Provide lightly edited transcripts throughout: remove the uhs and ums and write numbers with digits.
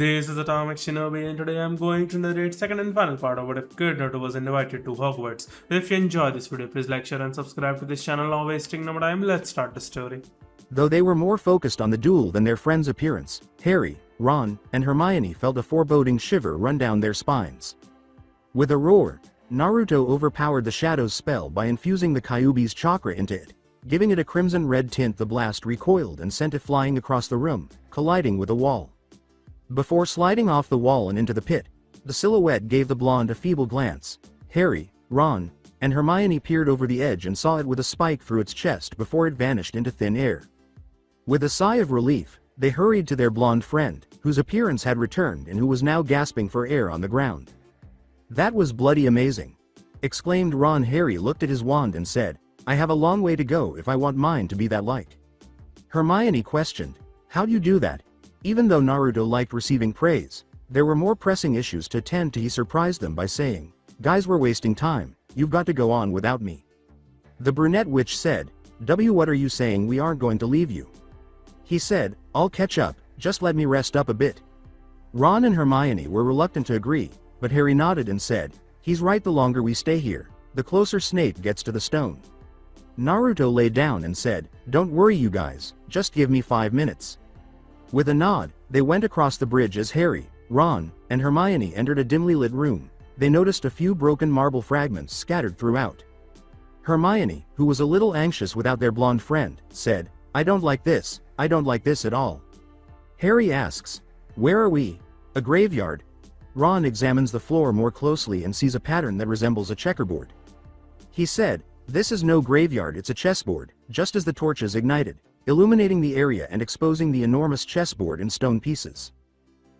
This is Atomic Shinobi, and today I'm going to narrate second and final part of what if Kid Naruto was invited to Hogwarts. If you enjoyed this video, please like, share and subscribe to this channel. Now wasting no more time, let's start the story. Though they were more focused on the duel than their friend's appearance, Harry, Ron, and Hermione felt a foreboding shiver run down their spines. With a roar, Naruto overpowered the Shadow's spell by infusing the Kyuubi's chakra into it. Giving it a crimson-red tint, the blast recoiled and sent it flying across the room, colliding with a wall. Before sliding off the wall and into the pit, the silhouette gave the blonde a feeble glance. Harry, Ron, and Hermione peered over the edge and saw it with a spike through its chest before it vanished into thin air. With a sigh of relief, they hurried to their blonde friend, whose appearance had returned and who was now gasping for air on the ground. "That was bloody amazing!" exclaimed Ron. Harry looked at his wand and said, "I have a long way to go if I want mine to be that like." Hermione questioned, "How'd you do that?" Even though Naruto liked receiving praise, there were more pressing issues to attend to. He surprised them by saying, "Guys, we're wasting time, you've got to go on without me." The brunette witch said, What are you saying? We aren't going to leave you." He said, "I'll catch up, just let me rest up a bit." Ron and Hermione were reluctant to agree, but Harry nodded and said, "He's right, the longer we stay here, the closer Snape gets to the stone." Naruto lay down and said, "Don't worry you guys, just give me 5 minutes." With a nod, they went across the bridge. As Harry, Ron, and Hermione entered a dimly lit room, they noticed a few broken marble fragments scattered throughout. Hermione, who was a little anxious without their blonde friend, said, I don't like this at all." Harry asks, "Where are we? A graveyard?" Ron examines the floor more closely and sees a pattern that resembles a checkerboard. He said, "This is no graveyard, it's a chessboard," just as the torches ignited, illuminating the area and exposing the enormous chessboard in stone pieces.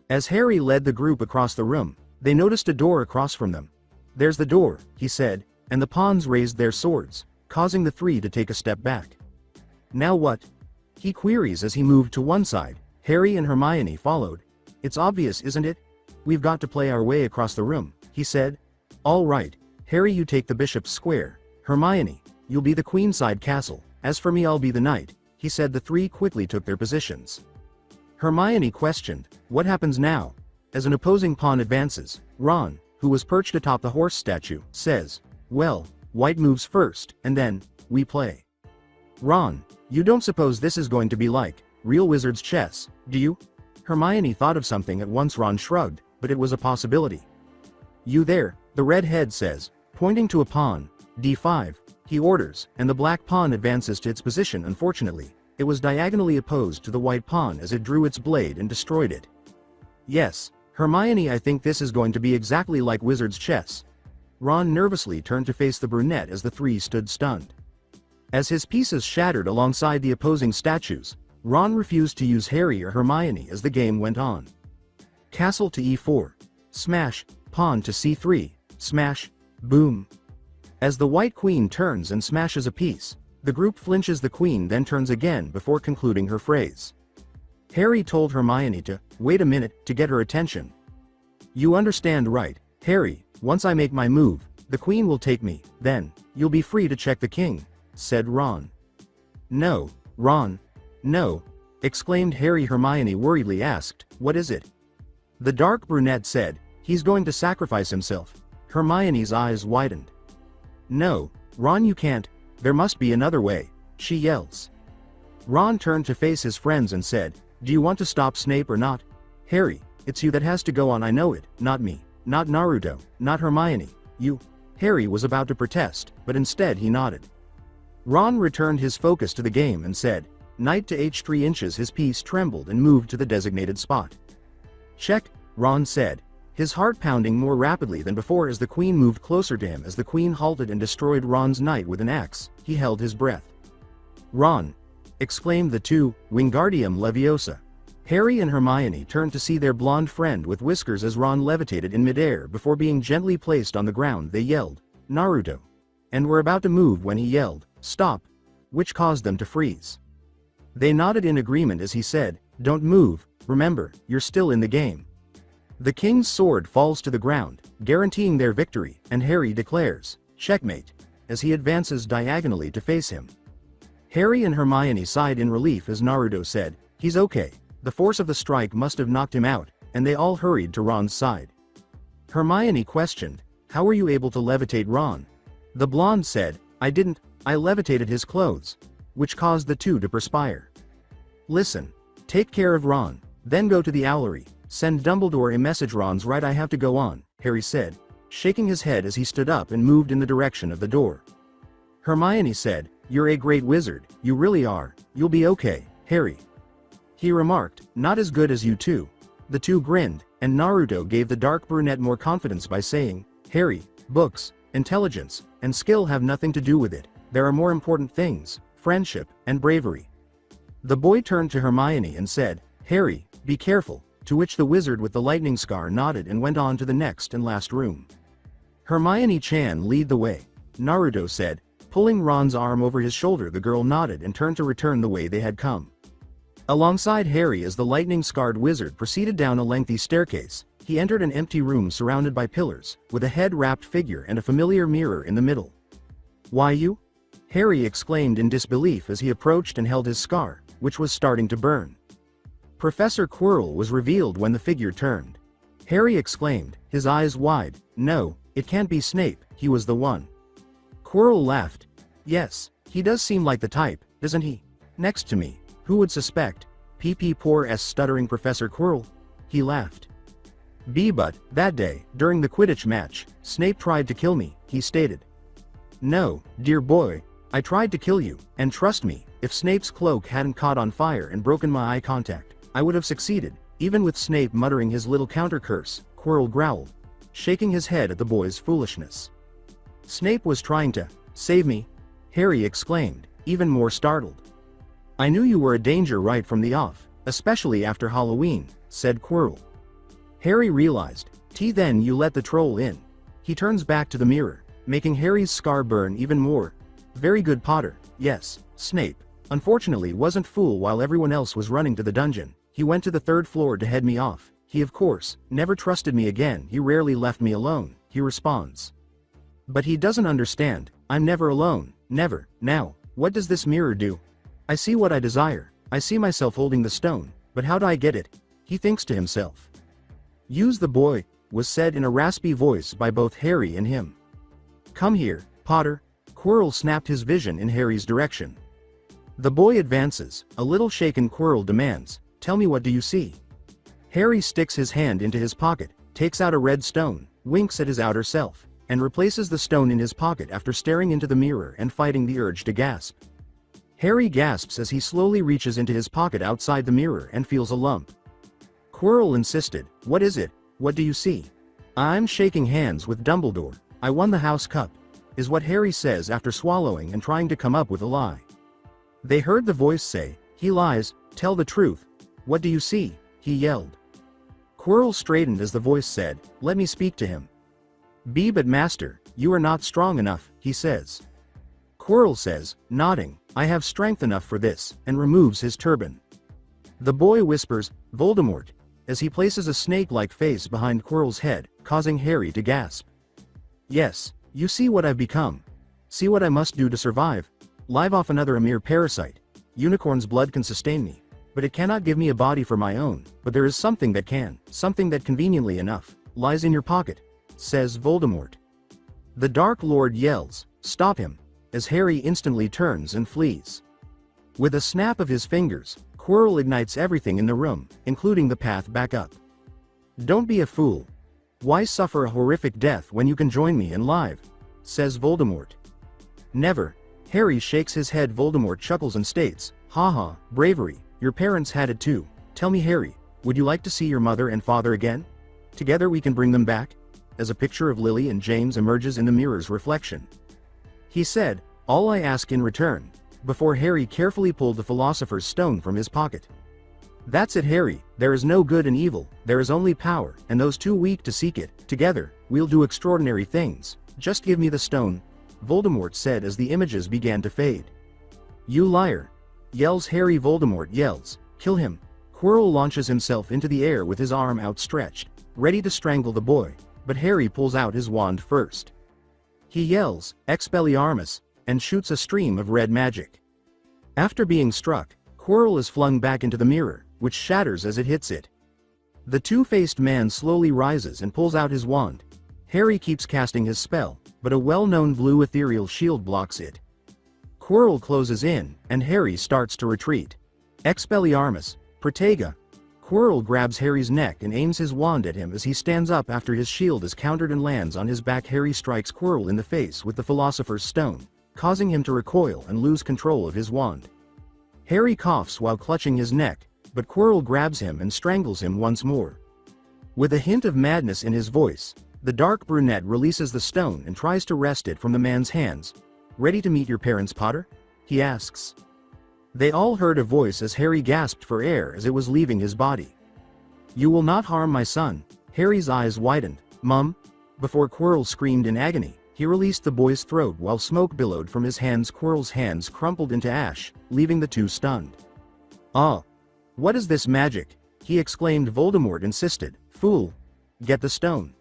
As Harry led the group across the room, they noticed a door across from them. "There's the door," he said, and the pawns raised their swords, causing the three to take a step back. "Now what?" he queries as he moved to one side. Harry and Hermione followed. "It's obvious, isn't it? We've got to play our way across the room," he said. "All right, Harry, you take the bishop's square. Hermione, you'll be the queenside castle. As for me, I'll be the knight," he said. The three quickly took their positions. Hermione questioned, "What happens now?" As an opposing pawn advances, Ron, who was perched atop the horse statue, says, "Well, white moves first, and then, we play." Ron, "You don't suppose this is going to be like real wizard's chess, do you?" Hermione thought of something at once. Ron shrugged, but it was a possibility. "You there," the red head says, pointing to a pawn. "D5, he orders, and the black pawn advances to its position. Unfortunately, it was diagonally opposed to the white pawn as it drew its blade and destroyed it. "Yes, Hermione, I think this is going to be exactly like wizard's chess." Ron nervously turned to face the brunette as the three stood stunned. As his pieces shattered alongside the opposing statues, Ron refused to use Harry or Hermione as the game went on. Castle to E4. Smash. Pawn to C3. Smash. Boom. As the white queen turns and smashes a piece, the group flinches. The queen then turns again before concluding her phrase. Harry told Hermione to wait a minute to get her attention. "You understand, right, Harry? Once I make my move, the queen will take me, then you'll be free to check the king," said Ron. "No, Ron. No," exclaimed Harry. Hermione worriedly asked, "What is it?" The dark brunette said, "He's going to sacrifice himself." Hermione's eyes widened. "No, Ron, you can't. There must be another way," she yells. Ron turned to face his friends and said, "Do you want to stop Snape or not? Harry, it's you that has to go on. I know it, not me, not Naruto, not Hermione, you." Harry was about to protest, but instead he nodded. Ron returned his focus to the game and said, "Knight to H3 inches." His piece trembled and moved to the designated spot. "Check," Ron said, his heart pounding more rapidly than before as the queen moved closer to him. As the queen halted and destroyed Ron's knight with an axe, he held his breath. "Ron!" exclaimed the two, Wingardium Leviosa. Harry and Hermione turned to see their blonde friend with whiskers as Ron levitated in midair before being gently placed on the ground. They yelled, "Naruto!" and were about to move when he yelled, "Stop!" which caused them to freeze. They nodded in agreement as he said, "Don't move, remember, you're still in the game." The king's sword falls to the ground, guaranteeing their victory, and Harry declares, "Checkmate," as he advances diagonally to face him. Harry and Hermione sighed in relief as Naruto said, "He's okay. The force of the strike must have knocked him out, and they all hurried to Ron's side. Hermione questioned, "How were you able to levitate Ron?" The blonde said, "I didn't, I levitated his clothes," which caused the two to perspire. "Listen. Take care of Ron, then go to the owlery, send Dumbledore a message. Ron's right, I have to go on," Harry said, shaking his head as he stood up and moved in the direction of the door. Hermione said, "You're a great wizard, you really are, you'll be okay, Harry." He remarked, "Not as good as you two." The two grinned, and Naruto gave the dark brunette more confidence by saying, "Harry, books, intelligence, and skill have nothing to do with it, there are more important things, friendship, and bravery." The boy turned to Hermione and said, "Harry, be careful," to which the wizard with the lightning scar nodded and went on to the next and last room. Hermione-chan, lead the way, Naruto said, pulling Ron's arm over his shoulder. The girl nodded and turned to return the way they had come. Alongside Harry as the lightning-scarred wizard proceeded down a lengthy staircase, he entered an empty room surrounded by pillars, with a head-wrapped figure and a familiar mirror in the middle. "Why you?" Harry exclaimed in disbelief as he approached and held his scar, which was starting to burn. Professor Quirrell was revealed when the figure turned. Harry exclaimed, his eyes wide, "No, it can't be Snape, he was the one." Quirrell laughed. "Yes, he does seem like the type, doesn't he? Next to me, who would suspect? Poor stuttering Professor Quirrell." He laughed. But, that day, during the Quidditch match, Snape tried to kill me," he stated. "No, dear boy, I tried to kill you, and trust me, if Snape's cloak hadn't caught on fire and broken my eye contact, I would have succeeded, even with Snape muttering his little counter-curse," Quirrell growled, shaking his head at the boy's foolishness. "Snape was trying to save me," Harry exclaimed, even more startled. "I knew you were a danger right from the off, especially after Halloween," said Quirrell. Harry realized, then you let the troll in." He turns back to the mirror, making Harry's scar burn even more. "Very good, Potter. Yes, Snape, unfortunately, wasn't fool while everyone else was running to the dungeon. He went to the 3rd floor to head me off. He of course, never trusted me again. He rarely left me alone," he responds. "But he doesn't understand. I'm never alone, never. Now, what does this mirror do? I see what I desire. I see myself holding the stone, but how do I get it?" he thinks to himself. "Use the boy," was said in a raspy voice by both Harry and him. "Come here, Potter." Quirrell snapped his vision in Harry's direction. The boy advances. A little shaken Quirrell demands, "Tell me, what do you see?" Harry sticks his hand into his pocket, takes out a red stone, winks at his outer self, and replaces the stone in his pocket after staring into the mirror and fighting the urge to gasp. Harry gasps as he slowly reaches into his pocket outside the mirror and feels a lump. Quirrell insisted, "What is it? What do you see?" "I'm shaking hands with Dumbledore. I won the House Cup," is what Harry says after swallowing and trying to come up with a lie. They heard the voice say, "He lies, tell the truth." "What do you see?" he yelled. Quirrell straightened as the voice said, "Let me speak to him." But master, you are not strong enough," he says. Quirrell says, nodding, "I have strength enough for this," and removes his turban. The boy whispers, "Voldemort," as he places a snake-like face behind Quirrell's head, causing Harry to gasp. "Yes, you see what I've become. See what I must do to survive. Live off another mere parasite. Unicorn's blood can sustain me, but it cannot give me a body for my own. But there is something that can, something that conveniently enough, lies in your pocket," says Voldemort. The Dark Lord yells, "Stop him," as Harry instantly turns and flees. With a snap of his fingers, Quirrell ignites everything in the room, including the path back up. "Don't be a fool. Why suffer a horrific death when you can join me and live?" says Voldemort. "Never." Harry shakes his head. Voldemort chuckles and states, "Haha, bravery, your parents had it too. Tell me, Harry, would you like to see your mother and father again? Together we can bring them back," as a picture of Lily and James emerges in the mirror's reflection. He said, "All I ask in return," before Harry carefully pulled the Philosopher's Stone from his pocket. "That's it, Harry, there is no good and evil, there is only power, and those too weak to seek it. Together, we'll do extraordinary things. Just give me the stone," Voldemort said as the images began to fade. "You liar!" yells Harry. Voldemort yells, "Kill him!" Quirrell launches himself into the air with his arm outstretched, ready to strangle the boy, but Harry pulls out his wand first. He yells, "Expelliarmus," and shoots a stream of red magic. After being struck, Quirrell is flung back into the mirror, which shatters as it hits it. The two-faced man slowly rises and pulls out his wand. Harry keeps casting his spell, but a well-known blue ethereal shield blocks it. Quirrell closes in, and Harry starts to retreat. Expelliarmus, Protega. Quirrell grabs Harry's neck and aims his wand at him as he stands up after his shield is countered and lands on his back. Harry strikes Quirrell in the face with the Philosopher's Stone, causing him to recoil and lose control of his wand. Harry coughs while clutching his neck, but Quirrell grabs him and strangles him once more. With a hint of madness in his voice, the dark brunette releases the stone and tries to wrest it from the man's hands. "Ready to meet your parents, Potter?" he asks. They all heard a voice as Harry gasped for air as it was leaving his body. "You will not harm my son." Harry's eyes widened. "Mum?" Before Quirrell screamed in agony, he released the boy's throat while smoke billowed from his hands. Quirrell's hands crumpled into ash, leaving the two stunned. "Ah! What is this magic?" he exclaimed. Voldemort insisted. "Fool! Get the stone."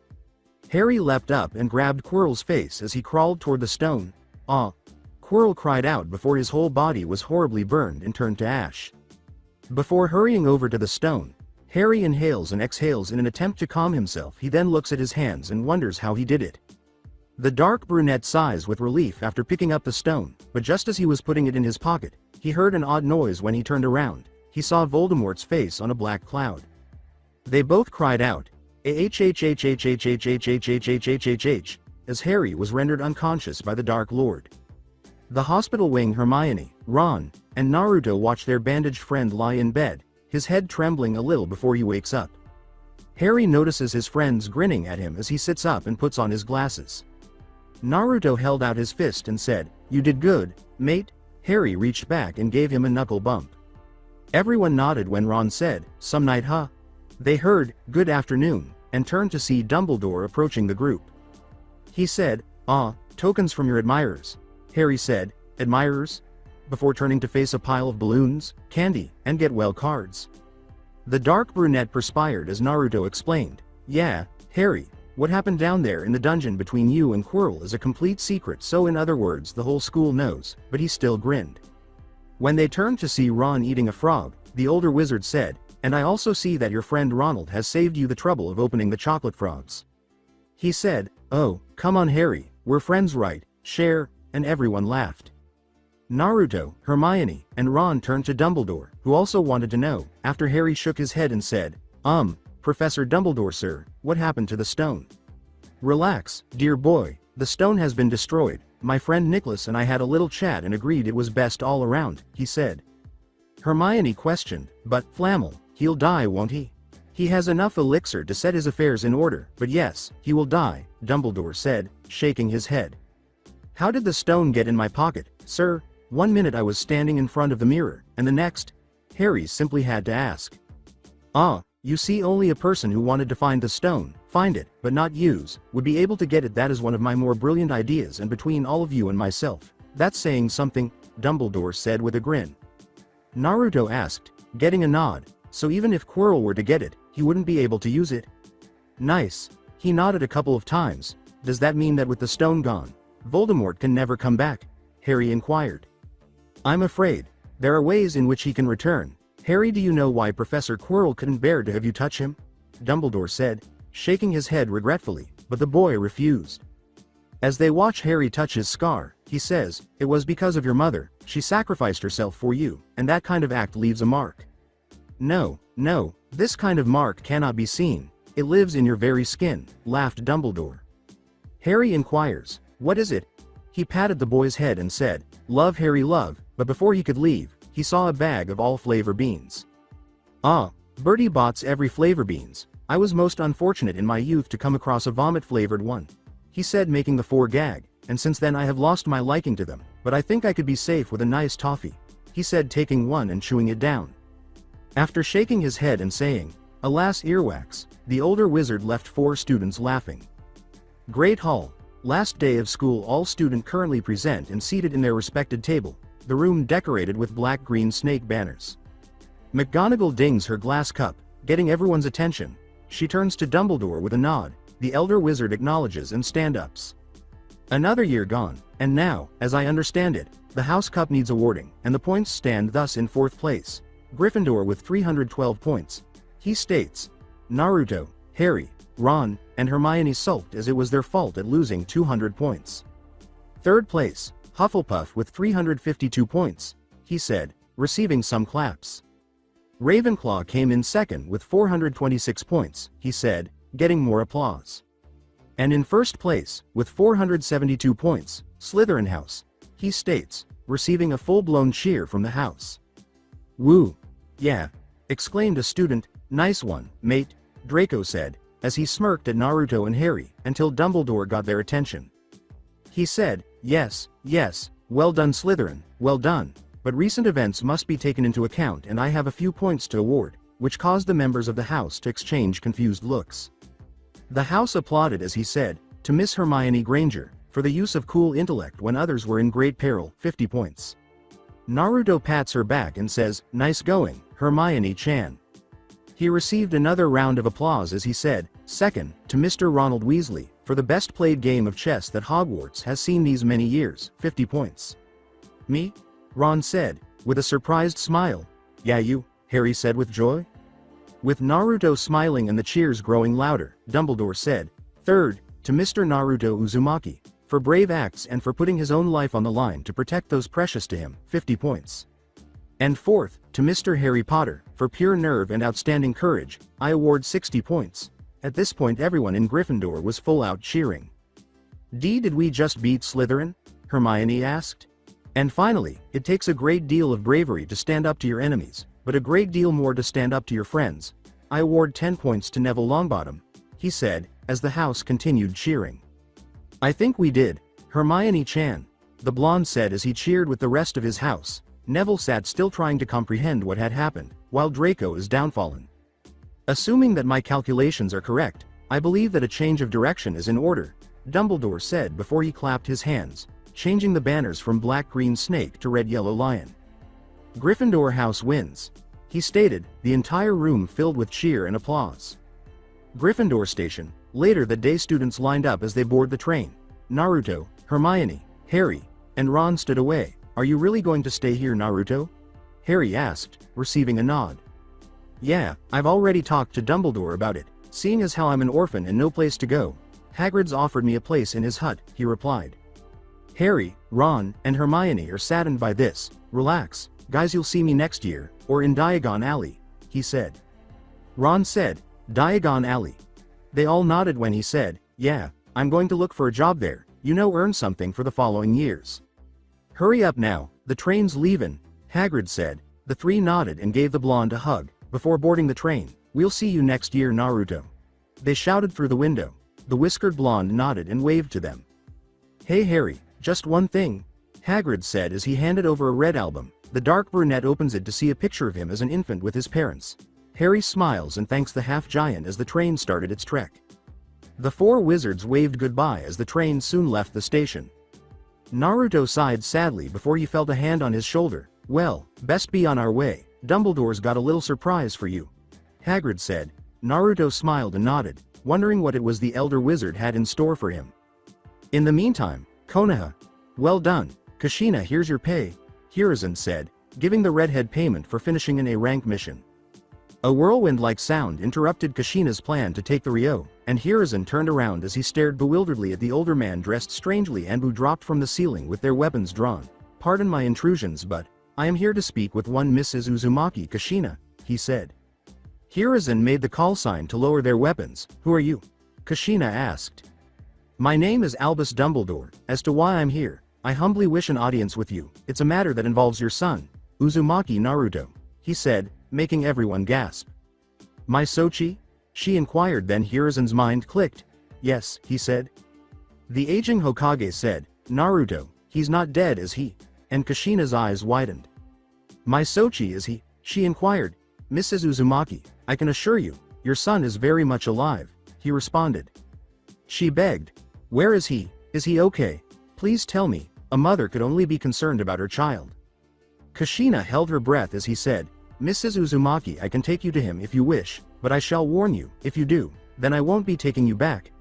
Harry leapt up and grabbed Quirrell's face as he crawled toward the stone. "Ah!" Quirrell cried out before his whole body was horribly burned and turned to ash. Before hurrying over to the stone, Harry inhales and exhales in an attempt to calm himself. He then looks at his hands and wonders how he did it. The dark brunette sighs with relief after picking up the stone, but just as he was putting it in his pocket, he heard an odd noise. When he turned around, he saw Voldemort's face on a black cloud. They both cried out, "H-H-H-H-H-H-H-H-H-H-H-H-H," as Harry was rendered unconscious by the Dark Lord. The hospital wing. Hermione, Ron, and Naruto watch their bandaged friend lie in bed, his head trembling a little before he wakes up. Harry notices his friends grinning at him as he sits up and puts on his glasses. Naruto held out his fist and said, "You did good, mate." Harry reached back and gave him a knuckle bump. Everyone nodded when Ron said, "Some night, huh?" They heard, "Good afternoon," and turned to see Dumbledore approaching the group. He said, "Ah, tokens from your admirers." Harry said, "Admirers?" before turning to face a pile of balloons, candy, and get well cards. The dark brunette perspired as Naruto explained, "Yeah, Harry, what happened down there in the dungeon between you and Quirrell is a complete secret, so in other words the whole school knows," but he still grinned. When they turned to see Ron eating a frog, the older wizard said, "And I also see that your friend Ronald has saved you the trouble of opening the chocolate frogs." He said, "Oh, come on Harry, we're friends, right? Share," and everyone laughed. Naruto, Hermione, and Ron turned to Dumbledore, who also wanted to know, after Harry shook his head and said, Professor Dumbledore sir, what happened to the stone?" "Relax, dear boy, the stone has been destroyed. My friend Nicholas and I had a little chat and agreed it was best all around," he said. Hermione questioned, "But, Flammel, he'll die, won't he? He has enough elixir to set his affairs in order, but yes, he will die," Dumbledore said, shaking his head. "How did the stone get in my pocket, sir? One minute I was standing in front of the mirror, and the next?" Harry simply had to ask. "Ah, you see, only a person who wanted to find the stone, find it, but not use, would be able to get it. That is one of my more brilliant ideas, and between all of you and myself, that's saying something," Dumbledore said with a grin. Naruto asked, getting a nod, "So even if Quirrell were to get it, he wouldn't be able to use it?" "Nice." He nodded a couple of times. "Does that mean that with the stone gone, Voldemort can never come back?" Harry inquired. "I'm afraid there are ways in which he can return." "Harry, do you know why Professor Quirrell couldn't bear to have you touch him?" Dumbledore said, shaking his head regretfully, but the boy refused. As they watch Harry touch his scar, he says, "It was because of your mother. She sacrificed herself for you, and that kind of act leaves a mark." No, this kind of mark cannot be seen. It lives in your very skin," laughed Dumbledore. Harry inquires, "What is it?" He patted the boy's head and said, "Love, Harry, love," but before he could leave, he saw a bag of all flavor beans. "Ah, Bertie bots every flavor beans. I was most unfortunate in my youth to come across a vomit-flavored one," he said, making the four gag, "and since then I have lost my liking to them, but I think I could be safe with a nice toffee," he said, taking one and chewing it down. After shaking his head and saying, "Alas, earwax," the older wizard left four students laughing. Great Hall. Last day of school. All students currently present and seated in their respected table, the room decorated with black-green snake banners. McGonagall dings her glass cup, getting everyone's attention. She turns to Dumbledore with a nod. The elder wizard acknowledges and stand-ups. Another year gone, and now, as I understand it, the House Cup needs awarding, and the points stand thus in fourth place. Gryffindor with 312 points. He states, Naruto, Harry, Ron, and Hermione sulked as it was their fault at losing 200 points. Third place, Hufflepuff with 352 points, he said, receiving some claps. Ravenclaw came in second with 426 points, he said, getting more applause. And in first place, with 472 points, Slytherin House, he states, receiving a full-blown cheer from the house. Woo! Yeah! Exclaimed a student. Nice one, mate, Draco said, as he smirked at Naruto and Harry, until Dumbledore got their attention. He said, yes, well done Slytherin, well done, but recent events must be taken into account and I have a few points to award, which caused the members of the house to exchange confused looks. The house applauded as he said, to Miss Hermione Granger, for the use of cool intellect when others were in great peril, 50 points. Naruto pats her back and says, nice going, Hermione-chan. He received another round of applause as he said, second, to Mr. Ronald Weasley, for the best played game of chess that Hogwarts has seen these many years, 50 points. Me? Ron said, with a surprised smile. Yeah you, Harry said with joy. With Naruto smiling and the cheers growing louder, Dumbledore said, third, to Mr. Naruto Uzumaki, for brave acts and for putting his own life on the line to protect those precious to him, 50 points. And fourth, to Mr. Harry Potter, for pure nerve and outstanding courage, I award 60 points. At this point everyone in Gryffindor was full out cheering. Did we just beat Slytherin? Hermione asked. And finally, it takes a great deal of bravery to stand up to your enemies, but a great deal more to stand up to your friends. I award 10 points to Neville Longbottom, he said, as the house continued cheering. I think we did, Hermione-chan, the blonde said as he cheered with the rest of his house. Neville sat still trying to comprehend what had happened, while Draco is downfallen. Assuming that my calculations are correct, I believe that a change of direction is in order, Dumbledore said before he clapped his hands, changing the banners from black-green snake to red-yellow lion. Gryffindor House wins, he stated, the entire room filled with cheer and applause. Gryffindor Station, later that day students lined up as they board the train. Naruto, Hermione, Harry, and Ron stood away. Are you really going to stay here, Naruto? Harry asked, receiving a nod. Yeah, I've already talked to Dumbledore about it, seeing as how I'm an orphan and no place to go. Hagrid's offered me a place in his hut, he replied. Harry, Ron, and Hermione are saddened by this. Relax, guys, you'll see me next year, or in Diagon Alley, he said. Ron said, Diagon Alley. They all nodded when he said, yeah, I'm going to look for a job there, earn something for the following years. Hurry up now, the train's leavin', Hagrid said. The three nodded and gave the blonde a hug. Before boarding the train, we'll see you next year, Naruto. They shouted through the window. The whiskered blonde nodded and waved to them. Hey Harry, just one thing, Hagrid said as he handed over a red album. The dark brunette opens it to see a picture of him as an infant with his parents. Harry smiles and thanks the half-giant as the train started its trek. The four wizards waved goodbye as the train soon left the station. Naruto sighed sadly before he felt a hand on his shoulder. Well, best be on our way, Dumbledore's got a little surprise for you, Hagrid said. Naruto smiled and nodded, wondering what it was the elder wizard had in store for him. In the meantime, Konoha. Well done, Kushina, here's your pay, Hiruzen said, giving the redhead payment for finishing an A-rank mission. A whirlwind-like sound interrupted Kushina's plan to take the Ryo, and Hiruzen turned around as he stared bewilderedly at the older man dressed strangely and who dropped from the ceiling with their weapons drawn. Pardon my intrusions, but I am here to speak with one Mrs. Uzumaki Kushina, he said. Hiruzen made the call sign to lower their weapons. Who are you? Kushina asked. My name is Albus Dumbledore. As to why I'm here, I humbly wish an audience with you. It's a matter that involves your son, Uzumaki Naruto, he said, making everyone gasp. My Sochi? She inquired. Then Hiruzen's mind clicked. Yes, he said. The aging Hokage said, Naruto, he's not dead, is he? And Kushina's eyes widened. My Sochi, is he? She inquired. Mrs. Uzumaki, I can assure you, your son is very much alive, he responded. She begged. Where is he? Is he okay? Please tell me. A mother could only be concerned about her child. Kushina held her breath as he said, Mrs. Uzumaki, I can take you to him if you wish, but I shall warn you, if you do, then I won't be taking you back.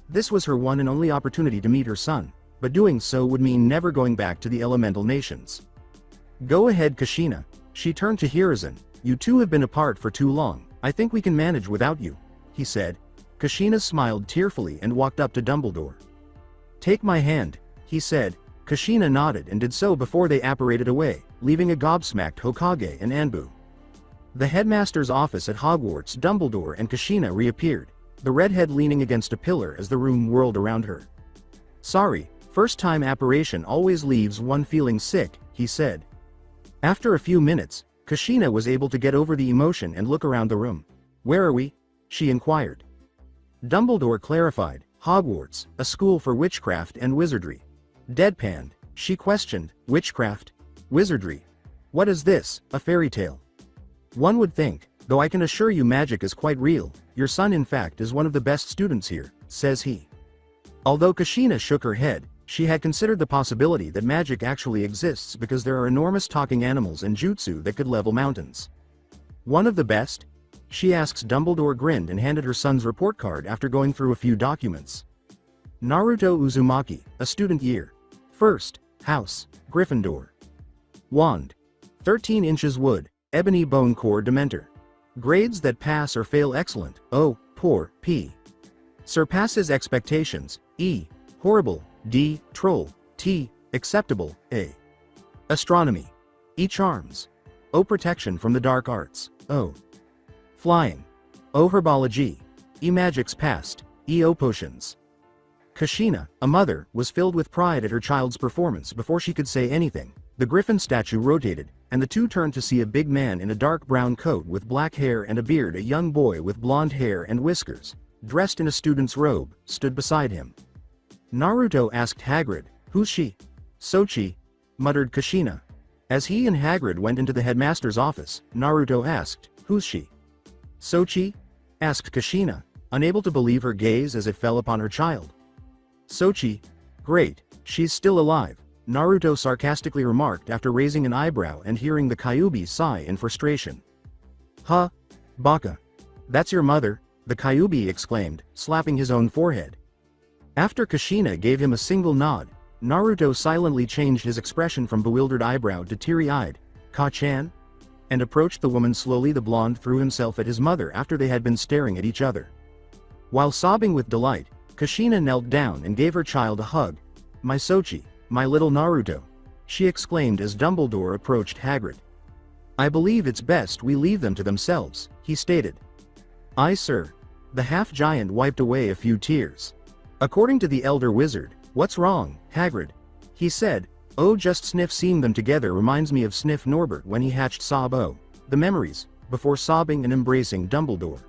This was her one and only opportunity to meet her son, but doing so would mean never going back to the elemental nations. Go ahead, Kushina. She turned to Hiruzen. You two have been apart for too long. I think we can manage without you. he said. Kushina smiled tearfully and walked up to Dumbledore. Take my hand, he said. Kushina nodded and did so before they apparated away, leaving a gobsmacked Hokage and Anbu. The headmaster's office at Hogwarts. Dumbledore and Kushina reappeared, the redhead leaning against a pillar as the room whirled around her. Sorry, first-time apparition always leaves one feeling sick, he said. After a few minutes, Kushina was able to get over the emotion and look around the room. Where are we? She inquired. Dumbledore clarified, Hogwarts, a school for witchcraft and wizardry. Deadpanned, she questioned, witchcraft? Wizardry? What is this, a fairy tale? One would think, though I can assure you magic is quite real, your son in fact is one of the best students here, says he. Although Kushina shook her head, she had considered the possibility that magic actually exists because there are enormous talking animals and jutsu that could level mountains. One of the best? She asks. Dumbledore grinned and handed her son's report card after going through a few documents. Naruto Uzumaki, a student year. First, house, Gryffindor. Wand. 13 inches wood, ebony bone core Dementor. Grades that pass or fail excellent, O, poor, P. Surpasses expectations, E. Horrible, D. Troll, T. Acceptable, A. Astronomy. E. Charms. O. Protection from the dark arts, O. Flying. O. Herbology. E. Magic's past, E. O. Potions. Kushina, a mother, was filled with pride at her child's performance before she could say anything. The griffin statue rotated, and the two turned to see a big man in a dark brown coat with black hair and a beard. A young boy with blonde hair and whiskers, dressed in a student's robe, stood beside him. Naruto asked Hagrid, who's she? Sochi, muttered Kushina. As he and Hagrid went into the headmaster's office, Naruto asked, who's she? Sochi? Asked Kushina, unable to believe her gaze as it fell upon her child. Sochi? Great, she's still alive, Naruto sarcastically remarked after raising an eyebrow and hearing the Kyuubi sigh in frustration. Huh? Baka. That's your mother, the Kyuubi exclaimed, slapping his own forehead. After Kushina gave him a single nod, Naruto silently changed his expression from bewildered eyebrow to teary-eyed, Ka-chan? And approached the woman slowly. The blonde threw himself at his mother after they had been staring at each other. While sobbing with delight, Kushina knelt down and gave her child a hug. My Sochi, my little Naruto, she exclaimed as Dumbledore approached Hagrid. I believe it's best we leave them to themselves, he stated. Aye, sir. The half-giant wiped away a few tears. According to the elder wizard, what's wrong, Hagrid? He said, oh, just Sniff. Seeing them together reminds me of Sniff Norbert when he hatched Sob-O. The memories, before sobbing and embracing Dumbledore.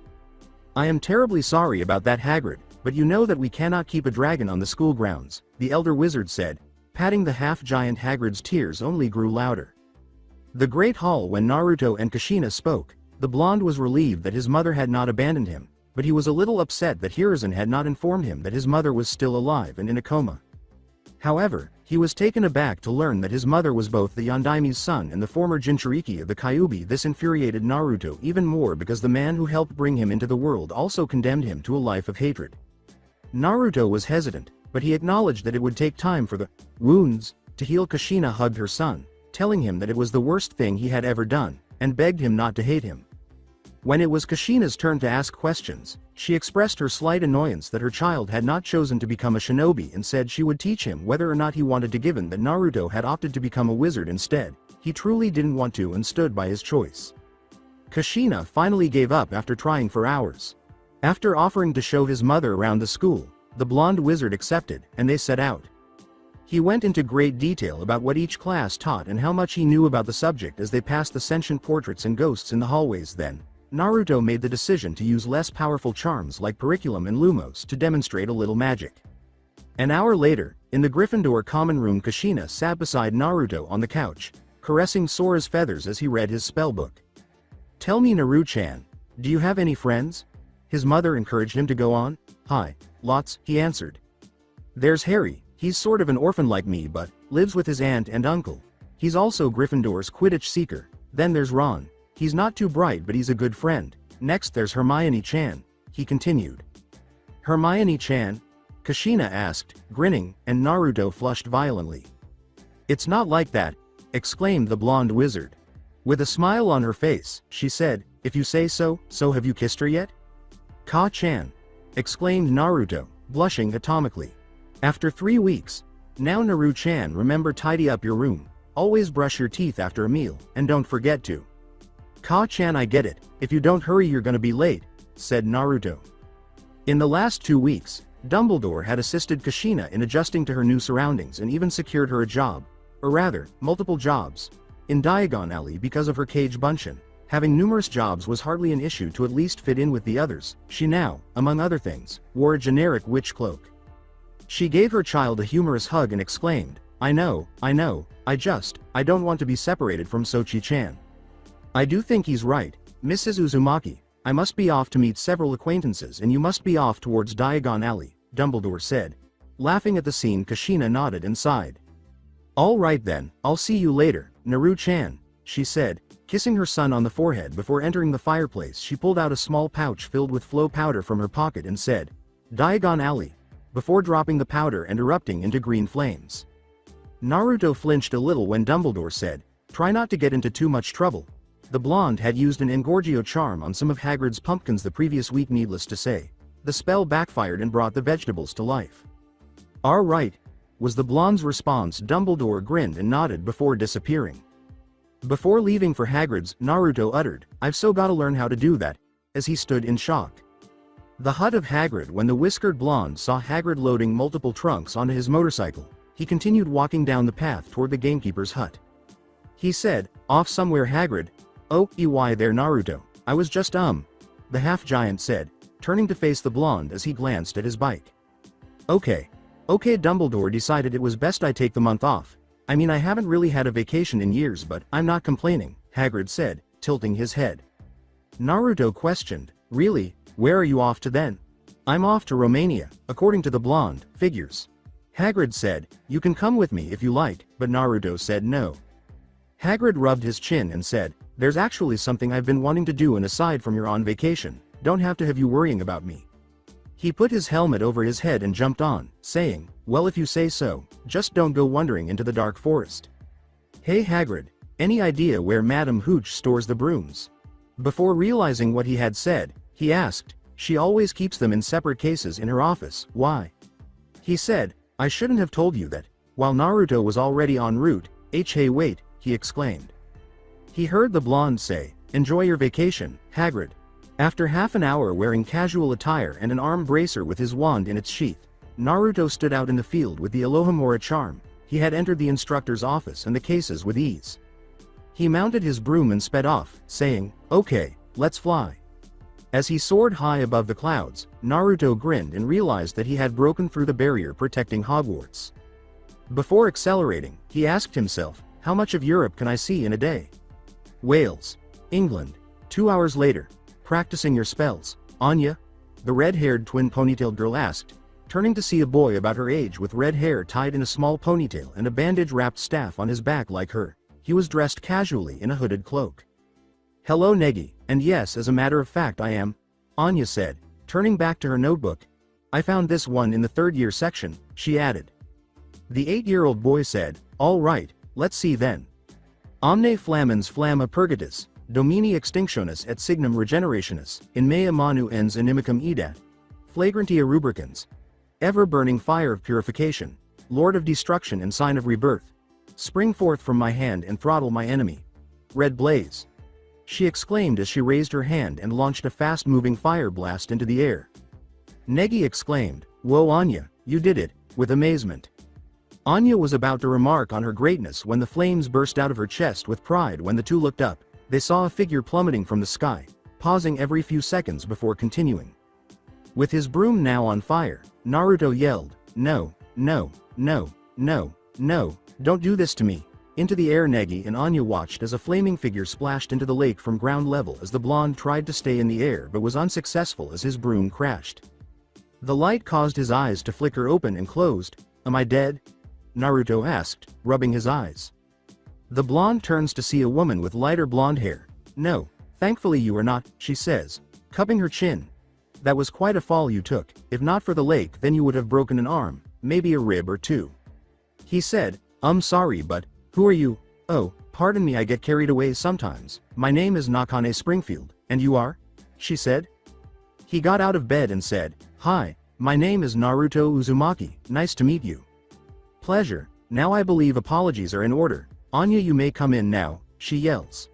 I am terribly sorry about that, Hagrid, but you know that we cannot keep a dragon on the school grounds, the elder wizard said, patting the half-giant. Hagrid's tears only grew louder. The Great Hall. When Naruto and Kushina spoke, the blonde was relieved that his mother had not abandoned him, but he was a little upset that Hiruzen had not informed him that his mother was still alive and in a coma. However, he was taken aback to learn that his mother was both the Yondaime's son and the former Jinchuriki of the Kyuubi. This infuriated Naruto even more because the man who helped bring him into the world also condemned him to a life of hatred. Naruto was hesitant, but he acknowledged that it would take time for the wounds to heal. Kushina hugged her son, telling him that it was the worst thing he had ever done, and begged him not to hate him. When it was Kushina's turn to ask questions, she expressed her slight annoyance that her child had not chosen to become a shinobi and said she would teach him whether or not he wanted to. Given that Naruto had opted to become a wizard instead, he truly didn't want to and stood by his choice. Kushina finally gave up after trying for hours. After offering to show his mother around the school, the blonde wizard accepted, and they set out. He went into great detail about what each class taught and how much he knew about the subject as they passed the sentient portraits and ghosts in the hallways. Then, Naruto made the decision to use less powerful charms like Periculum and Lumos to demonstrate a little magic. An hour later, in the Gryffindor common room, Kushina sat beside Naruto on the couch, caressing Sora's feathers as he read his spellbook. Tell me, Naru-chan, do you have any friends? His mother encouraged him to go on. Hi, lots, he answered. There's Harry, he's sort of an orphan like me but lives with his aunt and uncle. He's also Gryffindor's Quidditch seeker. Then there's Ron. He's not too bright but he's a good friend. Next there's Hermione-chan, he continued. Hermione-chan? Kushina asked, grinning, and Naruto flushed violently. It's not like that, exclaimed the blonde wizard. With a smile on her face, she said, if you say so, so have you kissed her yet? Ka-chan! Exclaimed Naruto, blushing atomically. After 3 weeks. Now Naru-chan, remember, tidy up your room, always brush your teeth after a meal, and don't forget to. Ka-chan, I get it, if you don't hurry you're gonna be late, said Naruto. In the last 2 weeks, Dumbledore had assisted Kushina in adjusting to her new surroundings and even secured her a job, or rather, multiple jobs, in Diagon Alley because of her cage bunshin. Having numerous jobs was hardly an issue to at least fit in with the others. She now, among other things, wore a generic witch cloak. She gave her child a humorous hug and exclaimed, I know, I don't want to be separated from Sochi-chan. I do think he's right, Mrs. Uzumaki. I must be off to meet several acquaintances and you must be off towards Diagon Alley, Dumbledore said. Laughing at the scene, Kushina nodded and sighed. All right then, I'll see you later, Naru-chan, she said, kissing her son on the forehead. Before entering the fireplace, she pulled out a small pouch filled with flow powder from her pocket and said, Diagon Alley, before dropping the powder and erupting into green flames. Naruto flinched a little when Dumbledore said, try not to get into too much trouble. The blonde had used an Engorgio charm on some of Hagrid's pumpkins the previous week. Needless to say, the spell backfired and brought the vegetables to life. All right, was the blonde's response. Dumbledore grinned and nodded before disappearing. Before leaving for Hagrid's, Naruto uttered, I've so gotta learn how to do that, as he stood in shock. The hut of Hagrid. When the whiskered blonde saw Hagrid loading multiple trunks onto his motorcycle, he continued walking down the path toward the gamekeeper's hut. He said, off somewhere, Hagrid? Oh, why there, Naruto? I was just the half-giant said, turning to face the blonde as he glanced at his bike. Okay, Dumbledore decided it was best I take the month off. I mean, I haven't really had a vacation in years, but I'm not complaining, Hagrid said, tilting his head. Naruto questioned, really, where are you off to then? I'm off to Romania, according to the blonde, figures. Hagrid said, you can come with me if you like, but Naruto said no. Hagrid rubbed his chin and said, there's actually something I've been wanting to do, and aside from you're on vacation, don't have to have you worrying about me. He put his helmet over his head and jumped on, saying, well, if you say so, just don't go wandering into the dark forest. Hey Hagrid, any idea where Madame Hooch stores the brooms? Before realizing what he had said, he asked, she always keeps them in separate cases in her office, why? He said, I shouldn't have told you that, while Naruto was already en route. Hey wait, he exclaimed. He heard the blonde say, enjoy your vacation, Hagrid. After half an hour wearing casual attire and an arm bracer with his wand in its sheath, Naruto stood out in the field with the Alohomora charm. He had entered the instructor's office and the cases with ease. He mounted his broom and sped off, saying, okay, let's fly. As he soared high above the clouds, Naruto grinned and realized that he had broken through the barrier protecting Hogwarts. Before accelerating, he asked himself, how much of Europe can I see in a day? Wales. England. 2 hours later. Practicing your spells, Anya? The red-haired twin ponytailed girl asked, turning to see a boy about her age with red hair tied in a small ponytail and a bandage-wrapped staff on his back like her. He was dressed casually in a hooded cloak. Hello Negi, and yes, as a matter of fact I am, Anya said, turning back to her notebook. I found this one in the third-year section, she added. The 8-year-old boy said, all right, let's see then. Omne flammans flamma purgatus, domini extinctionis et signum regenerationis, in mea manu ens inimicum edat. Flagrantia rubricans. Ever-burning fire of purification, Lord of destruction and sign of rebirth. Spring forth from my hand and throttle my enemy. Red blaze. She exclaimed as she raised her hand and launched a fast-moving fire blast into the air. Negi exclaimed, whoa Anya, you did it, with amazement. Anya was about to remark on her greatness when the flames burst out of her chest with pride. When the two looked up, they saw a figure plummeting from the sky, pausing every few seconds before continuing. With his broom now on fire, Naruto yelled, no, no, no, no, no, don't do this to me. Into the air. Negi and Anya watched as a flaming figure splashed into the lake from ground level as the blonde tried to stay in the air but was unsuccessful as his broom crashed. The light caused his eyes to flicker open and closed. Am I dead? Naruto asked, rubbing his eyes. The blonde turns to see a woman with lighter blonde hair. No, thankfully you are not, she says, cupping her chin. That was quite a fall you took. If not for the lake then you would have broken an arm, maybe a rib or two. He said, sorry but, who are you? Oh, pardon me, I get carried away sometimes. My name is Nakane Springfield, and you are? She said. He got out of bed and said, "Hi, my name is Naruto Uzumaki, nice to meet you." "Pleasure, now I believe apologies are in order. Anya, you may come in now," she yells.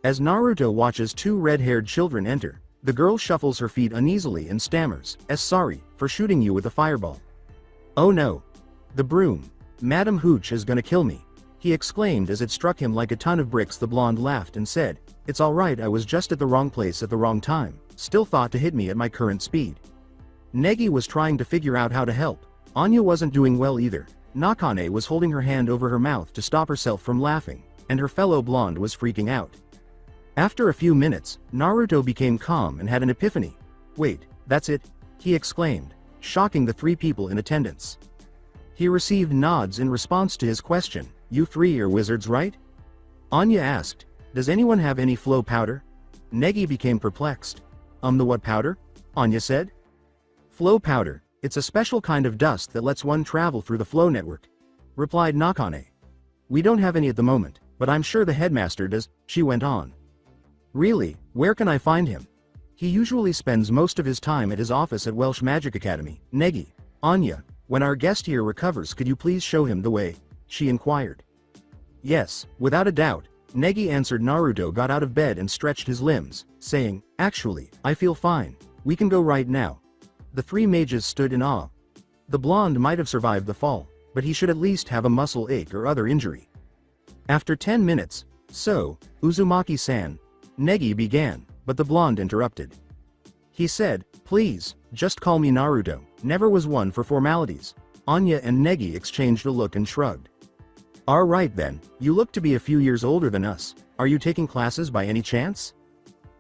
As Naruto watches two red-haired children enter, the girl shuffles her feet uneasily and stammers, "Sorry, for shooting you with a fireball." "Oh no. The broom. Madam Hooch is gonna kill me," he exclaimed as it struck him like a ton of bricks. The blonde laughed and said, "It's alright, I was just at the wrong place at the wrong time, still thought to hit me at my current speed." Negi was trying to figure out how to help. Anya wasn't doing well either. Nakane was holding her hand over her mouth to stop herself from laughing, and her fellow blonde was freaking out. After a few minutes, Naruto became calm and had an epiphany. "Wait, that's it?" he exclaimed, shocking the three people in attendance. He received nods in response to his question. "You three are wizards, right?" Anya asked. "Does anyone have any flow powder?" Negi became perplexed. The what powder?" Anya said. "Flow powder, it's a special kind of dust that lets one travel through the flow network," replied Nakane. "We don't have any at the moment, but I'm sure the headmaster does," she went on. "Really, where can I find him?" "He usually spends most of his time at his office at Welsh Magic Academy." "Negi, Anya, when our guest here recovers, could you please show him the way?" she inquired. "Yes, without a doubt," Negi answered. Naruto got out of bed and stretched his limbs, saying, "Actually, I feel fine. We can go right now." The three mages stood in awe. The blonde might have survived the fall, but he should at least have a muscle ache or other injury. After 10 minutes, "So, Uzumaki-san," Negi began, but the blonde interrupted. He said, "Please, just call me Naruto." Never was one for formalities. Anya and Negi exchanged a look and shrugged. "Alright then, you look to be a few years older than us. Are you taking classes by any chance?"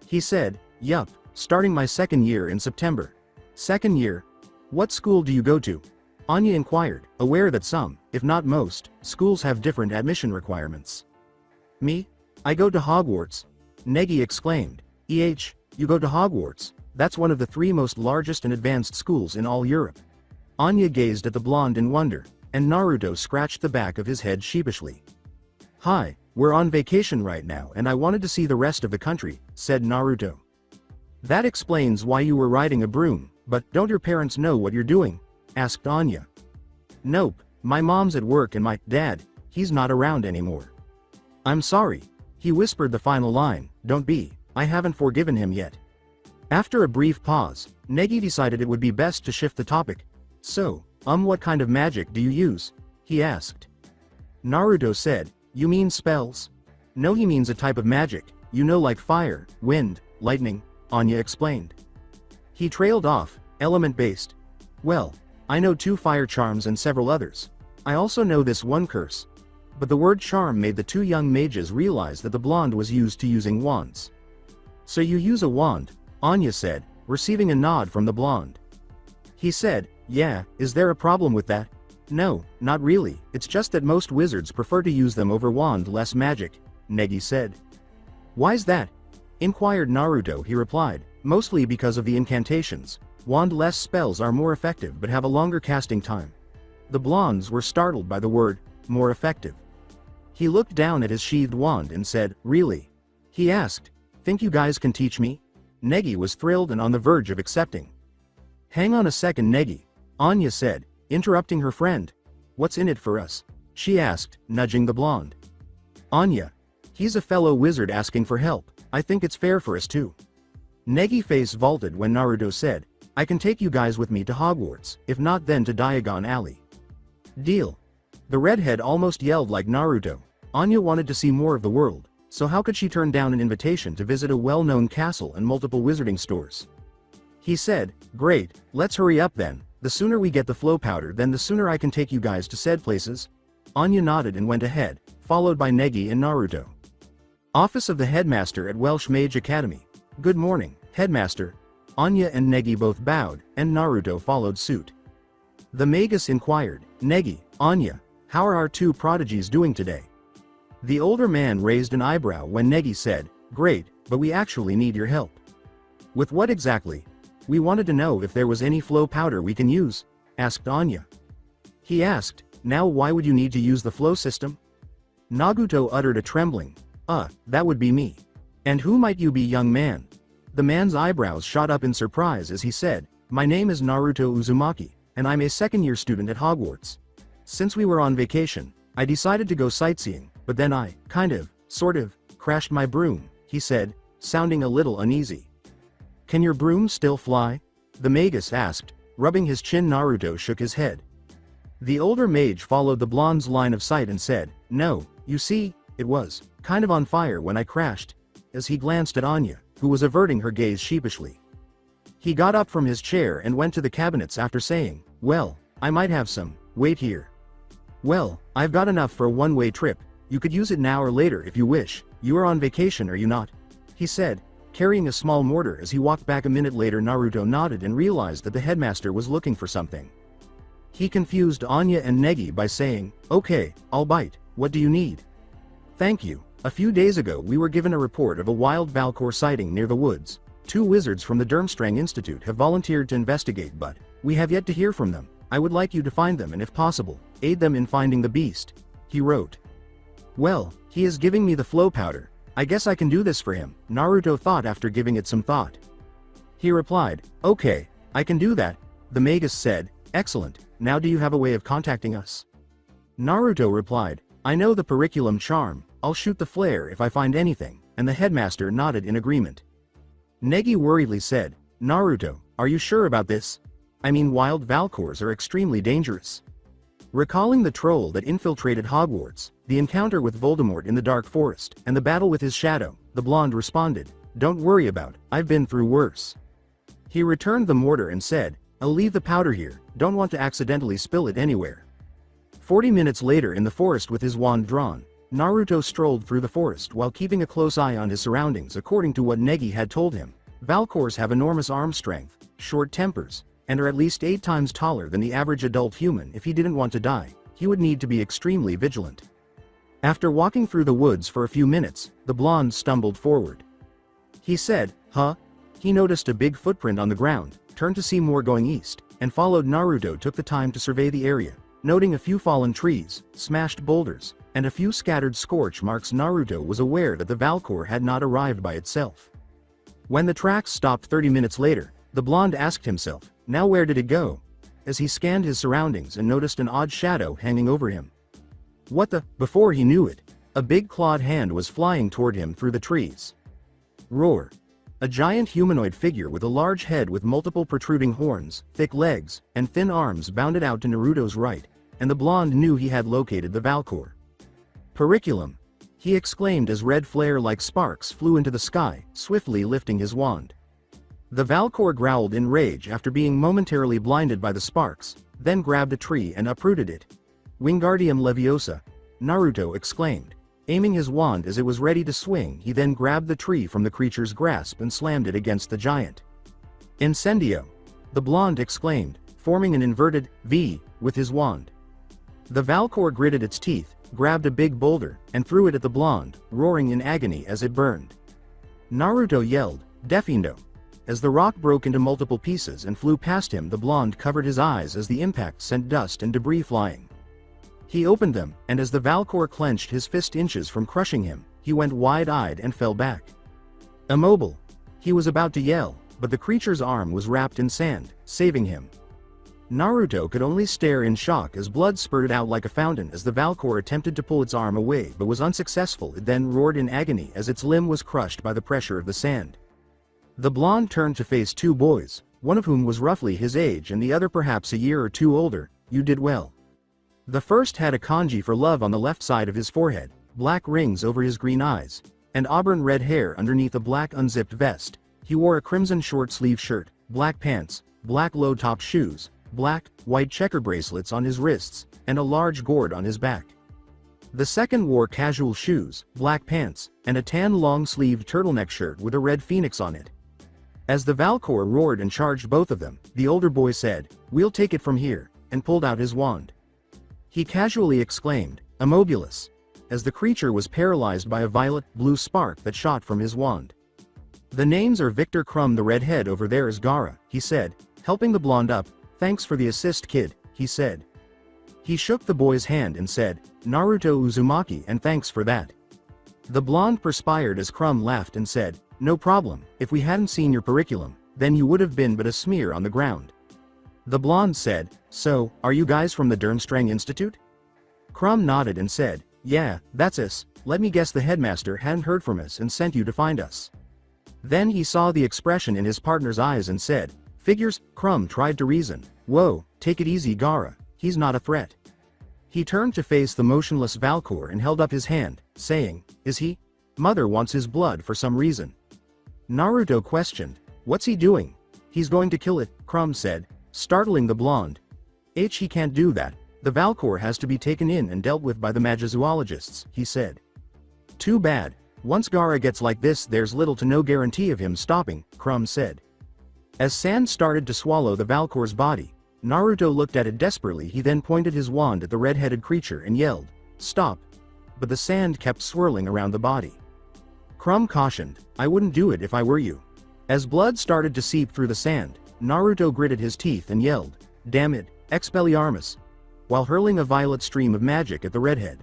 He said, "Yup, starting my second year in September." "Second year? What school do you go to?" Anya inquired, aware that some, if not most, schools have different admission requirements. "Me? I go to Hogwarts," Negi exclaimed. You go to Hogwarts? That's one of the three most largest and advanced schools in all Europe." Anya gazed at the blonde in wonder, and Naruto scratched the back of his head sheepishly. "Hi, we're on vacation right now and I wanted to see the rest of the country," said Naruto. "That explains why you were riding a broom, but don't your parents know what you're doing?" asked Anya. "Nope, my mom's at work and my dad, he's not around anymore." "I'm sorry," he whispered the final line, "don't be, I haven't forgiven him yet." After a brief pause, Negi decided it would be best to shift the topic. "So, what kind of magic do you use?" he asked. Naruto said, "You mean spells?" "No, he means a type of magic, you know, like fire, wind, lightning," Anya explained. He trailed off, "Element-based. Well, I know 2 fire charms and several others. I also know this one curse." But the word charm made the two young mages realize that the blonde was used to using wands. "So you use a wand?" Anya said, receiving a nod from the blonde. He said, "Yeah, is there a problem with that?" "No, not really, it's just that most wizards prefer to use them over wand-less magic," Negi said. "Why's that?" inquired Naruto. He replied, "Mostly because of the incantations. Wand-less spells are more effective but have a longer casting time." The blondes were startled by the word, "more effective." He looked down at his sheathed wand and said, "Really?" He asked, "Think you guys can teach me?" Negi was thrilled and on the verge of accepting. "Hang on a second, Negi," Anya said, interrupting her friend. "What's in it for us?" she asked, nudging the blonde. "Anya, he's a fellow wizard asking for help, I think it's fair for us too." Negi's face vaulted when Naruto said, "I can take you guys with me to Hogwarts, if not then to Diagon Alley." "Deal." The redhead almost yelled like Naruto. Anya wanted to see more of the world, so how could she turn down an invitation to visit a well-known castle and multiple wizarding stores? He said, "Great, let's hurry up then, the sooner we get the flow powder then the sooner I can take you guys to said places." Anya nodded and went ahead, followed by Negi and Naruto. Office of the Headmaster at Welsh Mage Academy. "Good morning, Headmaster." Anya and Negi both bowed, and Naruto followed suit. The Magus inquired, "Negi, Anya, how are our 2 prodigies doing today?" The older man raised an eyebrow when Negi said, "Great, but we actually need your help." "With what exactly?" "We wanted to know if there was any flow powder we can use," asked Anya. He asked, "Now why would you need to use the flow system?" Naguto uttered a trembling, That would be me." "And who might you be, young man?" The man's eyebrows shot up in surprise as he said, "My name is Naruto Uzumaki, and I'm a second-year student at Hogwarts. Since we were on vacation, I decided to go sightseeing, but then I, sort of, crashed my broom," he said, sounding a little uneasy. "Can your broom still fly?" the magus asked, rubbing his chin. Naruto shook his head. The older mage followed the blonde's line of sight and said, "No, you see, it was kind of on fire when I crashed," as he glanced at Anya, who was averting her gaze sheepishly. He got up from his chair and went to the cabinets after saying, "Well, I might have some, wait here." "Well, I've got enough for a one-way trip, you could use it now or later if you wish, you are on vacation are you not?" he said, carrying a small mortar. As he walked back a minute later, Naruto nodded and realized that the headmaster was looking for something. He confused Anya and Negi by saying, "Okay, I'll bite, what do you need?" "Thank you, a few days ago we were given a report of a wild Valkor sighting near the woods. 2 wizards from the Durmstrang Institute have volunteered to investigate, but we have yet to hear from them. I would like you to find them and if possible, aid them in finding the beast," he wrote. "Well, he is giving me the flow powder, I guess I can do this for him," Naruto thought after giving it some thought. He replied, "Okay, I can do that," the magus said, "Excellent, now do you have a way of contacting us?" Naruto replied, "I know the periculum charm, I'll shoot the flare if I find anything," and the headmaster nodded in agreement. Negi worriedly said, "Naruto, are you sure about this? I mean, wild Valkors are extremely dangerous." Recalling the troll that infiltrated Hogwarts, the encounter with Voldemort in the Dark Forest, and the battle with his shadow, the blonde responded, "Don't worry about, I've been through worse." He returned the mortar and said, "I'll leave the powder here, don't want to accidentally spill it anywhere." 40 minutes later in the forest with his wand drawn, Naruto strolled through the forest while keeping a close eye on his surroundings. According to what Negi had told him, Valkors have enormous arm strength, short tempers, and are at least 8 times taller than the average adult human. If he didn't want to die, he would need to be extremely vigilant. After walking through the woods for a few minutes, the blonde stumbled forward. He said, "Huh?" He noticed a big footprint on the ground, turned to see more going east, and followed. Naruto took the time to survey the area, noting a few fallen trees, smashed boulders, and a few scattered scorch marks. Naruto was aware that the Valkor had not arrived by itself. When the tracks stopped 30 minutes later, the blonde asked himself, "Now where did it go?" as he scanned his surroundings and noticed an odd shadow hanging over him. What the? Before he knew it, a big clawed hand was flying toward him through the trees. Roar! A giant humanoid figure with a large head with multiple protruding horns, thick legs, and thin arms bounded out to Naruto's right, and the blonde knew he had located the Valkor. "Periculum!" he exclaimed as red flare-like sparks flew into the sky, swiftly lifting his wand. The Valkor growled in rage after being momentarily blinded by the sparks, then grabbed a tree and uprooted it. "Wingardium Leviosa!" Naruto exclaimed. Aiming his wand as it was ready to swing, he then grabbed the tree from the creature's grasp and slammed it against the giant. "Incendio!" the blonde exclaimed, forming an inverted V with his wand. The Valkor gritted its teeth, grabbed a big boulder, and threw it at the blonde, roaring in agony as it burned. Naruto yelled, "Defindo!" As the rock broke into multiple pieces and flew past him, the blonde covered his eyes as the impact sent dust and debris flying. He opened them, and as the Valkor clenched his fist inches from crushing him, he went wide-eyed and fell back. Immobile. He was about to yell, but the creature's arm was wrapped in sand, saving him. Naruto could only stare in shock as blood spurted out like a fountain as the Valkor attempted to pull its arm away but was unsuccessful. It then roared in agony as its limb was crushed by the pressure of the sand. The blonde turned to face 2 boys, one of whom was roughly his age and the other perhaps a year or 2 older. "You did well." The first had a kanji for love on the left side of his forehead, black rings over his green eyes, and auburn red hair underneath a black unzipped vest. He wore a crimson short-sleeve shirt, black pants, black low-top shoes, black, white checker bracelets on his wrists, and a large gourd on his back. The second wore casual shoes, black pants, and a tan long-sleeved turtleneck shirt with a red phoenix on it. As the Valkor roared and charged both of them, the older boy said, "We'll take it from here," and pulled out his wand. He casually exclaimed, "Immobilis," as the creature was paralyzed by a violet-blue spark that shot from his wand. "The names are Victor Crumb. The redhead over there is Gaara," he said, helping the blonde up. "Thanks for the assist, kid," he said. He shook the boy's hand and said, "Naruto Uzumaki, and thanks for that." The blonde perspired as Crumb laughed and said, No problem, if we hadn't seen your curriculum, then you would have been but a smear on the ground. The blonde said, so, are you guys from the Durmstrang Institute? Crumb nodded and said, yeah, that's us. Let me guess the headmaster hadn't heard from us and sent you to find us. Then he saw the expression in his partner's eyes and said, figures. Crumb tried to reason. Whoa, take it easy Gara, he's not a threat. He turned to face the motionless Valkor and held up his hand, saying, is he? Mother wants his blood for some reason. Naruto questioned, what's he doing? He's going to kill it, Crumb said, startling the blonde. He can't do that. The Valkor has to be taken in and dealt with by the magizoologists, he said. Too bad. Once Gara gets like this there's little to no guarantee of him stopping, Crumb said. As sand started to swallow the Valkor's body, Naruto looked at it desperately. He then pointed his wand at the red-headed creature and yelled, stop. But the sand kept swirling around the body. Crumb cautioned, I wouldn't do it if I were you. As blood started to seep through the sand, Naruto gritted his teeth and yelled, damn it, Expelliarmus, while hurling a violet stream of magic at the redhead.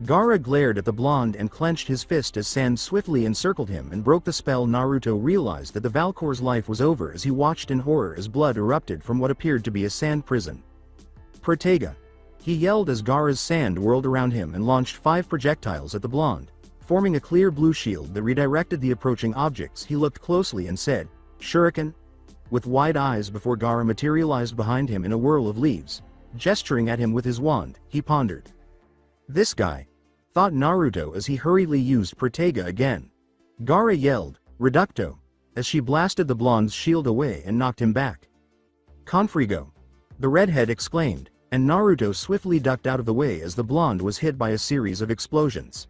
Gara glared at the blonde and clenched his fist as sand swiftly encircled him and broke the spell. Naruto realized that the Valkor's life was over as he watched in horror as blood erupted from what appeared to be a sand prison. Protega! He yelled as Gara's sand whirled around him and launched 5 projectiles at the blonde, forming a clear blue shield that redirected the approaching objects. He looked closely and said, Shuriken? With wide eyes before Gara materialized behind him in a whirl of leaves. Gesturing at him with his wand, he pondered. This guy, thought Naruto as he hurriedly used Protega again. Gara yelled, Reducto, as she blasted the blonde's shield away and knocked him back. Confrigo! The redhead exclaimed, and Naruto swiftly ducked out of the way as the blonde was hit by a series of explosions.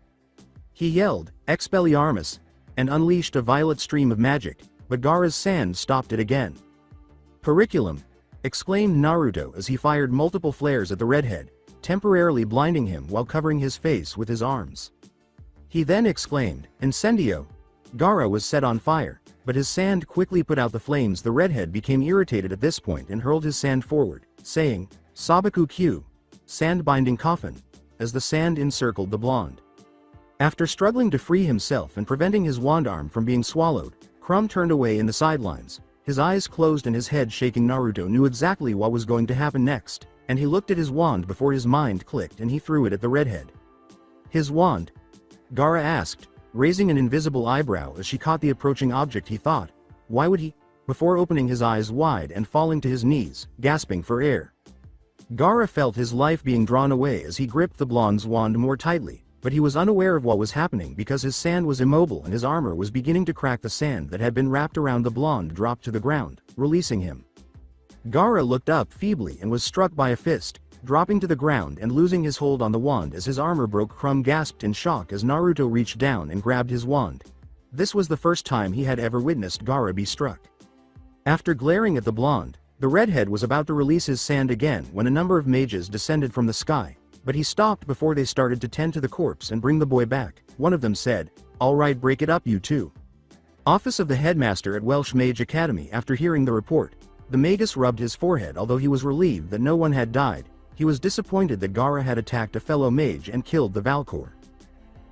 He yelled, Expelliarmus, and unleashed a violet stream of magic, but Gara's sand stopped it again. Periculum! Exclaimed Naruto as he fired multiple flares at the redhead, temporarily blinding him while covering his face with his arms. He then exclaimed, Incendio! Gara was set on fire, but his sand quickly put out the flames. The redhead became irritated at this point and hurled his sand forward, saying, Sabaku Q, sand binding coffin, as the sand encircled the blonde. After struggling to free himself and preventing his wand arm from being swallowed, Crumb turned away in the sidelines, his eyes closed and his head shaking. Naruto knew exactly what was going to happen next, and he looked at his wand before his mind clicked and he threw it at the redhead. His wand? Gara asked, raising an invisible eyebrow as she caught the approaching object. He thought, why would he? Before opening his eyes wide and falling to his knees, gasping for air. Gara felt his life being drawn away as he gripped the blonde's wand more tightly, but he was unaware of what was happening because his sand was immobile and his armor was beginning to crack. The sand that had been wrapped around the blonde dropped to the ground, releasing him. Gara looked up feebly and was struck by a fist, dropping to the ground and losing his hold on the wand as his armor broke. Crumb gasped in shock as Naruto reached down and grabbed his wand. This was the first time he had ever witnessed Gara be struck. After glaring at the blonde, the redhead was about to release his sand again when a number of mages descended from the sky, but he stopped before they started to tend to the corpse and bring the boy back. One of them said, all right, break it up you two. Office of the headmaster at Welsh Mage Academy. After hearing the report, the magus rubbed his forehead. Although he was relieved that no one had died, he was disappointed that Gara had attacked a fellow mage and killed the Valkor.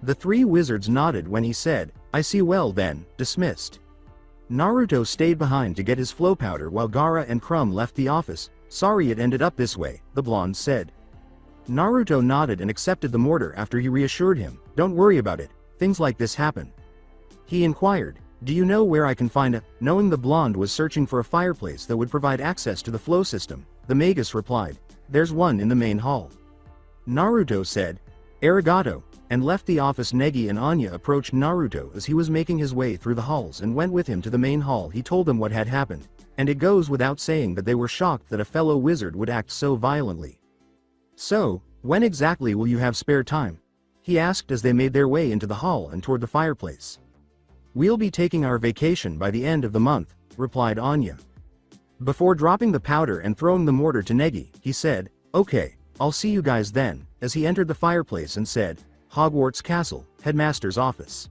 The 3 wizards nodded when he said, I see. Well then, dismissed. Naruto stayed behind to get his flow powder while Gara and Crumb left the office. Sorry it ended up this way, the blonde said. Naruto nodded and accepted the mortar after he reassured him, don't worry about it, things like this happen. He inquired, do you know where I can find a? Knowing the blonde was searching for a fireplace that would provide access to the flow system, the magus replied, there's one in the main hall. Naruto said, arigato, and left the office. Negi and Anya approached Naruto as he was making his way through the halls and went with him to the main hall. He told them what had happened, and it goes without saying that they were shocked that a fellow wizard would act so violently. So, when exactly will you have spare time? He asked as they made their way into the hall and toward the fireplace. We'll be taking our vacation by the end of the month, replied Anya. Before dropping the powder and throwing the mortar to Negi, he said, okay, I'll see you guys then, as he entered the fireplace and said, Hogwarts Castle, headmaster's office.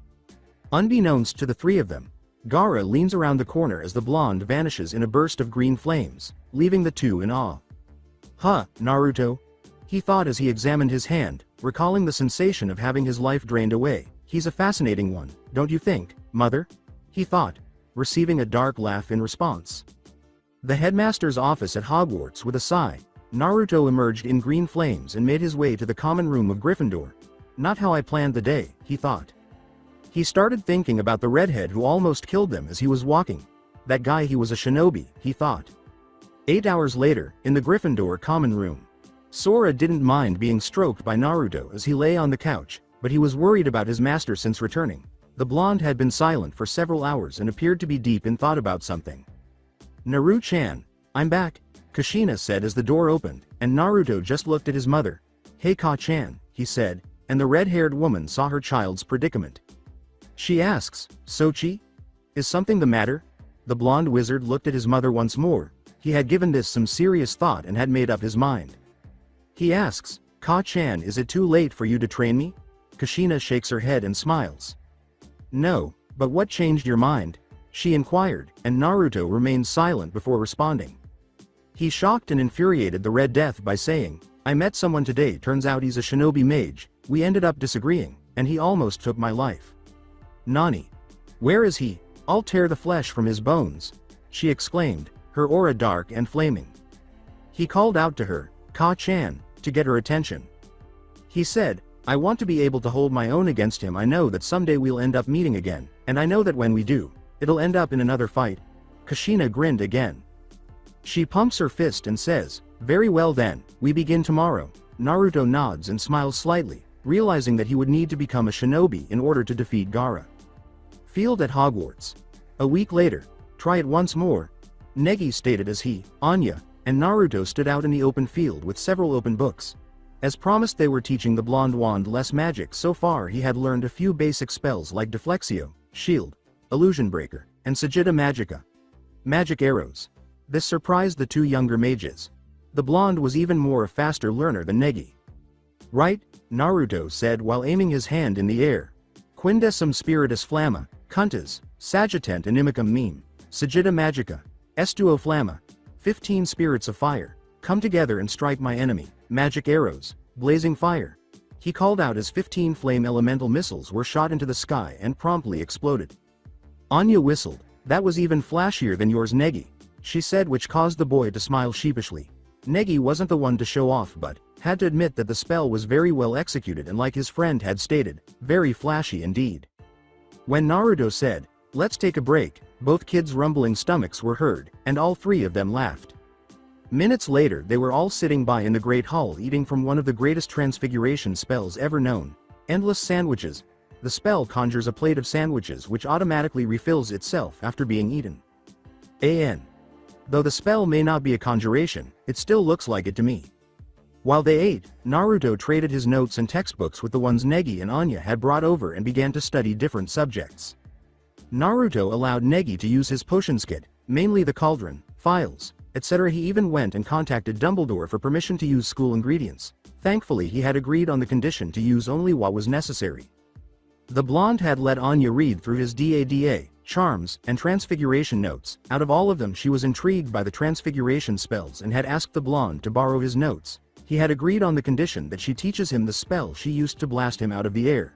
Unbeknownst to the 3 of them, Gara leans around the corner as the blonde vanishes in a burst of green flames, leaving the 2 in awe. Huh, Naruto? He thought as he examined his hand, recalling the sensation of having his life drained away. He's a fascinating one, don't you think, mother? he thought, receiving a dark laugh in response. The headmaster's office at Hogwarts. With a sigh, Naruto emerged in green flames and made his way to the common room of Gryffindor. Not how I planned the day, he thought. He started thinking about the redhead who almost killed them as he was walking. That guy, he was a shinobi, he thought. 8 hours later, in the Gryffindor common room. Sora didn't mind being stroked by Naruto as he lay on the couch, but he was worried about his master since returning. The blonde had been silent for several hours and appeared to be deep in thought about something. "Naru-chan, I'm back," Kushina said as the door opened, and Naruto just looked at his mother. "Hey Ka-chan," he said, and the red-haired woman saw her child's predicament. She asks, "Sochi? Is something the matter?" The blonde wizard looked at his mother once more. He had given this some serious thought and had made up his mind. He asks, "Ka-chan, is it too late for you to train me?" Kushina shakes her head and smiles. "No, but what changed your mind?" she inquired, and Naruto remained silent before responding. He shocked and infuriated the Red Death by saying, "I met someone today, turns out he's a shinobi mage, we ended up disagreeing, and he almost took my life." "Nani? Where is he? I'll tear the flesh from his bones," she exclaimed, her aura dark and flaming. He called out to her, "Ka-chan," to get her attention. He said, "I want to be able to hold my own against him. I know that someday we'll end up meeting again, and I know that when we do, it'll end up in another fight." Kushina grinned again. She pumps her fist and says, "Very well then, we begin tomorrow." Naruto nods and smiles slightly, realizing that he would need to become a shinobi in order to defeat Gaara. Field at Hogwarts. A week later. "Try it once more," Negi stated as he, Anya, and Naruto stood out in the open field with several open books. As promised, they were teaching the blonde wand less magic. So far he had learned a few basic spells like Deflexio, Shield, Illusion Breaker, and Sagitta Magica. Magic arrows. This surprised the two younger mages. The blonde was even more a faster learner than Negi. "Right," Naruto said while aiming his hand in the air. "Quindecim Spiritus Flamma, Kuntas, Sagittant Inimicum Meme, Sagitta Magica, Estuo Flamma, 15 spirits of fire, come together and strike my enemy, magic arrows, blazing fire." He called out as 15 flame elemental missiles were shot into the sky and promptly exploded. Anya whistled. "That was even flashier than yours, Negi," she said, which caused the boy to smile sheepishly. Negi wasn't the one to show off but had to admit that the spell was very well executed and, like his friend had stated, very flashy indeed. When Naruto said, "Let's take a break," both kids' rumbling stomachs were heard, and all three of them laughed. Minutes later they were all sitting by in the Great Hall eating from one of the greatest transfiguration spells ever known, Endless Sandwiches. The spell conjures a plate of sandwiches which automatically refills itself after being eaten. Though the spell may not be a conjuration, it still looks like it to me. While they ate, Naruto traded his notes and textbooks with the ones Negi and Anya had brought over and began to study different subjects. Naruto allowed Negi to use his potions kit, mainly the cauldron, files, etc. He even went and contacted Dumbledore for permission to use school ingredients. Thankfully he had agreed on the condition to use only what was necessary. The blonde had let Anya read through his DADA, charms, and transfiguration notes. Out of all of them she was intrigued by the transfiguration spells and had asked the blonde to borrow his notes. He had agreed on the condition that she teaches him the spell she used to blast him out of the air.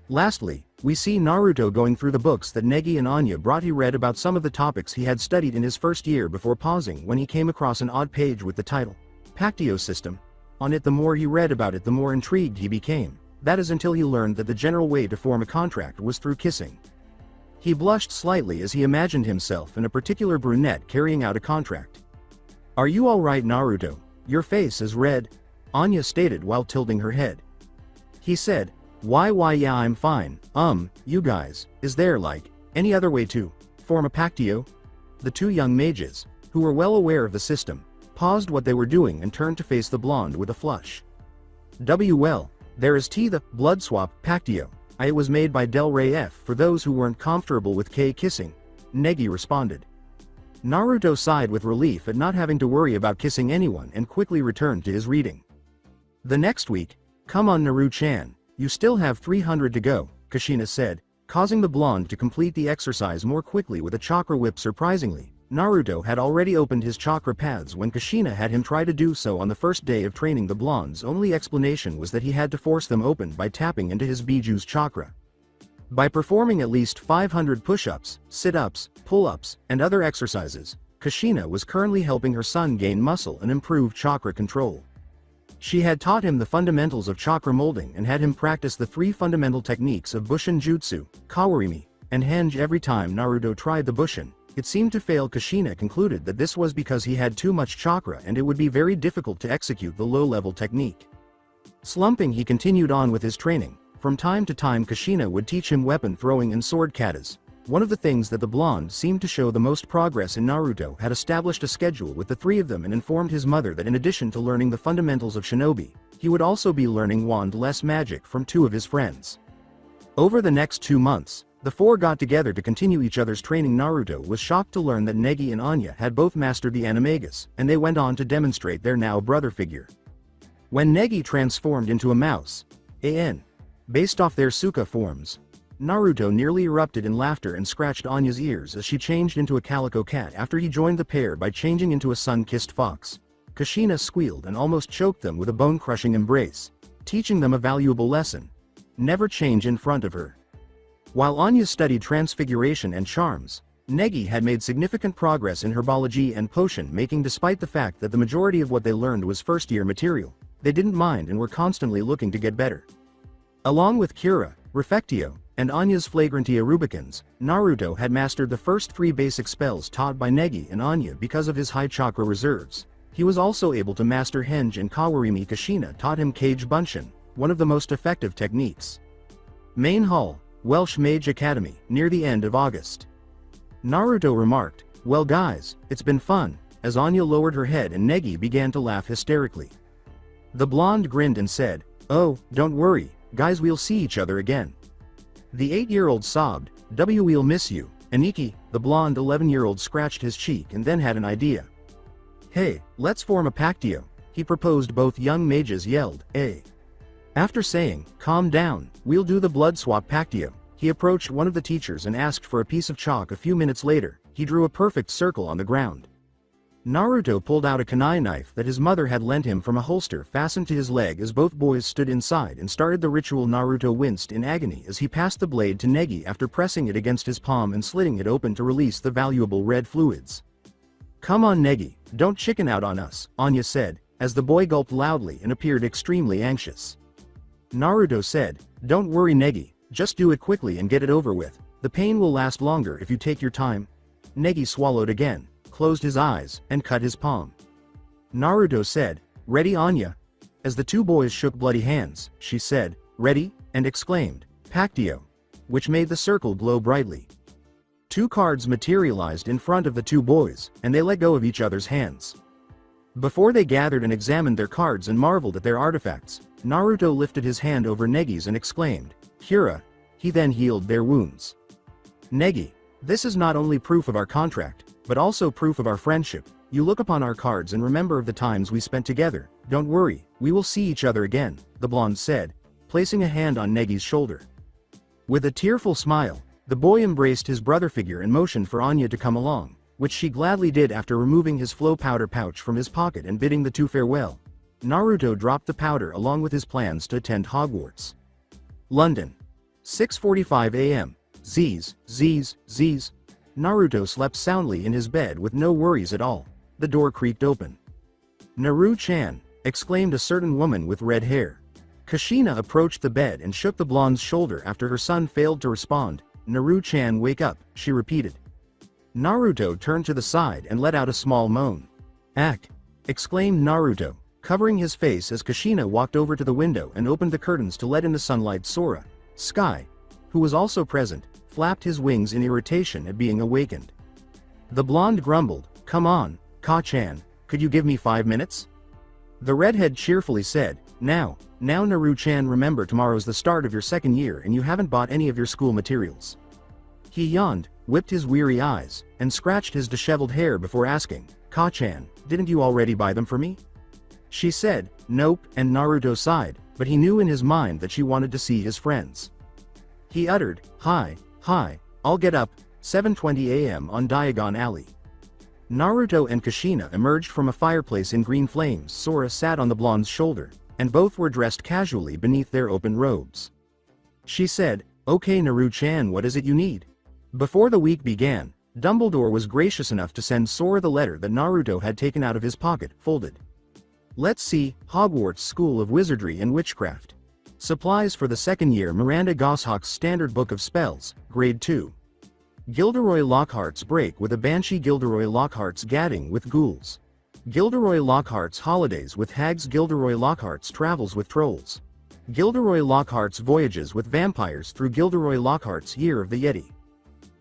Lastly, we see Naruto going through the books that Negi and Anya brought. He read about some of the topics he had studied in his first year before pausing when he came across an odd page with the title, Pactio System. On it, the more he read about it, the more intrigued he became. That is until he learned that the general way to form a contract was through kissing. He blushed slightly as he imagined himself and a particular brunette carrying out a contract. "Are you all right, Naruto? Your face is red," Anya stated while tilting her head. He said, Why yeah, I'm fine. You guys, is there like any other way to form a Pactio?" The two young mages, who were well aware of the system, paused what they were doing and turned to face the blonde with a flush. Well, there is the blood swap Pactio. It was made by Del Rey F for those who weren't comfortable with kissing, Negi responded. Naruto sighed with relief at not having to worry about kissing anyone and quickly returned to his reading. The next week, "Come on Naru-chan, you still have 300 to go," Kushina said, causing the blonde to complete the exercise more quickly with a chakra whip. Surprisingly, Naruto had already opened his chakra paths when Kushina had him try to do so on the first day of training. The blonde's only explanation was that he had to force them open by tapping into his Biju's chakra. By performing at least 500 push-ups, sit-ups, pull-ups, and other exercises, Kushina was currently helping her son gain muscle and improve chakra control. She had taught him the fundamentals of chakra molding and had him practice the 3 fundamental techniques of Bushin Jutsu, Kawarimi, and Henge. Every time Naruto tried the Bushin, it seemed to fail. Kushina concluded that this was because he had too much chakra and it would be very difficult to execute the low-level technique. Slumping, he continued on with his training. From time to time Kushina would teach him weapon throwing and sword katas. One of the things that the blonde seemed to show the most progress in Naruto had established a schedule with the 3 of them and informed his mother that in addition to learning the fundamentals of shinobi, he would also be learning wand-less magic from 2 of his friends. Over the next 2 months, the 4 got together to continue each other's training. Naruto was shocked to learn that Negi and Anya had both mastered the animagus, and they went on to demonstrate their now brother figure. When Negi transformed into a mouse, based off their Suka forms, Naruto nearly erupted in laughter and scratched Anya's ears as she changed into a calico cat after he joined the pair by changing into a sun-kissed fox. Kushina squealed and almost choked them with a bone-crushing embrace, teaching them a valuable lesson: never change in front of her. While Anya studied transfiguration and charms, Negi had made significant progress in herbology and potion making. Despite the fact that the majority of what they learned was first-year material, they didn't mind and were constantly looking to get better. Along with Kira, Refectio, and Anya's Flagrantia Rubicans, Naruto had mastered the first 3 basic spells taught by Negi and Anya because of his high chakra reserves. He was also able to master Henge and Kawarimi. Kushina taught him Kage Bunshin, one of the most effective techniques. Main Hall, Welsh Mage Academy, near the end of August. Naruto remarked, "Well guys, it's been fun," as Anya lowered her head and Negi began to laugh hysterically. The blonde grinned and said, "Oh, don't worry, guys, we'll see each other again." The 8-year-old sobbed, "We'll miss you." Aniki, the blonde 11-year-old, scratched his cheek and then had an idea. "Hey, let's form a pactio," he proposed. Both young mages yelled, "Eh." After saying, "Calm down, we'll do the blood swap pactio," he approached one of the teachers and asked for a piece of chalk. A few minutes later, he drew a perfect circle on the ground. Naruto pulled out a kunai knife that his mother had lent him from a holster fastened to his leg as both boys stood inside and started the ritual. Naruto winced in agony as he passed the blade to Negi after pressing it against his palm and slitting it open to release the valuable red fluids. "Come on Negi, don't chicken out on us," Anya said, as the boy gulped loudly and appeared extremely anxious. Naruto said, "Don't worry Negi, just do it quickly and get it over with. The pain will last longer if you take your time." Negi swallowed again, closed his eyes, and cut his palm. Naruto said, "Ready Anya?" As the 2 boys shook bloody hands, she said, "Ready?" and exclaimed, "Pactio," which made the circle glow brightly. 2 cards materialized in front of the 2 boys, and they let go of each other's hands. Before they gathered and examined their cards and marveled at their artifacts, Naruto lifted his hand over Negi's and exclaimed, "Kira." He then healed their wounds. "Negi, this is not only proof of our contract, but also proof of our friendship. You look upon our cards and remember of the times we spent together. Don't worry, we will see each other again," the blonde said, placing a hand on Negi's shoulder. With a tearful smile, the boy embraced his brother figure and motioned for Anya to come along, which she gladly did after removing his flow powder pouch from his pocket and bidding the 2 farewell. Naruto dropped the powder along with his plans to attend Hogwarts. London. 6:45 a.m. Z's. Naruto slept soundly in his bed with no worries at all. The door creaked open. "Naru-chan," exclaimed a certain woman with red hair. Kushina approached the bed and shook the blonde's shoulder after her son failed to respond. "Naru-chan, wake up," she repeated. Naruto turned to the side and let out a small moan. "Ak!" exclaimed Naruto, covering his face as Kushina walked over to the window and opened the curtains to let in the sunlight. Sora, Sky, who was also present, flapped his wings in irritation at being awakened. The blonde grumbled, "Come on, Ka-chan, could you give me 5 minutes?" The redhead cheerfully said, Now Naru-chan, remember tomorrow's the start of your 2nd year and you haven't bought any of your school materials." He yawned, whipped his weary eyes, and scratched his disheveled hair before asking, "Ka-chan, didn't you already buy them for me?" She said, "Nope," and Naruto sighed, but he knew in his mind that she wanted to see his friends. He uttered, Hi, I'll get up." 7:20 a.m. on Diagon Alley. Naruto and Kushina emerged from a fireplace in green flames. Sora sat on the blonde's shoulder, and both were dressed casually beneath their open robes. She said, Okay Naru-chan, what is it you need? Before the week began, Dumbledore was gracious enough to send Sora the letter that Naruto had taken out of his pocket, folded. Let's see, Hogwarts School of Wizardry and Witchcraft. Supplies for the second year Miranda Gosshawk's Standard Book of Spells, Grade 2. Gilderoy Lockhart's Break with a Banshee Gilderoy Lockhart's Gadding with Ghouls. Gilderoy Lockhart's Holidays with Hags Gilderoy Lockhart's Travels with Trolls. Gilderoy Lockhart's Voyages with Vampires through Gilderoy Lockhart's Year of the Yeti.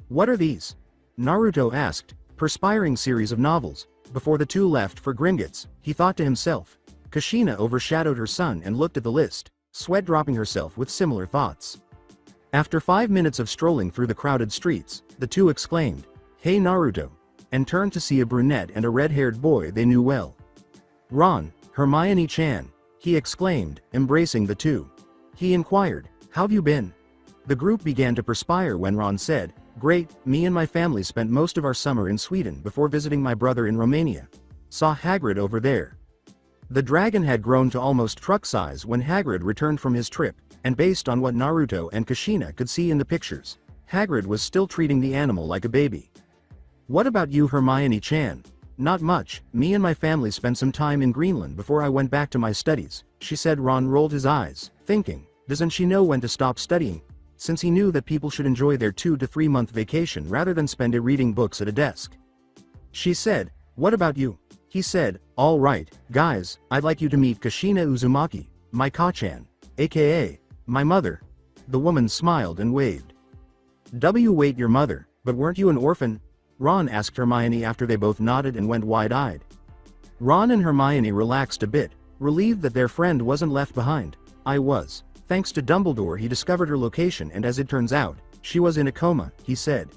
What are these? Naruto asked, perspiring series of novels. Before the two left for Gringotts, he thought to himself. Kushina overshadowed her son and looked at the list, sweat dropping herself with similar thoughts. After 5 minutes of strolling through the crowded streets, the two exclaimed, "Hey Naruto," and turned to see a brunette and a red-haired boy they knew well. Ron, Hermione-chan, he exclaimed, embracing the two. He inquired, "How've you been?" The group began to perspire when Ron said, "Great, me and my family spent most of our summer in Sweden before visiting my brother in Romania. Saw Hagrid over there." The dragon had grown to almost truck size when Hagrid returned from his trip, and based on what Naruto and Kushina could see in the pictures, Hagrid was still treating the animal like a baby. "What about you Hermione-chan?" "Not much, me and my family spent some time in Greenland before I went back to my studies," she said. Ron rolled his eyes, thinking, doesn't she know when to stop studying? Since he knew that people should enjoy their 2 to 3 month vacation rather than spend it reading books at a desk. She said, "What about you?" He said, "All right, guys, I'd like you to meet Kushina Uzumaki, my Ka-chan, aka, my mother." The woman smiled and waved. Wait, your mother, but weren't you an orphan?" Ron asked Hermione after they both nodded and went wide-eyed. Ron and Hermione relaxed a bit, relieved that their friend wasn't left behind. "I was. Thanks to Dumbledore he discovered her location and as it turns out, she was in a coma," he said.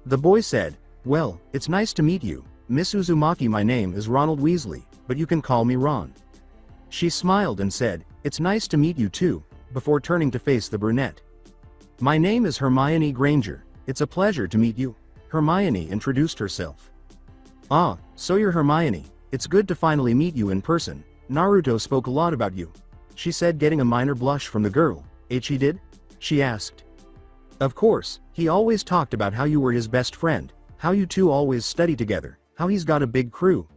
The boy said, "Well, it's nice to meet you, Miss Uzumaki. My name is Ronald Weasley, but you can call me Ron." She smiled and said, "It's nice to meet you too," before turning to face the brunette. "My name is Hermione Granger, it's a pleasure to meet you." Hermione introduced herself. "Ah, so you're Hermione, it's good to finally meet you in person. Naruto spoke a lot about you," she said, getting a minor blush from the girl. "He did?" she asked. "Of course, he always talked about how you were his best friend, how you two always study together, how he's got a big crew."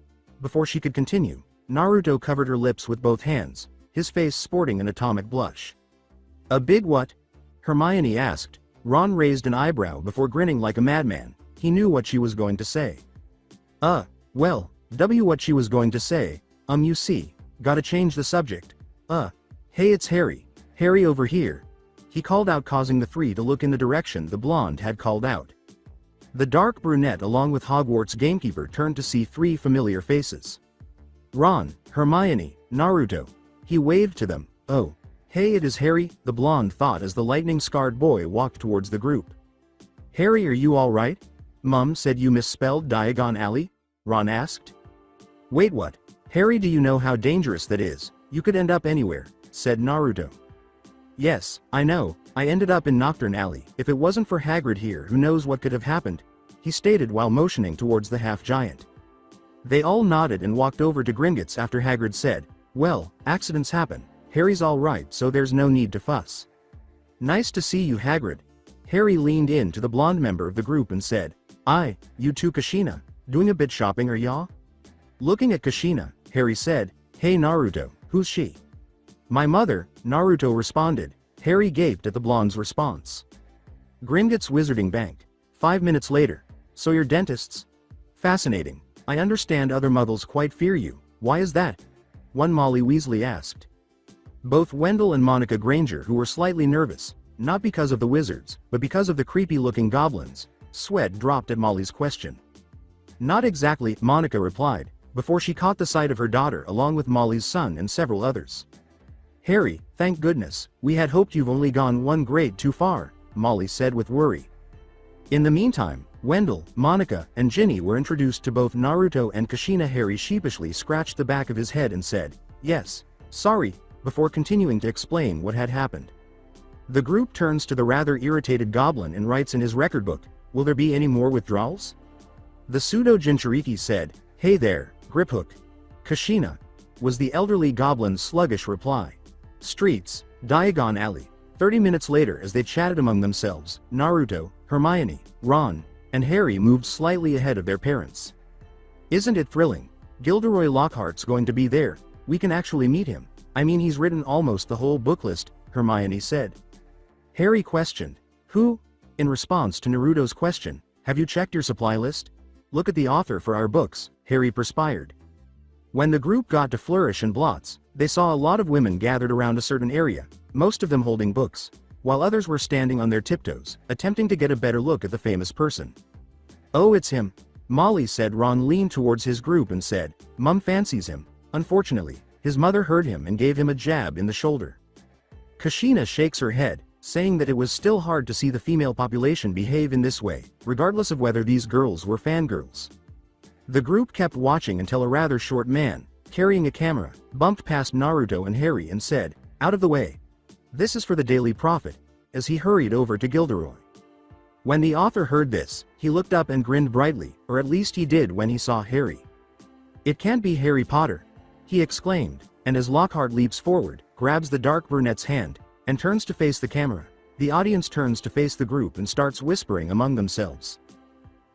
Before she could continue, Naruto covered her lips with both hands, his face sporting an atomic blush. "A big what?" Hermione asked. Ron raised an eyebrow before grinning like a madman. He knew what she was going to say. Well, what she was going to say, you see, gotta change the subject. Hey, it's Harry. Harry over here," he called out, causing the three to look in the direction the blonde had called out. The dark brunette along with Hogwarts gamekeeper turned to see 3 familiar faces. Ron, Hermione, Naruto. He waved to them. "Oh. Hey, it is Harry," the blonde thought as the lightning-scarred boy walked towards the group. "Harry, are you alright?" "Mum said you misspelled Diagon Alley?" Ron asked. "Wait, what?" "Harry, do you know how dangerous that is? You could end up anywhere," said Naruto. "Yes, I know, I ended up in Nocturne Alley. If it wasn't for Hagrid here, who knows what could have happened," he stated while motioning towards the half-giant. They all nodded and walked over to Gringotts after Hagrid said, "Well, accidents happen. Harry's alright, so there's no need to fuss." "Nice to see you, Hagrid." Harry leaned in to the blonde member of the group and said, You too Kushina, doing a bit shopping or ya?" Looking at Kushina, Harry said, "Hey Naruto, who's she?" "My mother," Naruto responded. Harry gaped at the blonde's response. Gringotts Wizarding Bank. 5 minutes later. "So you're dentists? Fascinating. I understand other muggles quite fear you. Why is that?" one Molly Weasley asked. Both Wendell and Monica Granger, who were slightly nervous, not because of the wizards, but because of the creepy-looking goblins, sweat dropped at Molly's question. "Not exactly," Monica replied, before she caught the sight of her daughter along with Molly's son and several others. "Harry, thank goodness, we had hoped you've only gone 1 grade too far," Molly said with worry. In the meantime, Wendell, Monica, and Ginny were introduced to both Naruto and Kushina. Harry sheepishly scratched the back of his head and said, "Yes, sorry," before continuing to explain what had happened. The group turns to the rather irritated goblin and writes in his record book, "Will there be any more withdrawals?" The pseudo-Jinchuriki said, "Hey there, Griphook." "Kushina," was the elderly goblin's sluggish reply. "Streets, Diagon Alley." 30 minutes later, as they chatted among themselves, Naruto, Hermione, Ron, and Harry moved slightly ahead of their parents. "Isn't it thrilling? Gilderoy Lockhart's going to be there. We can actually meet him. I mean, he's written almost the whole book list," Hermione said. Harry questioned, "Who?" In response to Naruto's question, "Have you checked your supply list? Look at the author for our books," Harry perspired. When the group got to Flourish and Blots, they saw a lot of women gathered around a certain area, most of them holding books, while others were standing on their tiptoes, attempting to get a better look at the famous person. "Oh, it's him," Molly said. Ron leaned towards his group and said, "Mum fancies him. Unfortunately, his mother heard him and gave him a jab in the shoulder." Kashina shakes her head, saying that it was still hard to see the female population behave in this way, regardless of whether these girls were fangirls. The group kept watching until a rather short man, carrying a camera, bumped past Naruto and Harry and said, "Out of the way. This is for the Daily Prophet," as he hurried over to Gilderoy. When the author heard this, he looked up and grinned brightly, or at least he did when he saw Harry. "It can't be Harry Potter," he exclaimed, and as Lockhart leaps forward, grabs the dark brunette's hand, and turns to face the camera, the audience turns to face the group and starts whispering among themselves.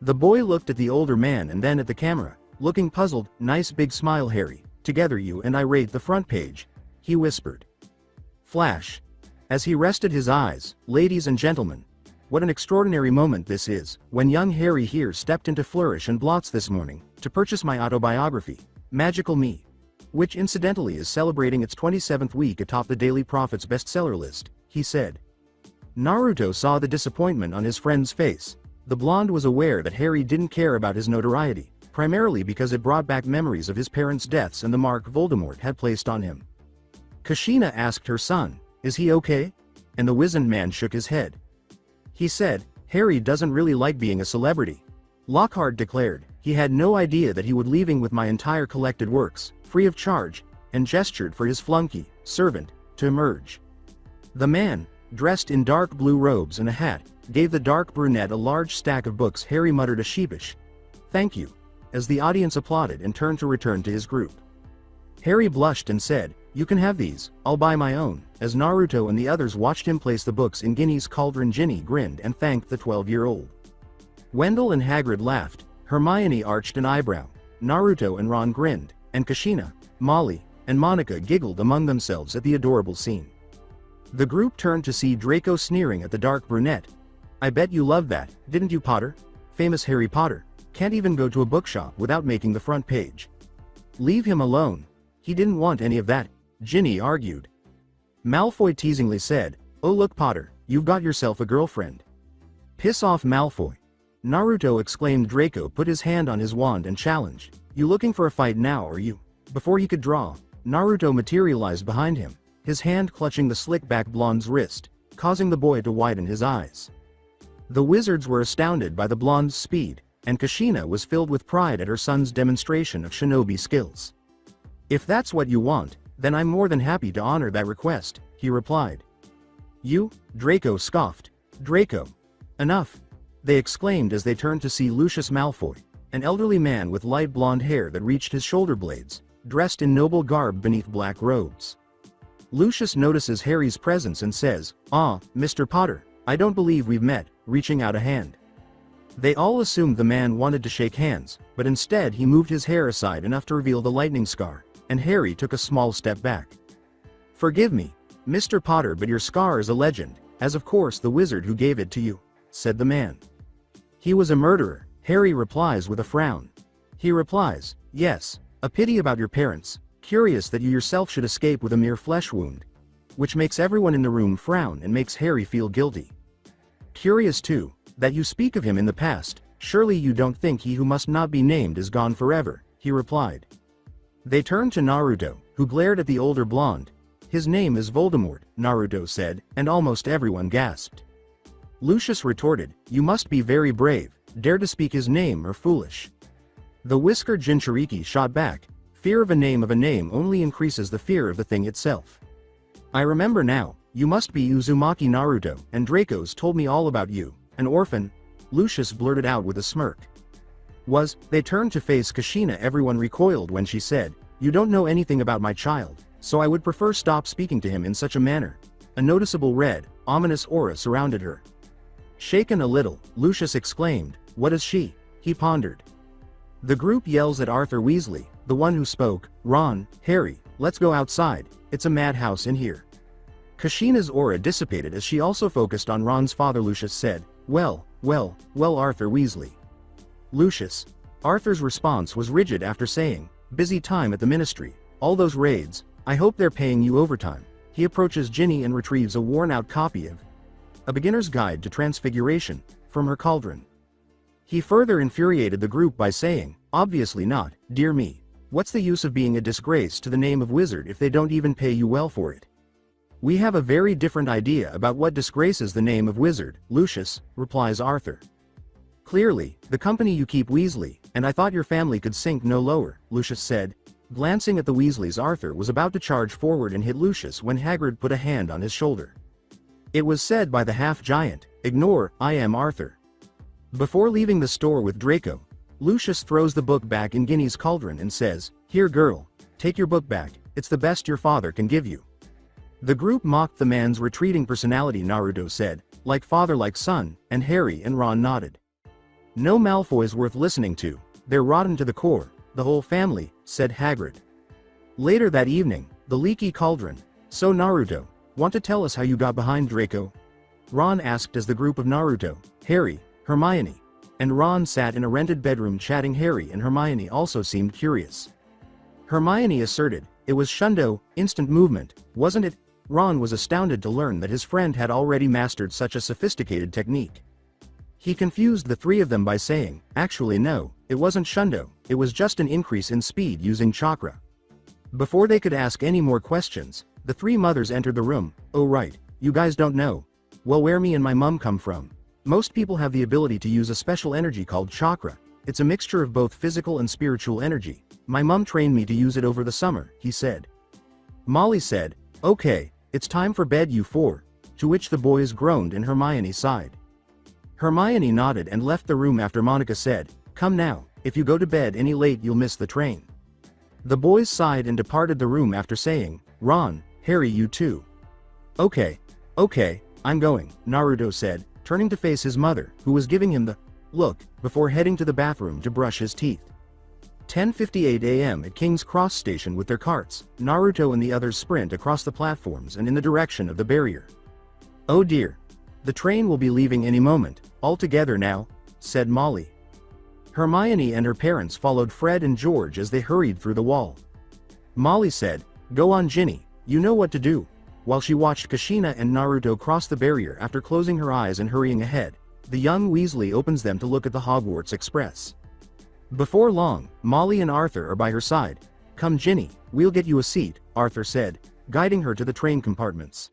The boy looked at the older man and then at the camera, looking puzzled. "Nice big smile, Harry. Together you and I rate the front page," he whispered. Flash. As he rested his eyes, "Ladies and gentlemen, what an extraordinary moment this is, when young Harry here stepped into Flourish and Blots this morning, to purchase my autobiography, Magical Me, which incidentally is celebrating its 27th week atop the Daily Prophet's bestseller list," he said. Naruto saw the disappointment on his friend's face. The blonde was aware that Harry didn't care about his notoriety, primarily because it brought back memories of his parents' deaths and the mark Voldemort had placed on him. Kashina asked her son, "Is he okay?" And the wizened man shook his head. He said, "Harry doesn't really like being a celebrity." Lockhart declared, "He had no idea that he would leaving with my entire collected works, free of charge," and gestured for his flunky, servant, to emerge. The man, dressed in dark blue robes and a hat, gave the dark brunette a large stack of books. Harry muttered a sheepish, "Thank you," as the audience applauded and turned to return to his group. Harry blushed and said, "You can have these, I'll buy my own," as Naruto and the others watched him place the books in Guinea's cauldron. Ginny grinned and thanked the 12-year-old. Wendell and Hagrid laughed, Hermione arched an eyebrow, Naruto and Ron grinned, and Kashina, Molly, and Monica giggled among themselves at the adorable scene. The group turned to see Draco sneering at the dark brunette. "I bet you loved that, didn't you, Potter? Famous Harry Potter. Can't even go to a bookshop without making the front page." "Leave him alone. He didn't want any of that," Ginny argued. Malfoy teasingly said, "Oh look, Potter, you've got yourself a girlfriend." "Piss off, Malfoy," Naruto exclaimed. Draco put his hand on his wand and challenged, "You looking for a fight now, are you?" Before he could draw, Naruto materialized behind him, his hand clutching the slick-back blonde's wrist, causing the boy to widen his eyes. The wizards were astounded by the blonde's speed, and Kashina was filled with pride at her son's demonstration of shinobi skills. "If that's what you want, then I'm more than happy to honor that request," he replied. "You?" Draco scoffed. "Draco. Enough," they exclaimed as they turned to see Lucius Malfoy, an elderly man with light blonde hair that reached his shoulder blades, dressed in noble garb beneath black robes. Lucius notices Harry's presence and says, "Ah, Mr. Potter, I don't believe we've met," reaching out a hand. They all assumed the man wanted to shake hands, but instead he moved his hair aside enough to reveal the lightning scar, and Harry took a small step back. "Forgive me, Mr. Potter, but your scar is a legend, as of course the wizard who gave it to you," said the man. "He was a murderer," Harry replies with a frown. He replies, "Yes, a pity about your parents, curious that you yourself should escape with a mere flesh wound," which makes everyone in the room frown and makes Harry feel guilty. "Curious too, that you speak of him in the past, surely you don't think he who must not be named is gone forever," he replied. They turned to Naruto, who glared at the older blonde. "His name is Voldemort," Naruto said, and almost everyone gasped. Lucius retorted, "You must be very brave, dare to speak his name or foolish." The whiskered Jinchuriki shot back, "Fear of a name only increases the fear of the thing itself. I remember now, you must be Uzumaki Naruto, and Draco's told me all about you, an orphan," Lucius blurted out with a smirk. They turned to face Kashina. Everyone recoiled when she said, "You don't know anything about my child, so I would prefer stop speaking to him in such a manner." A noticeable red, ominous aura surrounded her. Shaken a little, Lucius exclaimed, "What is she?" He pondered. The group yells at Arthur Weasley, the one who spoke, "Ron, Harry, let's go outside, it's a madhouse in here." Kashina's aura dissipated as she also focused on Ron's father. Lucius said, well, Arthur Weasley." Lucius. Arthur's response was rigid after saying, "Busy time at the ministry, all those raids, I hope they're paying you overtime." He approaches Ginny and retrieves a worn-out copy of A Beginner's Guide to Transfiguration from her cauldron. He further infuriated the group by saying, "Obviously not, dear me. What's the use of being a disgrace to the name of wizard if they don't even pay you well for it?" "We have a very different idea about what disgraces the name of wizard, Lucius," replies Arthur. "Clearly, the company you keep Weasley, and I thought your family could sink no lower," Lucius said. Glancing at the Weasleys, Arthur was about to charge forward and hit Lucius when Hagrid put a hand on his shoulder. It was said by the half-giant, "Ignore, I am Arthur." Before leaving the store with Draco, Lucius throws the book back in Ginny's cauldron and says, "Here girl, take your book back, it's the best your father can give you." The group mocked the man's retreating personality. Naruto said, "Like father like son," and Harry and Ron nodded. "No Malfoy's worth listening to, they're rotten to the core, the whole family," said Hagrid. Later that evening, the leaky cauldron. "So Naruto, want to tell us how you got behind Draco?" Ron asked as the group of Naruto, Harry, Hermione, and Ron sat in a rented bedroom chatting. Harry and Hermione also seemed curious. Hermione asserted, "It was Shundo, instant movement, wasn't it?" Ron was astounded to learn that his friend had already mastered such a sophisticated technique. He confused the three of them by saying, "Actually no, it wasn't Shundo, it was just an increase in speed using chakra." Before they could ask any more questions, the three mothers entered the room. "Oh right, you guys don't know. Well, where me and my mum come from. Most people have the ability to use a special energy called chakra. It's a mixture of both physical and spiritual energy. My mum trained me to use it over the summer," he said. Molly said, "Okay, it's time for bed you four," to which the boys groaned and Hermione sighed. Hermione nodded and left the room after Monica said, "Come now, if you go to bed any late you'll miss the train." The boys sighed and departed the room after saying, "Ron, Harry, you too." Okay, I'm going," Naruto said, turning to face his mother, who was giving him the look, before heading to the bathroom to brush his teeth. 10:58 a.m. at King's Cross Station. With their carts, Naruto and the others sprint across the platforms and in the direction of the barrier. "Oh dear. The train will be leaving any moment, all together now," said Molly. Hermione and her parents followed Fred and George as they hurried through the wall. Molly said, "Go on Ginny, you know what to do," while she watched Kashina and Naruto cross the barrier. After closing her eyes and hurrying ahead, the young Weasley opens them to look at the Hogwarts Express. Before long, Molly and Arthur are by her side. "Come Ginny, we'll get you a seat," Arthur said, guiding her to the train compartments.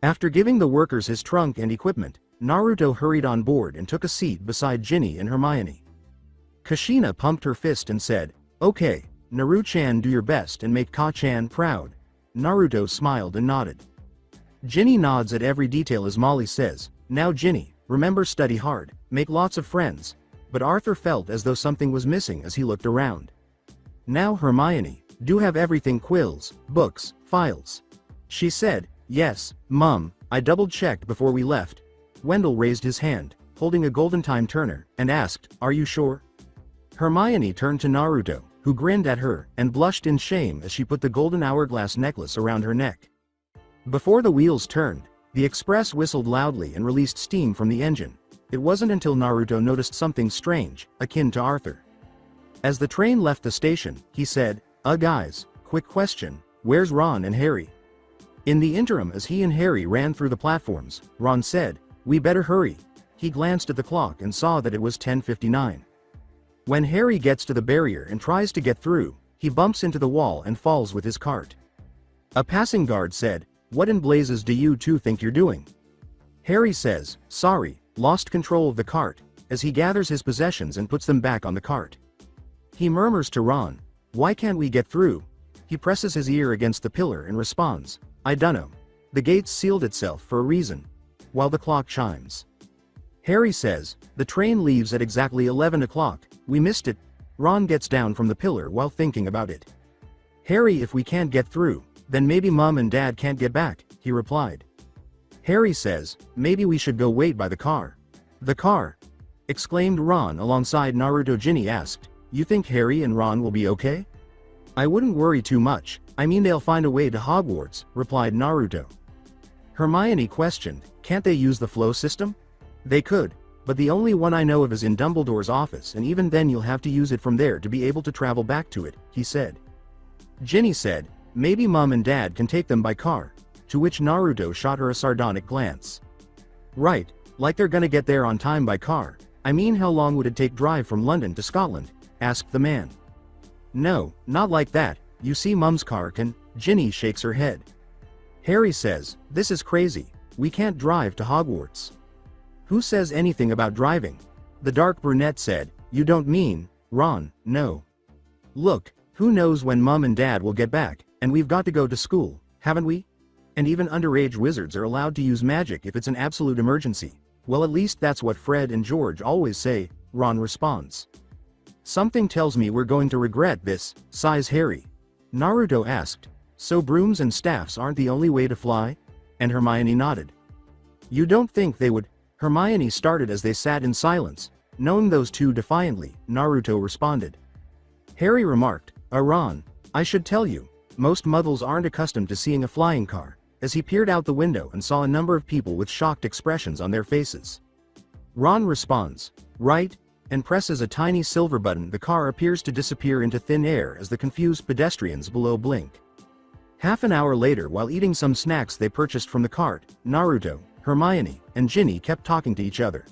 After giving the workers his trunk and equipment, Naruto hurried on board and took a seat beside Ginny and Hermione. Kashina pumped her fist and said, "Okay, Naru-chan, do your best and make Ka-chan proud." Naruto smiled and nodded. Ginny nods at every detail as Molly says, "Now Ginny, remember study hard, make lots of friends." But Arthur felt as though something was missing as he looked around. "Now Hermione, do have everything, quills, books, files?" She said, "Yes, Mum, I double-checked before we left." Wendell raised his hand, holding a golden time turner, and asked, "Are you sure?" Hermione turned to Naruto, who grinned at her and blushed in shame as she put the golden hourglass necklace around her neck. Before the wheels turned, the express whistled loudly and released steam from the engine. It wasn't until Naruto noticed something strange, akin to Arthur. As the train left the station, he said, Guys, quick question, where's Ron and Harry?" In the interim, as he and Harry ran through the platforms, Ron said, "We better hurry." He glanced at the clock and saw that it was 10:59. When Harry gets to the barrier and tries to get through, he bumps into the wall and falls with his cart. A passing guard said, "What in blazes do you two think you're doing?" Harry says, "Sorry, lost control of the cart," as he gathers his possessions and puts them back on the cart. He murmurs to Ron, "Why can't we get through?" He presses his ear against the pillar and responds, "I dunno. The gate sealed itself for a reason," while the clock chimes. Harry says, "The train leaves at exactly 11 o'clock, we missed it." Ron gets down from the pillar while thinking about it. "Harry, if we can't get through, then maybe Mom and Dad can't get back," he replied. Harry says, maybe we should go wait by the car. The car? Exclaimed Ron alongside Naruto. Ginny asked, you think Harry and Ron will be okay? I wouldn't worry too much, I mean they'll find a way to Hogwarts, replied Naruto. Hermione questioned, can't they use the flow system? They could, but the only one I know of is in Dumbledore's office, and even then you'll have to use it from there to be able to travel back to it, he said. Ginny said, maybe Mom and Dad can take them by car, to which Naruto shot her a sardonic glance. Right, like they're gonna get there on time by car. I mean, how long would it take drive from London to Scotland? Asked the man. No, not like that, you see Mum's car can. Ginny shakes her head. Harry says, this is crazy, we can't drive to Hogwarts. Who says anything about driving? The dark brunette said, you don't mean, Ron, no. Look, who knows when Mum and Dad will get back, and we've got to go to school, haven't we? And even underage wizards are allowed to use magic if it's an absolute emergency. Well, at least that's what Fred and George always say, Ron responds. Something tells me we're going to regret this, sighs Harry. Naruto asked, so brooms and staffs aren't the only way to fly? And Hermione nodded. You don't think they would? Hermione started as they sat in silence, knowing those two defiantly. Naruto responded. Harry remarked, Ron, I should tell you, most muggles aren't accustomed to seeing a flying car, as he peered out the window and saw a number of people with shocked expressions on their faces. Ron responds, right, and presses a tiny silver button. The car appears to disappear into thin air as the confused pedestrians below blink. Half an hour later, while eating some snacks they purchased from the cart, Naruto, Hermione, and Ginny kept talking to each other.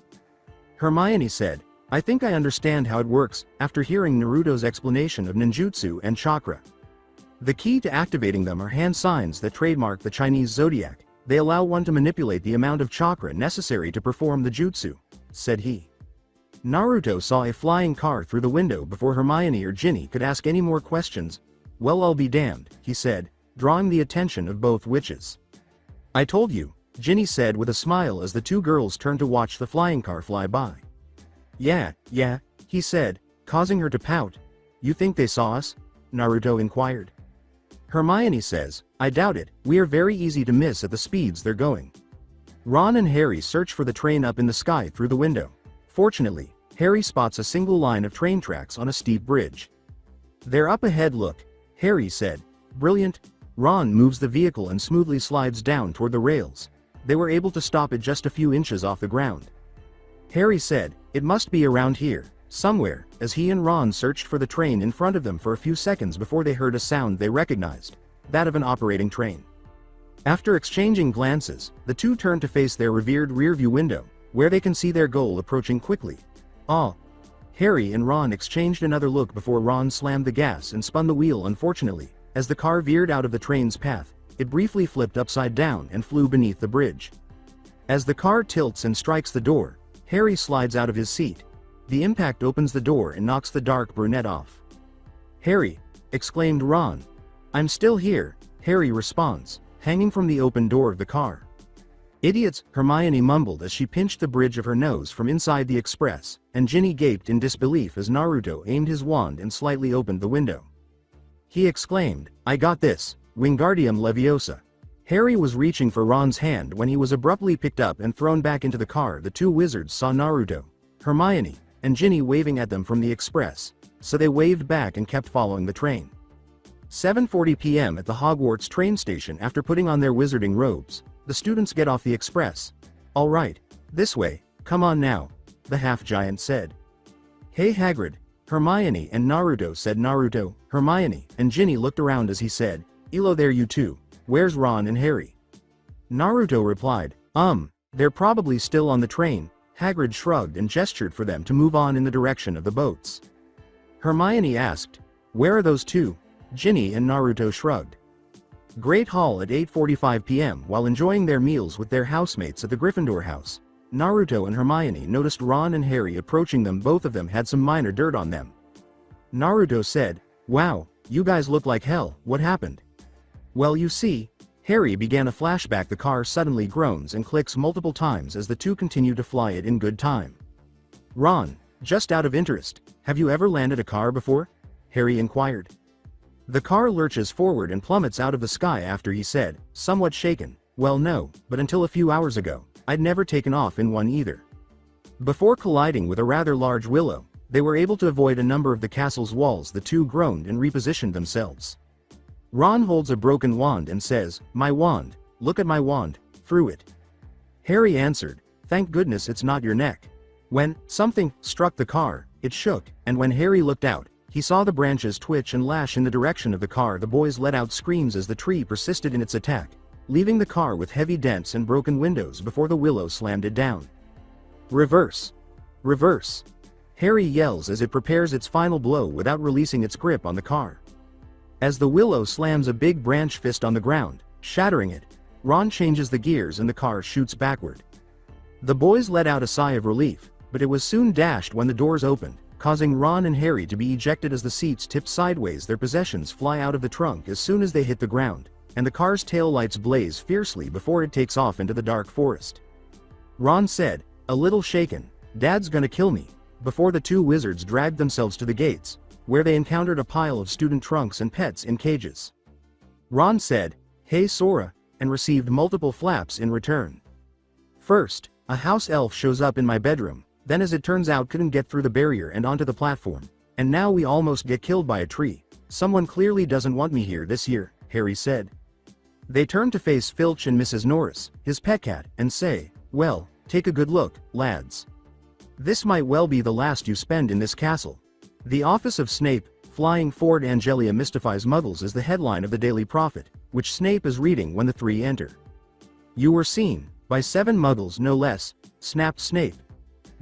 Hermione said, I think I understand how it works, after hearing Naruto's explanation of ninjutsu and chakra. The key to activating them are hand signs that trademark the Chinese zodiac. They allow one to manipulate the amount of chakra necessary to perform the jutsu, said he. Naruto saw a flying car through the window before Hermione or Ginny could ask any more questions. Well, I'll be damned, he said, drawing the attention of both witches. I told you, Ginny said with a smile as the two girls turned to watch the flying car fly by. Yeah, he said, causing her to pout. You think they saw us? Naruto inquired. Hermione says, I doubt it, we are very easy to miss at the speeds they're going. Ron and Harry search for the train up in the sky through the window. Fortunately, Harry spots a single line of train tracks on a steep bridge. They're up ahead, look, Harry said. Brilliant. Ron moves the vehicle and smoothly slides down toward the rails. They were able to stop it just a few inches off the ground. Harry said, it must be around here, somewhere, as he and Ron searched for the train in front of them for a few seconds before they heard a sound they recognized, that of an operating train. After exchanging glances, the two turned to face their revered rearview window, where they can see their goal approaching quickly. Harry and Ron exchanged another look before Ron slammed the gas and spun the wheel. Unfortunately, as the car veered out of the train's path, it briefly flipped upside down and flew beneath the bridge. As the car tilts and strikes the door, Harry slides out of his seat. The impact opens the door and knocks the dark brunette off. Harry, exclaimed Ron. I'm still here, Harry responds, hanging from the open door of the car. Idiots, Hermione mumbled as she pinched the bridge of her nose from inside the express, and Ginny gaped in disbelief as Naruto aimed his wand and slightly opened the window. He exclaimed, I got this, Wingardium Leviosa. Harry was reaching for Ron's hand when he was abruptly picked up and thrown back into the car. The two wizards saw Naruto, Hermione, and Ginny waving at them from the express, so they waved back and kept following the train. 7:40 p.m. at the Hogwarts train station. After putting on their wizarding robes, the students get off the express. All right, this way, come on now, the half-giant said. Hey Hagrid, Hermione and Naruto said. Naruto, Hermione, and Ginny looked around as he said, Elo, there you two, where's Ron and Harry? Naruto replied, they're probably still on the train. Hagrid shrugged and gestured for them to move on in the direction of the boats. Hermione asked, where are those two? Ginny and Naruto shrugged. Great Hall at 8:45 p.m. While enjoying their meals with their housemates at the Gryffindor house, Naruto and Hermione noticed Ron and Harry approaching them. Both of them had some minor dirt on them. Naruto said, wow, you guys look like hell, what happened? Well, you see, Harry began a flashback. The car suddenly groans and clicks multiple times as the two continue to fly it in good time. Ron, just out of interest, have you ever landed a car before? Harry inquired. The car lurches forward and plummets out of the sky after he said, somewhat shaken, Well no, but until a few hours ago, I'd never taken off in one either. Before colliding with a rather large willow, they were able to avoid a number of the castle's walls. The two groaned and repositioned themselves. Ron holds a broken wand and says, "My wand, look at my wand, through it." Harry answered, "Thank goodness it's not your neck." When something struck the car, it shook, and when Harry looked out, he saw the branches twitch and lash in the direction of the car. The boys let out screams as the tree persisted in its attack, leaving the car with heavy dents and broken windows before the willow slammed it down. Reverse! Reverse! Harry yells as it prepares its final blow without releasing its grip on the car. As the willow slams a big branch fist on the ground, shattering it, Ron changes the gears and the car shoots backward. The boys let out a sigh of relief, but it was soon dashed when the doors opened, causing Ron and Harry to be ejected as the seats tip sideways. Their possessions fly out of the trunk as soon as they hit the ground, and the car's taillights blaze fiercely before it takes off into the dark forest. Ron said, a little shaken, "Dad's gonna kill me," before the two wizards dragged themselves to the gates, where they encountered a pile of student trunks and pets in cages. Ron said, "Hey Sora," and received multiple flaps in return. First, a house elf shows up in my bedroom, then as it turns out couldn't get through the barrier and onto the platform, and now we almost get killed by a tree. Someone clearly doesn't want me here this year, Harry said. They turn to face Filch and Mrs. Norris, his pet cat, and say, "Well, take a good look, lads. This might well be the last you spend in this castle." The Office of Snape, Flying Ford Angelia Mystifies Muggles is the headline of the Daily Prophet, which Snape is reading when the three enter. "You were seen, by 7 Muggles no less," snapped Snape.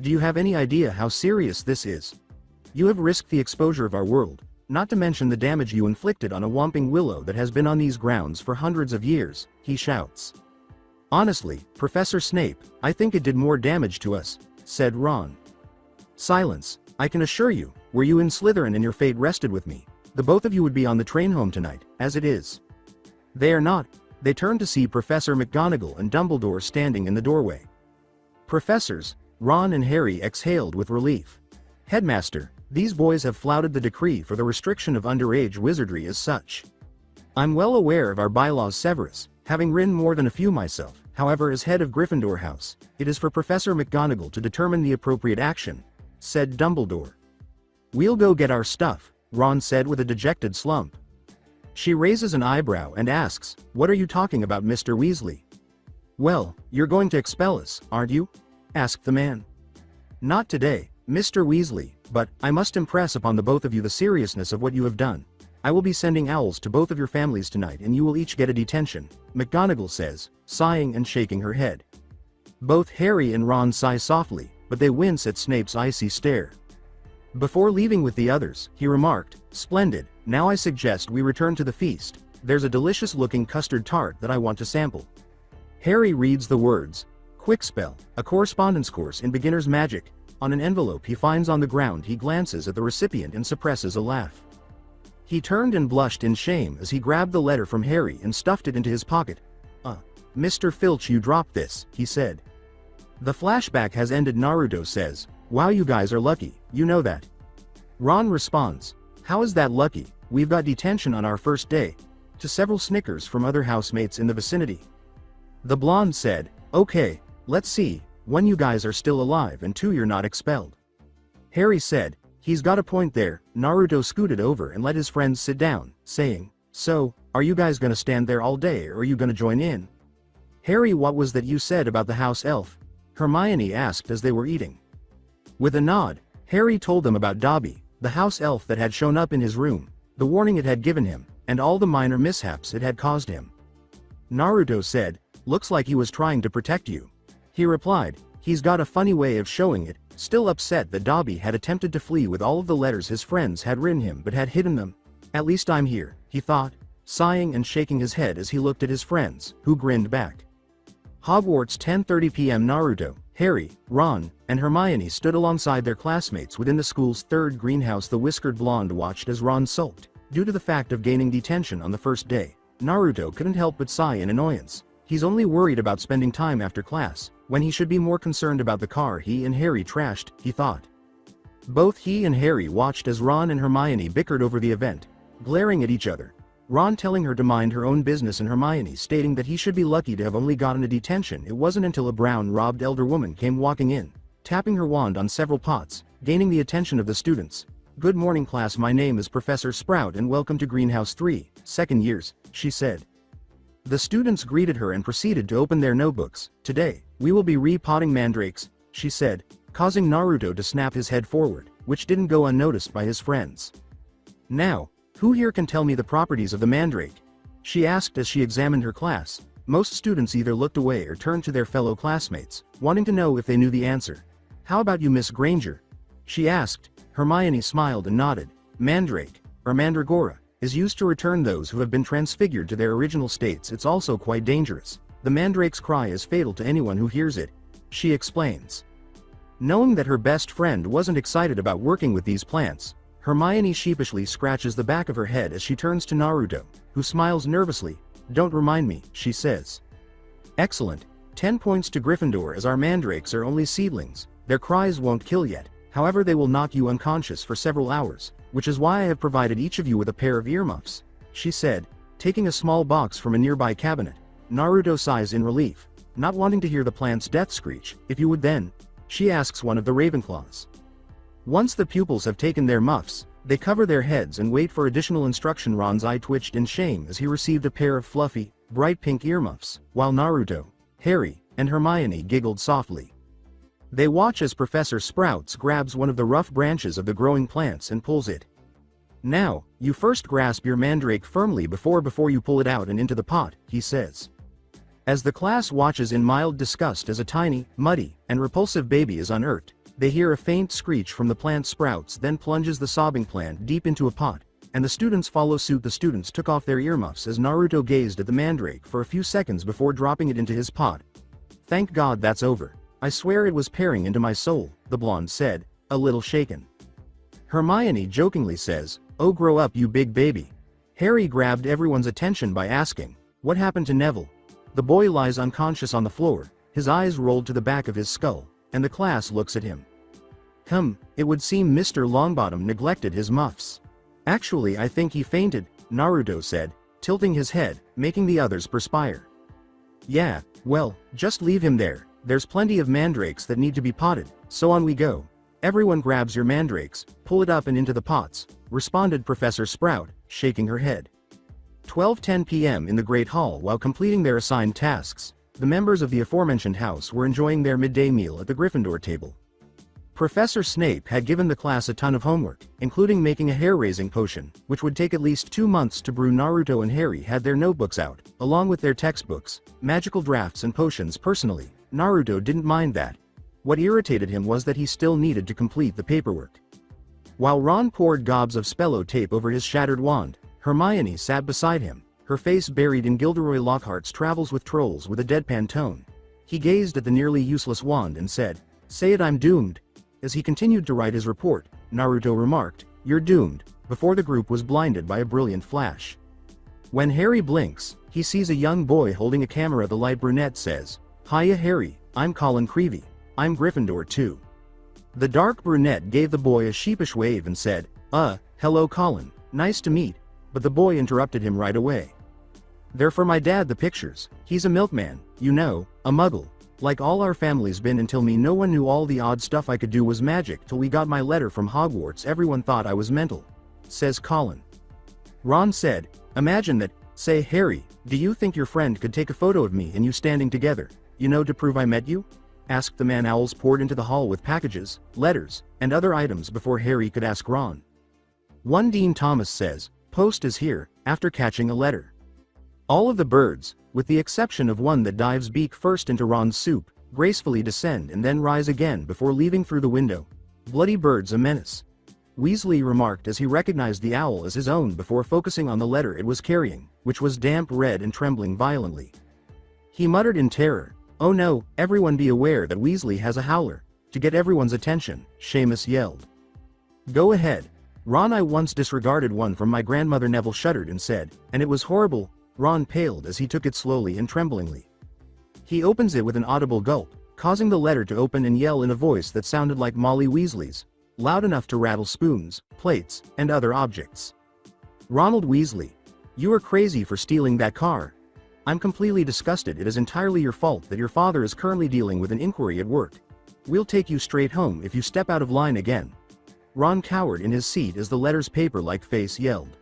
"Do you have any idea how serious this is? You have risked the exposure of our world, not to mention the damage you inflicted on a whomping willow that has been on these grounds for hundreds of years," he shouts. "Honestly, Professor Snape, I think it did more damage to us," said Ron. "Silence, I can assure you, were you in Slytherin and your fate rested with me, the both of you would be on the train home tonight, as it is." They are not. They turn to see Professor McGonagall and Dumbledore standing in the doorway. "Professors," Ron and Harry exhaled with relief. "Headmaster, these boys have flouted the decree for the restriction of underage wizardry as such. I'm well aware of our bylaws, Severus, having written more than a few myself. However, as head of Gryffindor House, it is for Professor McGonagall to determine the appropriate action," said Dumbledore. "We'll go get our stuff," Ron said with a dejected slump. She raises an eyebrow and asks, "What are you talking about, Mr. Weasley?" "Well, you're going to expel us, aren't you?" asked the man. "Not today, Mr. Weasley, but I must impress upon the both of you the seriousness of what you have done. I will be sending owls to both of your families tonight and you will each get a detention," McGonagall says, sighing and shaking her head. Both Harry and Ron sigh softly, but they wince at Snape's icy stare. Before leaving with the others, he remarked, "Splendid, now I suggest we return to the feast. There's a delicious-looking custard tart that I want to sample." Harry reads the words, "Quick Spell, a correspondence course in beginner's magic," on an envelope he finds on the ground. He glances at the recipient and suppresses a laugh. He turned and blushed in shame as he grabbed the letter from Harry and stuffed it into his pocket. Mr. Filch, you dropped this," he said. "The flashback has ended," Naruto says. "Wow, you guys are lucky, you know that." Ron responds, "How is that lucky? We've got detention on our first day," to several snickers from other housemates in the vicinity. The blonde said, "Okay, let's see, 1 you guys are still alive and 2 you're not expelled." Harry said, "He's got a point there." Naruto scooted over and let his friends sit down, saying, "So, are you guys gonna stand there all day or are you gonna join in?" "Harry, what was that you said about the house elf?" Hermione asked as they were eating. With a nod, Harry told them about Dobby, the house elf that had shown up in his room, the warning it had given him, and all the minor mishaps it had caused him. Naruto said, "Looks like he was trying to protect you." He replied, "He's got a funny way of showing it," still upset that Dobby had attempted to flee with all of the letters his friends had written him but had hidden them. "At least I'm here," he thought, sighing and shaking his head as he looked at his friends, who grinned back. Hogwarts, 10:30 p.m. Naruto, Harry, Ron, and Hermione stood alongside their classmates within the school's 3rd greenhouse. The whiskered blonde watched as Ron sulked. Due to the fact of gaining detention on the first day, Naruto couldn't help but sigh in annoyance. He's only worried about spending time after class, when he should be more concerned about the car he and Harry trashed, he thought. Both he and Harry watched as Ron and Hermione bickered over the event, glaring at each other. Ron telling her to mind her own business and Hermione stating that he should be lucky to have only gotten a detention. It wasn't until a brown-robed elder woman came walking in, tapping her wand on several pots, gaining the attention of the students. "Good morning class, my name is Professor Sprout and welcome to Greenhouse 3, second years," she said. The students greeted her and proceeded to open their notebooks. "Today, we will be repotting mandrakes," she said, causing Naruto to snap his head forward, which didn't go unnoticed by his friends. "Now, who here can tell me the properties of the mandrake?" she asked as she examined her class. Most students either looked away or turned to their fellow classmates, wanting to know if they knew the answer. "How about you, Miss Granger?" she asked. Hermione smiled and nodded. "Mandrake, or mandragora, is used to return those who have been transfigured to their original states. It's also quite dangerous. The mandrake's cry is fatal to anyone who hears it," she explains. Knowing that her best friend wasn't excited about working with these plants, Hermione sheepishly scratches the back of her head as she turns to Naruto, who smiles nervously. "Don't remind me," she says. "Excellent. 10 points to Gryffindor, as our mandrakes are only seedlings. Their cries won't kill yet, however they will knock you unconscious for several hours, which is why I have provided each of you with a pair of earmuffs," she said, taking a small box from a nearby cabinet. Naruto sighs in relief, not wanting to hear the plant's death screech. "If you would then," she asks one of the Ravenclaws. Once the pupils have taken their muffs, they cover their heads and wait for additional instruction. Ron's eye twitched in shame as he received a pair of fluffy, bright pink earmuffs, while Naruto, Harry, and Hermione giggled softly. They watch as Professor Sprouts grabs one of the rough branches of the growing plants and pulls it. "Now, you first grasp your mandrake firmly before you pull it out and into the pot," he says. As the class watches in mild disgust as a tiny, muddy, and repulsive baby is unearthed, they hear a faint screech from the plant. Sprouts then plunges the sobbing plant deep into a pot, and the students follow suit. The students took off their earmuffs as Naruto gazed at the mandrake for a few seconds before dropping it into his pot. "Thank God that's over. I swear it was peering into my soul," the blonde said, a little shaken. Hermione jokingly says, "Oh, grow up, you big baby." Harry grabbed everyone's attention by asking, "What happened to Neville?" The boy lies unconscious on the floor, his eyes rolled to the back of his skull, and the class looks at him. It would seem Mr. Longbottom neglected his muffs. "Actually, I think he fainted," Naruto said, tilting his head, making the others perspire. "Yeah, well, just leave him there. There's plenty of mandrakes that need to be potted, so on we go. Everyone grabs your mandrakes, pull it up and into the pots," responded Professor Sprout, shaking her head. 12:10 p.m. in the Great Hall. While completing their assigned tasks, the members of the aforementioned house were enjoying their midday meal at the Gryffindor table. Professor Snape had given the class a ton of homework, including making a hair-raising potion, which would take at least 2 months to brew. Naruto and Harry had their notebooks out, along with their textbooks, magical drafts and potions. Personally, Naruto didn't mind that. What irritated him was that he still needed to complete the paperwork. While Ron poured gobs of Spello tape over his shattered wand, Hermione sat beside him, her face buried in Gilderoy Lockhart's Travels with Trolls with a deadpan tone. He gazed at the nearly useless wand and said, "Say it, I'm doomed." As he continued to write his report, Naruto remarked, "You're doomed," before the group was blinded by a brilliant flash. When Harry blinks, he sees a young boy holding a camera. The light brunette says, "Hiya Harry, I'm Colin Creevy. I'm Gryffindor too." The dark brunette gave the boy a sheepish wave and said, Hello Colin, nice to meet," but the boy interrupted him right away. "They're for my dad, the pictures. He's a milkman, you know, a muggle. Like all our family's been until me. No one knew all the odd stuff I could do was magic till we got my letter from Hogwarts. Everyone thought I was mental," says Colin. Ron said, "Imagine that. Say Harry, do you think your friend could take a photo of me and you standing together, to prove I met you?" asked the man. Owls poured into the hall with packages, letters, and other items before Harry could ask Ron. One Dean Thomas says, "Post is here," after catching a letter. All of the birds, with the exception of one that dives beak first into Ron's soup, gracefully descend and then rise again before leaving through the window. "Bloody bird's a menace," Weasley remarked as he recognized the owl as his own before focusing on the letter it was carrying, which was damp red and trembling violently. He muttered in terror, "Oh no, everyone be aware that Weasley has a howler." To get everyone's attention, Seamus yelled, "Go ahead, Ron, I once disregarded one from my grandmother." Neville shuddered and said, "And it was horrible." Ron paled as he took it slowly and tremblingly. He opens it with an audible gulp, causing the letter to open and yell in a voice that sounded like Molly Weasley's, loud enough to rattle spoons, plates, and other objects. "Ronald Weasley, You are crazy for stealing that car. I'm completely disgusted. It is entirely your fault that your father is currently dealing with an inquiry at work. We'll take you straight home if you step out of line again. Ron cowered in his seat as the letter's paper-like face yelled.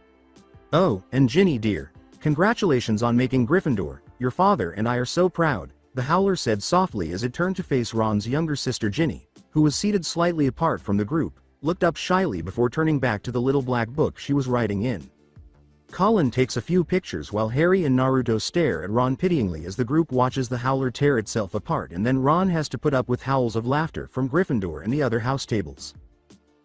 Oh, and Ginny dear. Congratulations on making Gryffindor. Your father and I are so proud, the Howler said softly as it turned to face Ron's younger sister Ginny, who was seated slightly apart from the group, looked up shyly before turning back to the little black book she was writing in. Colin takes a few pictures while Harry and Naruto stare at Ron pityingly as the group watches the Howler tear itself apart, and then Ron has to put up with howls of laughter from Gryffindor and the other house tables.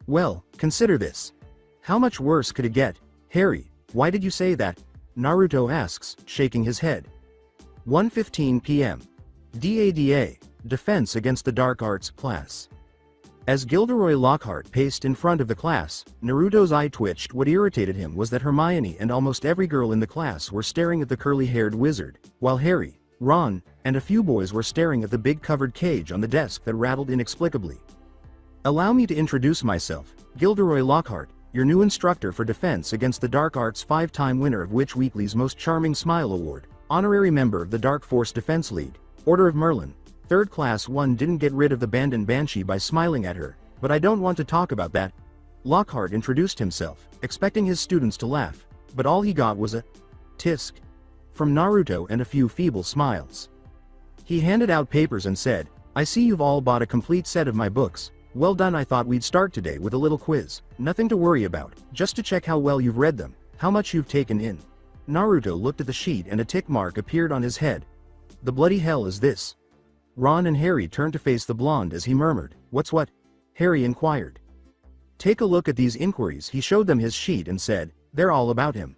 Well, consider this. How much worse could it get? Harry, why did you say that? Naruto asks, shaking his head. 1:15 p.m. DADA, Defense Against the Dark Arts class. As Gilderoy Lockhart paced in front of the class, Naruto's eye twitched. What irritated him was that Hermione and almost every girl in the class were staring at the curly-haired wizard, while Harry, Ron, and a few boys were staring at the big covered cage on the desk that rattled inexplicably. Allow me to introduce myself, Gilderoy Lockhart, your new instructor for Defense Against the Dark Arts, 5-time winner of Witch Weekly's Most Charming Smile Award, honorary member of the Dark Force Defense League, Order of Merlin. Third Class 1 didn't get rid of the Bandon Banshee by smiling at her, but I don't want to talk about that. Lockhart introduced himself, expecting his students to laugh, but all he got was a tisk from Naruto and a few feeble smiles. He handed out papers and said, I see you've all bought a complete set of my books. Well done. I thought we'd start today with a little quiz. Nothing to worry about, just to check how well you've read them, how much you've taken in. Naruto looked at the sheet and a tick mark appeared on his head. The bloody hell is this? Ron and Harry turned to face the blonde as he murmured, What's what? Harry inquired. Take a look at these inquiries. He showed them his sheet and said, They're all about him.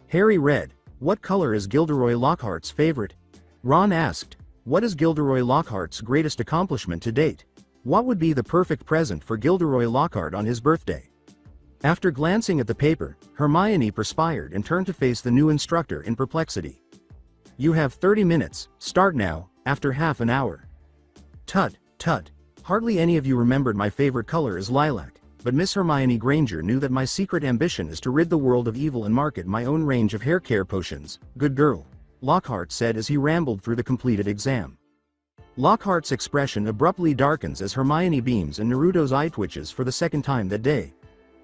Harry read, What color is Gilderoy Lockhart's favorite? Ron asked, What is Gilderoy Lockhart's greatest accomplishment to date? What would be the perfect present for Gilderoy Lockhart on his birthday? After glancing at the paper, Hermione perspired and turned to face the new instructor in perplexity. You have 30 minutes, start now. After half an hour. Tut, tut. Hardly any of you remembered my favorite color is lilac, but Miss Hermione Granger knew that my secret ambition is to rid the world of evil and market my own range of hair care potions. Good girl. Lockhart said as he rambled through the completed exam. Lockhart's expression abruptly darkens as Hermione beams and Naruto's eye twitches for the second time that day.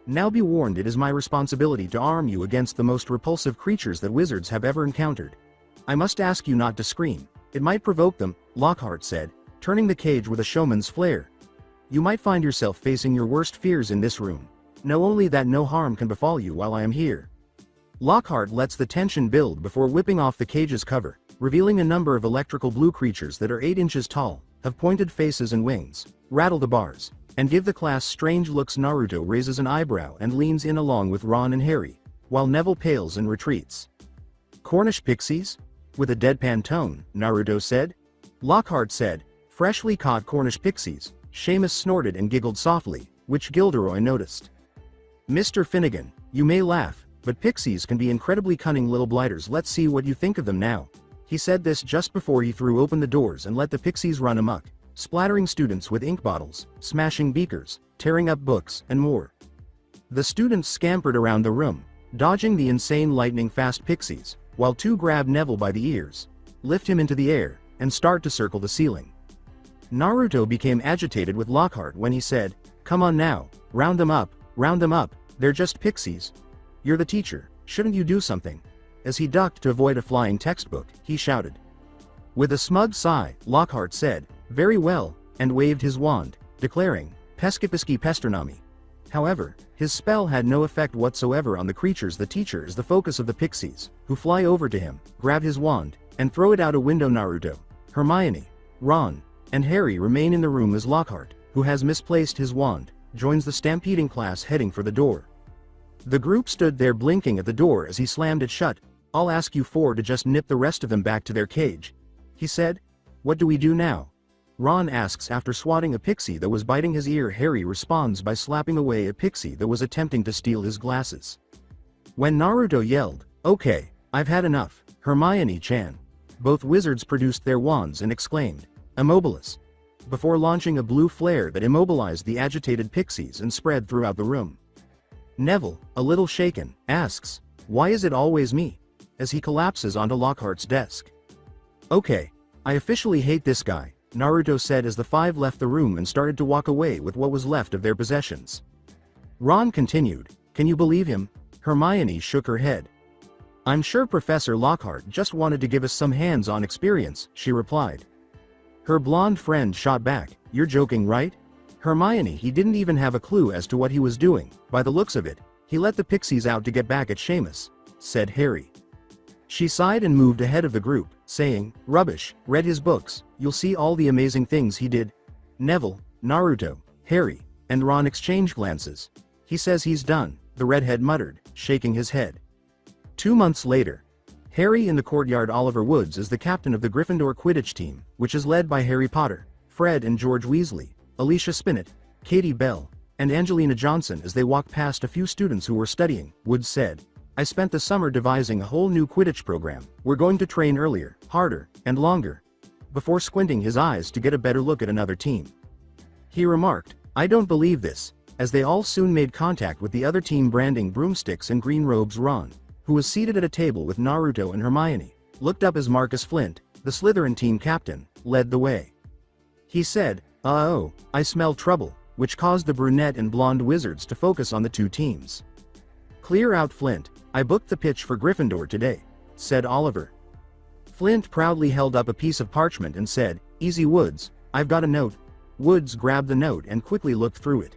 Now be warned, it is my responsibility to arm you against the most repulsive creatures that wizards have ever encountered. I must ask you not to scream. It might provoke them, Lockhart said, turning the cage with a showman's flair. You might find yourself facing your worst fears in this room. Know only that no harm can befall you while I am here. Lockhart lets the tension build before whipping off the cage's cover, revealing a number of electrical blue creatures that are 8 inches tall, have pointed faces and wings, rattle the bars, and give the class strange looks. Naruto raises an eyebrow and leans in along with Ron and Harry, while Neville pales and retreats. Cornish pixies? With a deadpan tone, Naruto said. Lockhart said, freshly caught Cornish pixies. Seamus snorted and giggled softly, which Gilderoy noticed. Mr. Finnegan, you may laugh, but pixies can be incredibly cunning little blighters. Let's see what you think of them now. He said this just before he threw open the doors and let the pixies run amok, splattering students with ink bottles, smashing beakers, tearing up books, and more. The students scampered around the room, dodging the insane lightning-fast pixies, while 2 grab Neville by the ears, lift him into the air, and start to circle the ceiling. Naruto became agitated with Lockhart when he said, Come on now, round them up, they're just pixies. You're the teacher, shouldn't you do something? As he ducked to avoid a flying textbook, he shouted. With a smug sigh, Lockhart said, Very well, and waved his wand, declaring, Pescipisci pesternami. However, his spell had no effect whatsoever on the creatures. The teacher is the focus of the pixies, who fly over to him, grab his wand, and throw it out a window. Naruto, Hermione, Ron, and Harry remain in the room as Lockhart, who has misplaced his wand, joins the stampeding class heading for the door. The group stood there blinking at the door as he slammed it shut. I'll ask you 4 to just nip the rest of them back to their cage, he said. What do we do now? Ron asks after swatting a pixie that was biting his ear. Harry responds by slapping away a pixie that was attempting to steal his glasses. When Naruto yelled, Okay, I've had enough, Hermione-chan, both wizards produced their wands and exclaimed, Immobilis, before launching a blue flare that immobilized the agitated pixies and spread throughout the room. Neville, a little shaken, asks, Why is it always me? As he collapses onto Lockhart's desk. Okay. I officially hate this guy, Naruto said as the five left the room and started to walk away with what was left of their possessions. Ron continued, can you believe him? Hermione shook her head. I'm sure Professor Lockhart just wanted to give us some hands-on experience, she replied. Her blonde friend shot back, you're joking, right? Hermione, he didn't even have a clue as to what he was doing. By the looks of it, he let the pixies out to get back at Seamus, said Harry. She sighed and moved ahead of the group, saying, rubbish, read his books, you'll see all the amazing things he did. Neville, Naruto, Harry, and Ron exchanged glances. He says he's done, the redhead muttered, shaking his head. 2 months later. Harry in the courtyard. Oliver Woods is the captain of the Gryffindor Quidditch team, which is led by Harry Potter, Fred and George Weasley, Alicia Spinnet, Katie Bell, and Angelina Johnson. As they walk past a few students who were studying, Woods said, I spent the summer devising a whole new Quidditch program. We're going to train earlier, harder, and longer. Before squinting his eyes to get a better look at another team. He remarked, I don't believe this, as they all soon made contact with the other team branding broomsticks and green robes. Ron, who was seated at a table with Naruto and Hermione, looked up as Marcus Flint, the Slytherin team captain, led the way. He said, oh, I smell trouble, which caused the brunette and blonde wizards to focus on the two teams. Clear out, Flint, I booked the pitch for Gryffindor today, said Oliver. Flint proudly held up a piece of parchment and said, easy Woods, I've got a note. Woods grabbed the note and quickly looked through it.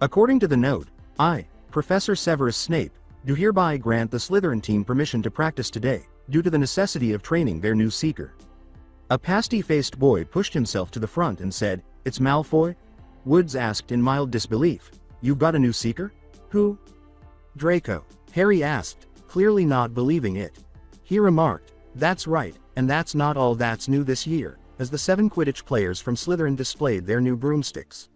According to the note, I, Professor Severus Snape, do hereby grant the Slytherin team permission to practice today, due to the necessity of training their new seeker. A pasty-faced boy pushed himself to the front and said, it's Malfoy? Woods asked in mild disbelief, you've got a new seeker? Who? Draco, Harry asked, clearly not believing it. He remarked, that's right, and that's not all that's new this year, as the 7 Quidditch players from Slytherin displayed their new broomsticks.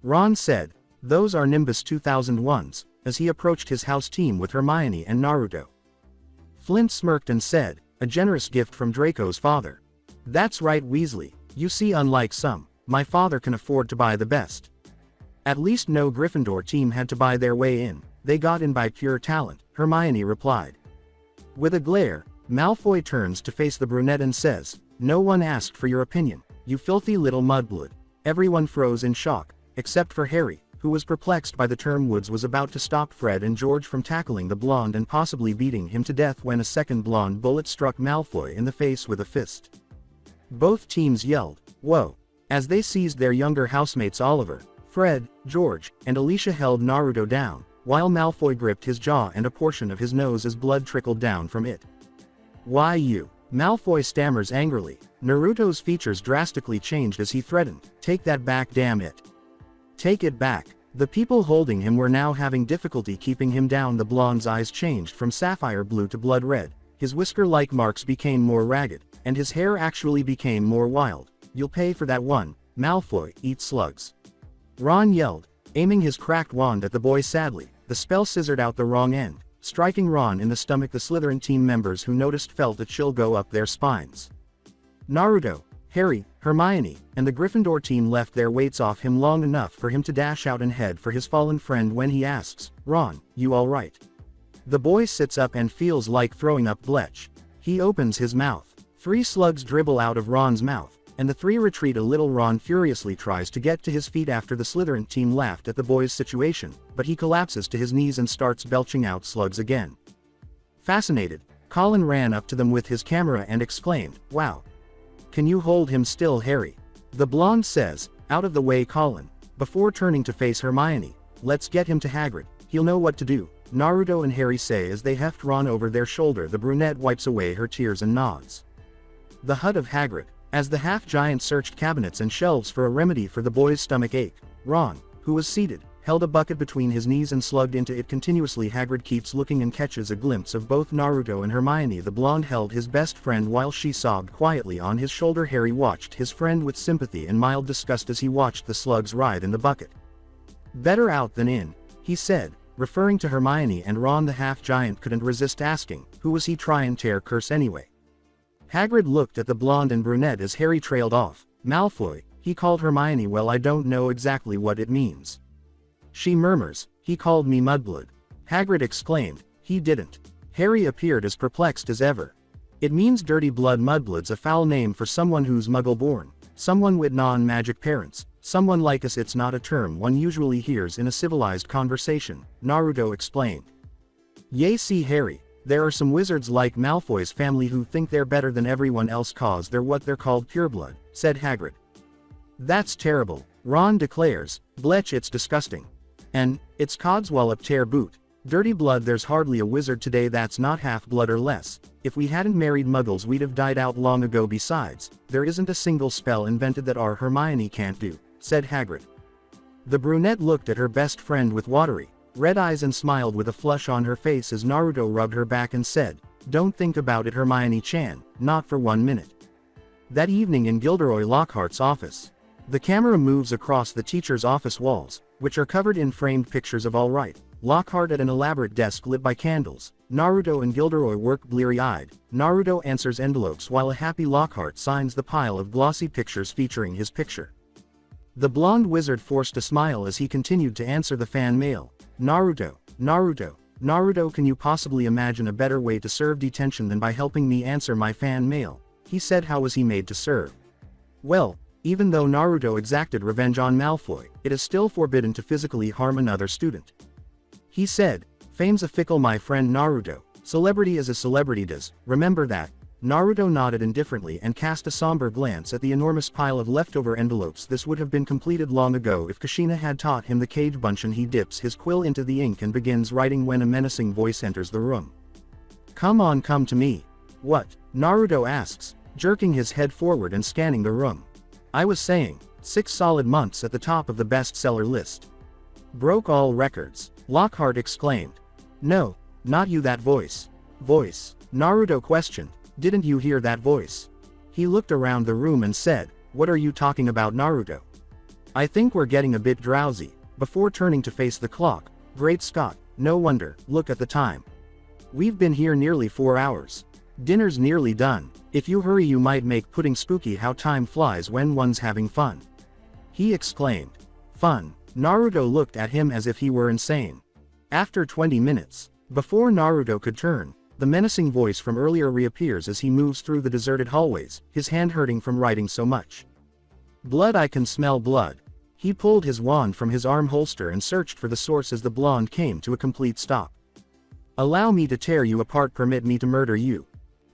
Ron said, those are Nimbus 2001s, as he approached his house team with Hermione and Naruto. Flint smirked and said, a generous gift from Draco's father. That's right, Weasley, you see, unlike some, my father can afford to buy the best. At least no Gryffindor team had to buy their way in, they got in by pure talent, Hermione replied. With a glare, Malfoy turns to face the brunette and says, no one asked for your opinion, you filthy little mudblood. Everyone froze in shock, except for Harry, who was perplexed by the term. Woods was about to stop Fred and George from tackling the blonde and possibly beating him to death when a second blonde bullet struck Malfoy in the face with a fist. Both teams yelled, whoa, as they seized their younger housemates. Oliver, Fred, George, and Alicia held Naruto down, while Malfoy gripped his jaw and a portion of his nose as blood trickled down from it. Why you? Malfoy stammers angrily. Naruto's features drastically changed as he threatened, take that back, damn it. Take it back. The people holding him were now having difficulty keeping him down. The blonde's eyes changed from sapphire blue to blood red, his whisker-like marks became more ragged, and his hair actually became more wild. You'll pay for that one, Malfoy, eat slugs. Ron yelled, aiming his cracked wand at the boy. Sadly, the spell scissored out the wrong end, striking Ron in the stomach. The Slytherin team members who noticed felt a chill go up their spines. Naruto, Harry, Hermione, and the Gryffindor team left their weights off him long enough for him to dash out and head for his fallen friend. When he asks, Ron, you all right? The boy sits up and feels like throwing up. Bletch. He opens his mouth. 3 slugs dribble out of Ron's mouth, and the 3 retreat a little. Ron furiously tries to get to his feet after the Slytherin team laughed at the boy's situation, but he collapses to his knees and starts belching out slugs again. Fascinated, Colin ran up to them with his camera and exclaimed, wow. Can you hold him still, Harry? The blonde says, out of the way, Colin, before turning to face Hermione, let's get him to Hagrid, he'll know what to do, Naruto and Harry say as they heft Ron over their shoulder. The brunette wipes away her tears and nods. The hut of Hagrid. As the half-giant searched cabinets and shelves for a remedy for the boy's stomach ache, Ron, who was seated, held a bucket between his knees and slugged into it continuously. Hagrid keeps looking and catches a glimpse of both Naruto and Hermione. The blonde held his best friend while she sobbed quietly on his shoulder. Harry watched his friend with sympathy and mild disgust as he watched the slugs writhe in the bucket. Better out than in, he said, referring to Hermione and Ron. The half-giant couldn't resist asking, who was he trying to curse anyway? Hagrid looked at the blonde and brunette as Harry trailed off. Malfoy, he called Hermione. Well, I don't know exactly what it means. She murmurs, he called me mudblood. Hagrid exclaimed, He didn't. Harry appeared as perplexed as ever. It means dirty blood. Mudblood's a foul name for someone who's muggle-born, someone with non-magic parents, someone like us. It's not a term one usually hears in a civilized conversation, Naruto explained. Yay, see Harry, there are some wizards like Malfoy's family who think they're better than everyone else cause they're what they're called pureblood, said Hagrid. That's terrible, Ron declares, blech, it's disgusting. And, it's codswallop tear boot. Dirty blood. There's hardly a wizard today that's not half-blood or less. If we hadn't married muggles we'd have died out long ago. Besides, there isn't a single spell invented that our Hermione can't do, said Hagrid. The brunette looked at her best friend with watery, red eyes and smiled with a flush on her face as Naruto rubbed her back and said, don't think about it, Hermione-chan, not for 1 minute. That evening in Gilderoy Lockhart's office. The camera moves across the teacher's office walls, which are covered in framed pictures of All Right, Lockhart at an elaborate desk lit by candles. Naruto and Gilderoy work bleary-eyed. Naruto answers envelopes while a happy Lockhart signs the pile of glossy pictures featuring his picture. The blonde wizard forced a smile as he continued to answer the fan mail. Naruto, Naruto, Naruto, can you possibly imagine a better way to serve detention than by helping me answer my fan mail? He said. How was he made to serve? Well, even though Naruto exacted revenge on Malfoy, it is still forbidden to physically harm another student. He said, fame's a fickle, my friend Naruto, celebrity is as celebrity does, remember that? Naruto nodded indifferently and cast a somber glance at the enormous pile of leftover envelopes. This would have been completed long ago if Kushina had taught him the cage bunch. And he dips his quill into the ink and begins writing when a menacing voice enters the room. Come on, come to me. What? Naruto asks, jerking his head forward and scanning the room. I was saying, 6 solid months at the top of the bestseller list. Broke all records, Lockhart exclaimed. No, not you. That voice. Voice? Naruto questioned. Didn't you hear that voice? He looked around the room and said, what are you talking about, Naruto? I think we're getting a bit drowsy, before turning to face the clock. Great Scott, no wonder, look at the time. We've been here nearly 4 hours. Dinner's nearly done. If you hurry you might make pudding. Spooky how time flies when one's having fun. He exclaimed. Fun? Naruto looked at him as if he were insane. After 20 minutes, before Naruto could turn, the menacing voice from earlier reappears as he moves through the deserted hallways, his hand hurting from writing so much. Blood, I can smell blood. He pulled his wand from his arm holster and searched for the source as the blonde came to a complete stop. Allow me to tear you apart, permit me to murder you.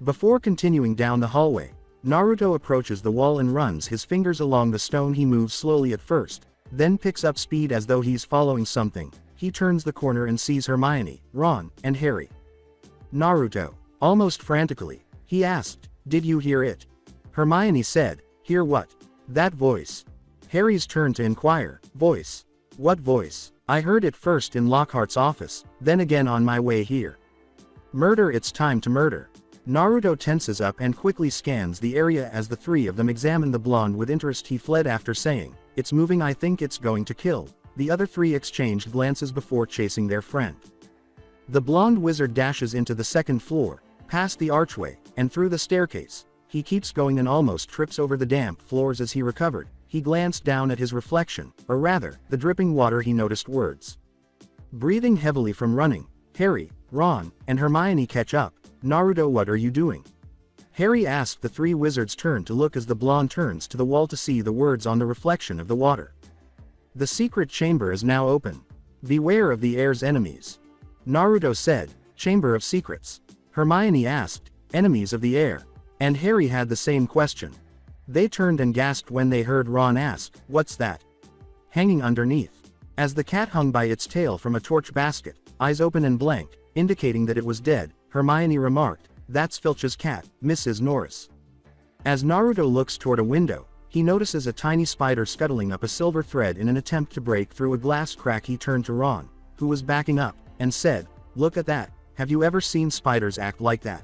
Before continuing down the hallway, Naruto approaches the wall and runs his fingers along the stone. He moves slowly at first, then picks up speed as though he's following something. He turns the corner and sees Hermione, Ron, and Harry. Naruto, almost frantically, he asked, did you hear it? Hermione said, hear what? That voice. Harry's turn to inquire, voice? What voice? I heard it first in Lockhart's office, then again on my way here. Murder, it's time to murder. Naruto tenses up and quickly scans the area as the three of them examine the blonde with interest. He fled after saying, it's moving, I think it's going to kill. The other three exchanged glances before chasing their friend. The blonde wizard dashes into the second floor, past the archway, and through the staircase. He keeps going and almost trips over the damp floors as he recovered. He glanced down at his reflection, or rather, the dripping water. He noticed words. Breathing heavily from running, Harry, Ron, and Hermione catch up. Naruto, what are you doing? Harry asked. The three wizards turn to look as the blonde turns to the wall to see the words on the reflection of the water. The secret chamber is now open. Beware of the air's enemies. Naruto said, Chamber of Secrets. Hermione asked, enemies of the air. And Harry had the same question. They turned and gasped when they heard Ron ask, what's that? Hanging underneath. As the cat hung by its tail from a torch basket, eyes open and blank, indicating that it was dead, Hermione remarked, that's Filch's cat, Mrs. Norris. As Naruto looks toward a window, he notices a tiny spider scuttling up a silver thread in an attempt to break through a glass crack. He turned to Ron, who was backing up, and said, look at that, have you ever seen spiders act like that?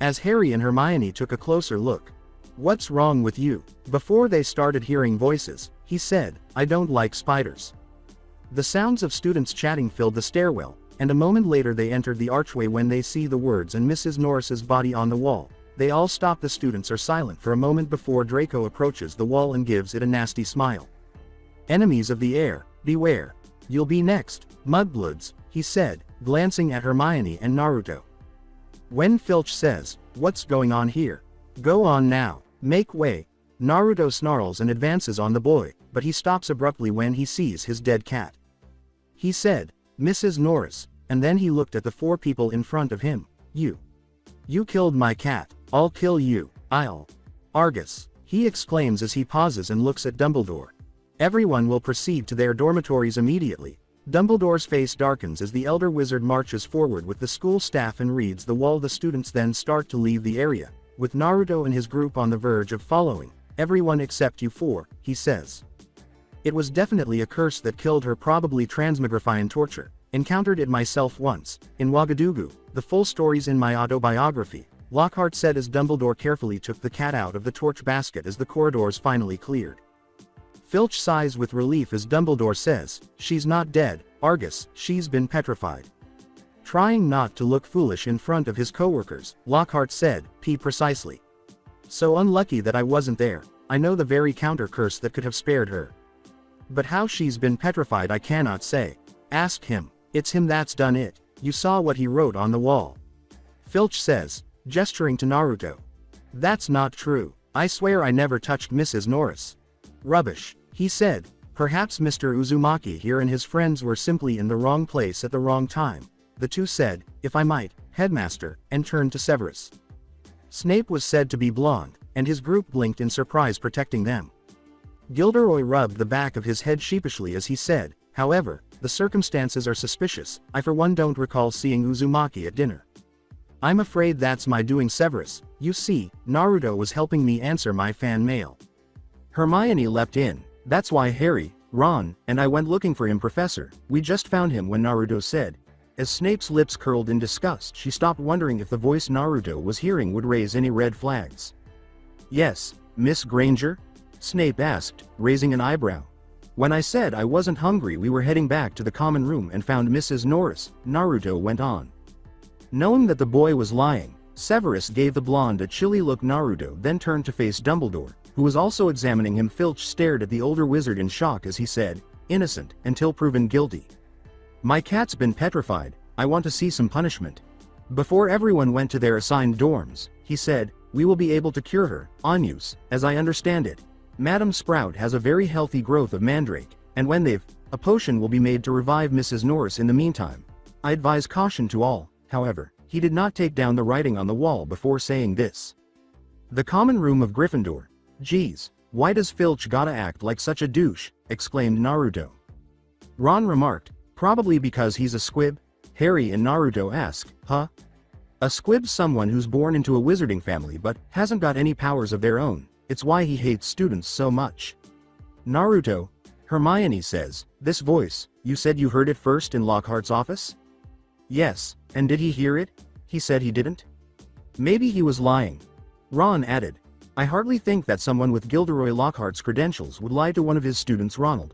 As Harry and Hermione took a closer look. What's wrong with you? Before they started hearing voices, he said, I don't like spiders. The sounds of students chatting filled the stairwell, and a moment later they entered the archway. When they see the words and Mrs. Norris's body on the wall, they all stop. The students are silent for a moment before Draco approaches the wall and gives it a nasty smile. Enemies of the air, beware. You'll be next, mudbloods, he said, glancing at Hermione and Naruto. When Filch says, "What's going on here? Go on now. Make way." Naruto snarls and advances on the boy, but he stops abruptly when he sees his dead cat. He said, "Mrs. Norris," and then he looked at the 4 people in front of him. You killed my cat. I'll kill you. Argus," he exclaims as he pauses and looks at Dumbledore. Everyone will proceed to their dormitories immediately. Dumbledore's face darkens as the elder wizard marches forward with the school staff and reads the wall. The students then start to leave the area, with Naruto and his group on the verge of following. "Everyone except you 4, he says. "It was definitely a curse that killed her, probably transmigrified torture. Encountered it myself once, in Ouagadougou. The full story's in my autobiography," Lockhart said as Dumbledore carefully took the cat out of the torch basket as the corridors finally cleared. Filch sighs with relief as Dumbledore says, "She's not dead, Argus, she's been petrified." Trying not to look foolish in front of his coworkers, Lockhart said, precisely. "So unlucky that I wasn't there. I know the very counter curse that could have spared her. But how she's been petrified I cannot say. Ask him. It's him that's done it. You saw what he wrote on the wall." Filch says, gesturing to Naruto. "That's not true. I swear I never touched Mrs. Norris." "Rubbish," he said. "Perhaps Mr. Uzumaki here and his friends were simply in the wrong place at the wrong time," the 2 said, "if I might, headmaster," and turned to Severus. Snape was said to be blonde, and his group blinked in surprise, protecting them. Gilderoy rubbed the back of his head sheepishly as he said, "However, the circumstances are suspicious. I for one don't recall seeing Uzumaki at dinner." "I'm afraid that's my doing, Severus. You see, Naruto was helping me answer my fan mail." Hermione leapt in. "That's why Harry, Ron, and I went looking for him, Professor. We just found him when Naruto said." As Snape's lips curled in disgust, she stopped, wondering if the voice Naruto was hearing would raise any red flags. "Yes, Miss Granger?" Snape asked, raising an eyebrow. "When I said I wasn't hungry, we were heading back to the common room and found Mrs. Norris," Naruto went on. Knowing that the boy was lying, Severus gave the blonde a chilly look. Naruto then turned to face Dumbledore, who was also examining him. Filch stared at the older wizard in shock as he said, "Innocent, until proven guilty. My cat's been petrified. I want to see some punishment." Before everyone went to their assigned dorms, he said, "We will be able to cure her, Anus, as I understand it. Madam Sprout has a very healthy growth of mandrake, and when a potion will be made to revive Mrs. Norris in the meantime. I advise caution to all." However, he did not take down the writing on the wall before saying this. "The common room of Gryffindor. Geez, why does Filch gotta act like such a douche?" exclaimed Naruto. Ron remarked, "Probably because he's a squib." Harry and Naruto asked, "Huh? A squib's someone who's born into a wizarding family but hasn't got any powers of their own. It's why he hates students so much." Naruto. Hermione says, "This voice, you said you heard it first in Lockhart's office?" "Yes, and did he hear it?" He said he didn't. "Maybe he was lying." Ron added, "I hardly think that someone with Gilderoy Lockhart's credentials would lie to one of his students, Ronald."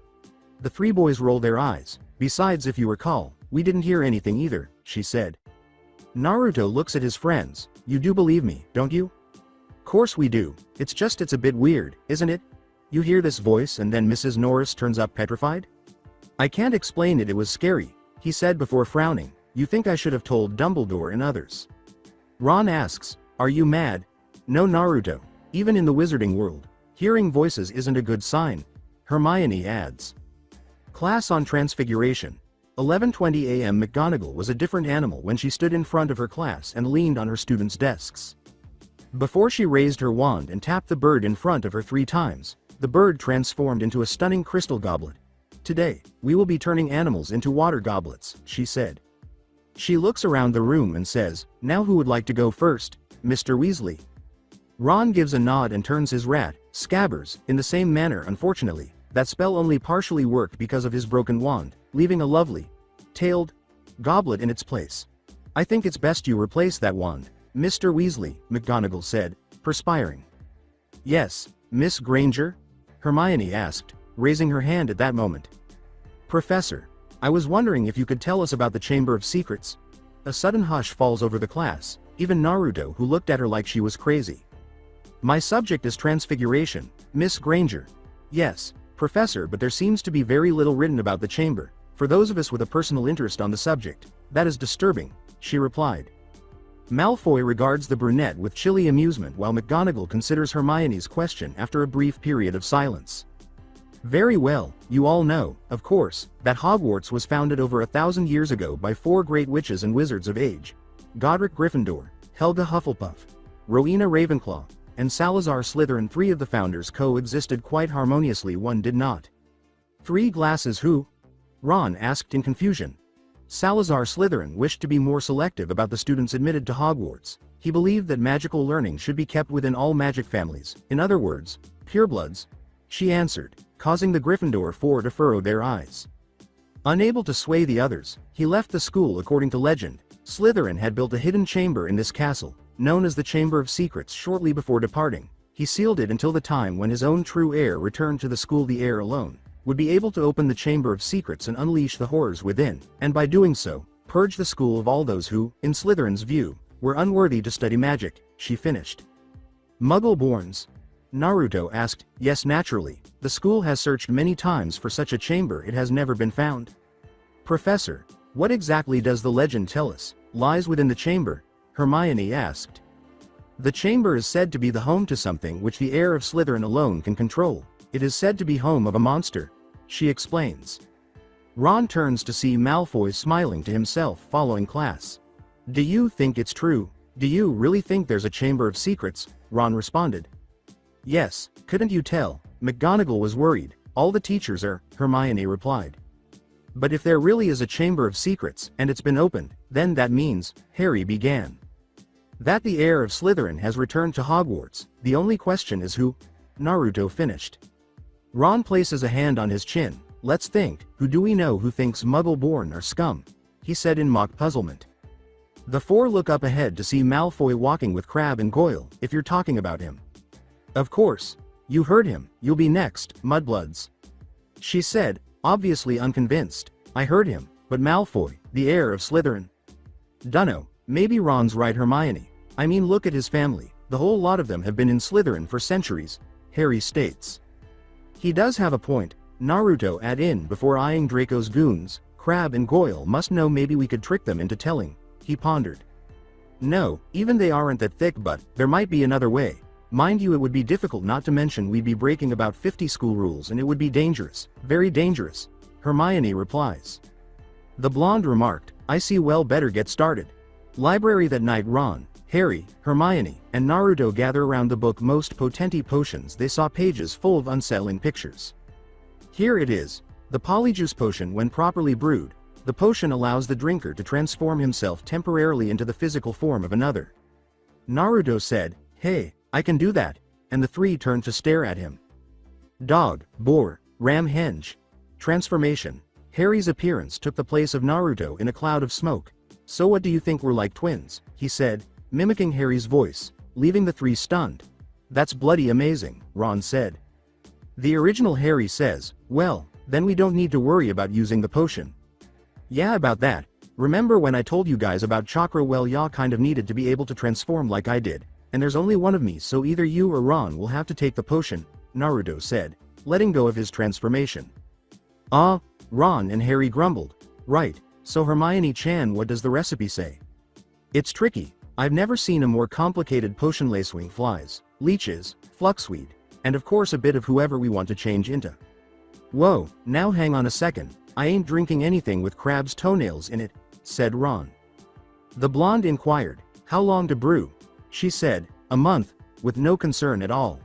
The 3 boys rolled their eyes. "Besides, if you recall, we didn't hear anything either," she said. Naruto looks at his friends. "You do believe me, don't you?" "Course we do. It's a bit weird, isn't it? You hear this voice and then Mrs. Norris turns up petrified?" "I can't explain it, it was scary," he said before frowning. "You think I should have told Dumbledore and others?" Ron asks, "Are you mad?" "No, Naruto. Even in the wizarding world, hearing voices isn't a good sign." Hermione adds. Class on Transfiguration. 11:20 a.m. McGonagall was a different animal when she stood in front of her class and leaned on her students' desks. Before she raised her wand and tapped the bird in front of her 3 times, the bird transformed into a stunning crystal goblet. "Today, we will be turning animals into water goblets," she said. She looks around the room and says, "Now who would like to go first? Mr. Weasley?" Ron gives a nod and turns his rat, Scabbers, in the same manner. Unfortunately, that spell only partially worked because of his broken wand, leaving a lovely, tailed goblet in its place. "I think it's best you replace that wand, Mr. Weasley," McGonagall said, perspiring. "Yes, Miss Granger?" Hermione asked, raising her hand at that moment. "Professor, I was wondering if you could tell us about the Chamber of Secrets." A sudden hush falls over the class, even Naruto, who looked at her like she was crazy. "My subject is Transfiguration, Miss Granger." "Yes, Professor, but there seems to be very little written about the chamber. For those of us with a personal interest on the subject, That is disturbing, she replied. Malfoy regards the brunette with chilly amusement while McGonagall considers Hermione's question after a brief period of silence. Very well, you all know, of course, that Hogwarts was founded over 1,000 years ago by 4 great witches and wizards of age: Godric Gryffindor, Helga Hufflepuff, Rowena Ravenclaw, and Salazar Slytherin. 3 of the founders coexisted quite harmoniously, one did not. 3 glasses who? Ron asked in confusion. Salazar Slytherin wished to be more selective about the students admitted to Hogwarts. He believed that magical learning should be kept within all magic families, in other words, purebloods. She answered, causing the Gryffindor 4 to furrow their eyes. Unable to sway the others, he left the school. According to legend, Slytherin had built a hidden chamber in this castle, known as the Chamber of Secrets. Shortly before departing, he sealed it until the time when his own true heir returned to the school. The heir alone would be able to open the Chamber of Secrets and unleash the horrors within, and by doing so, purge the school of all those who, in Slytherin's view, were unworthy to study magic. She finished. Muggle-borns? Naruto asked. Yes, naturally. The school has searched many times for such a chamber. It has never been found. Professor, what exactly does the legend tell us lies within the chamber? Hermione asked. The chamber is said to be the home to something which the heir of Slytherin alone can control. It is said to be home of a monster, she explains. Ron turns to see Malfoy smiling to himself following class. Do you think it's true? Do you really think there's a Chamber of Secrets? Ron responded. Yes, couldn't you tell? McGonagall was worried. All the teachers are, Hermione replied. But if there really is a Chamber of Secrets, and it's been opened, then that means, Harry began, that the heir of Slytherin has returned to Hogwarts. The only question is who? Naruto finished. Ron places a hand on his chin. Let's think, who do we know who thinks Muggle-born are scum? He said in mock puzzlement. The 4 look up ahead to see Malfoy walking with Crabbe and Goyle. If you're talking about him. Of course. You heard him. You'll be next, mudbloods. She said, obviously unconvinced. I heard him, but Malfoy, the heir of Slytherin? Dunno, maybe Ron's right. Hermione. I mean, look at his family. The whole lot of them have been in Slytherin for centuries, Harry states. He does have a point, Naruto add in before eyeing Draco's goons. Crabbe and Goyle must know. Maybe we could trick them into telling, he pondered. No, even they aren't that thick, but there might be another way. Mind you, it would be difficult, not to mention we'd be breaking about 50 school rules and it would be dangerous, very dangerous, Hermione replies. The blonde remarked, I see, well, better get started. Library that night. Ron, Harry, Hermione, and Naruto gather around the book Most Potenti Potions. They saw pages full of unsettling pictures. Here it is. The Polyjuice potion. When properly brewed, the potion allows the drinker to transform himself temporarily into the physical form of another. Naruto said, hey, I can do that, and the 3 turned to stare at him. Dog, boar, ram, henge. Transformation. Harry's appearance took the place of Naruto in a cloud of smoke. So what do you think, we're like twins? He said, mimicking Harry's voice, leaving the 3 stunned. That's bloody amazing, Ron said. The original Harry says, well, then we don't need to worry about using the potion. Yeah, about that. Remember when I told you guys about chakra? Well, y'all kind of needed to be able to transform like I did, and there's only one of me, so either you or Ron will have to take the potion, Naruto said, letting go of his transformation. Ron and Harry grumbled. Right, so Hermione-chan, what does the recipe say? It's tricky. I've never seen a more complicated potion. Lacewing flies, leeches, fluxweed, and of course a bit of whoever we want to change into. Whoa, now hang on a second. I ain't drinking anything with Crabbe's toenails in it, said Ron. The blonde inquired, how long to brew? She said, a month, with no concern at all.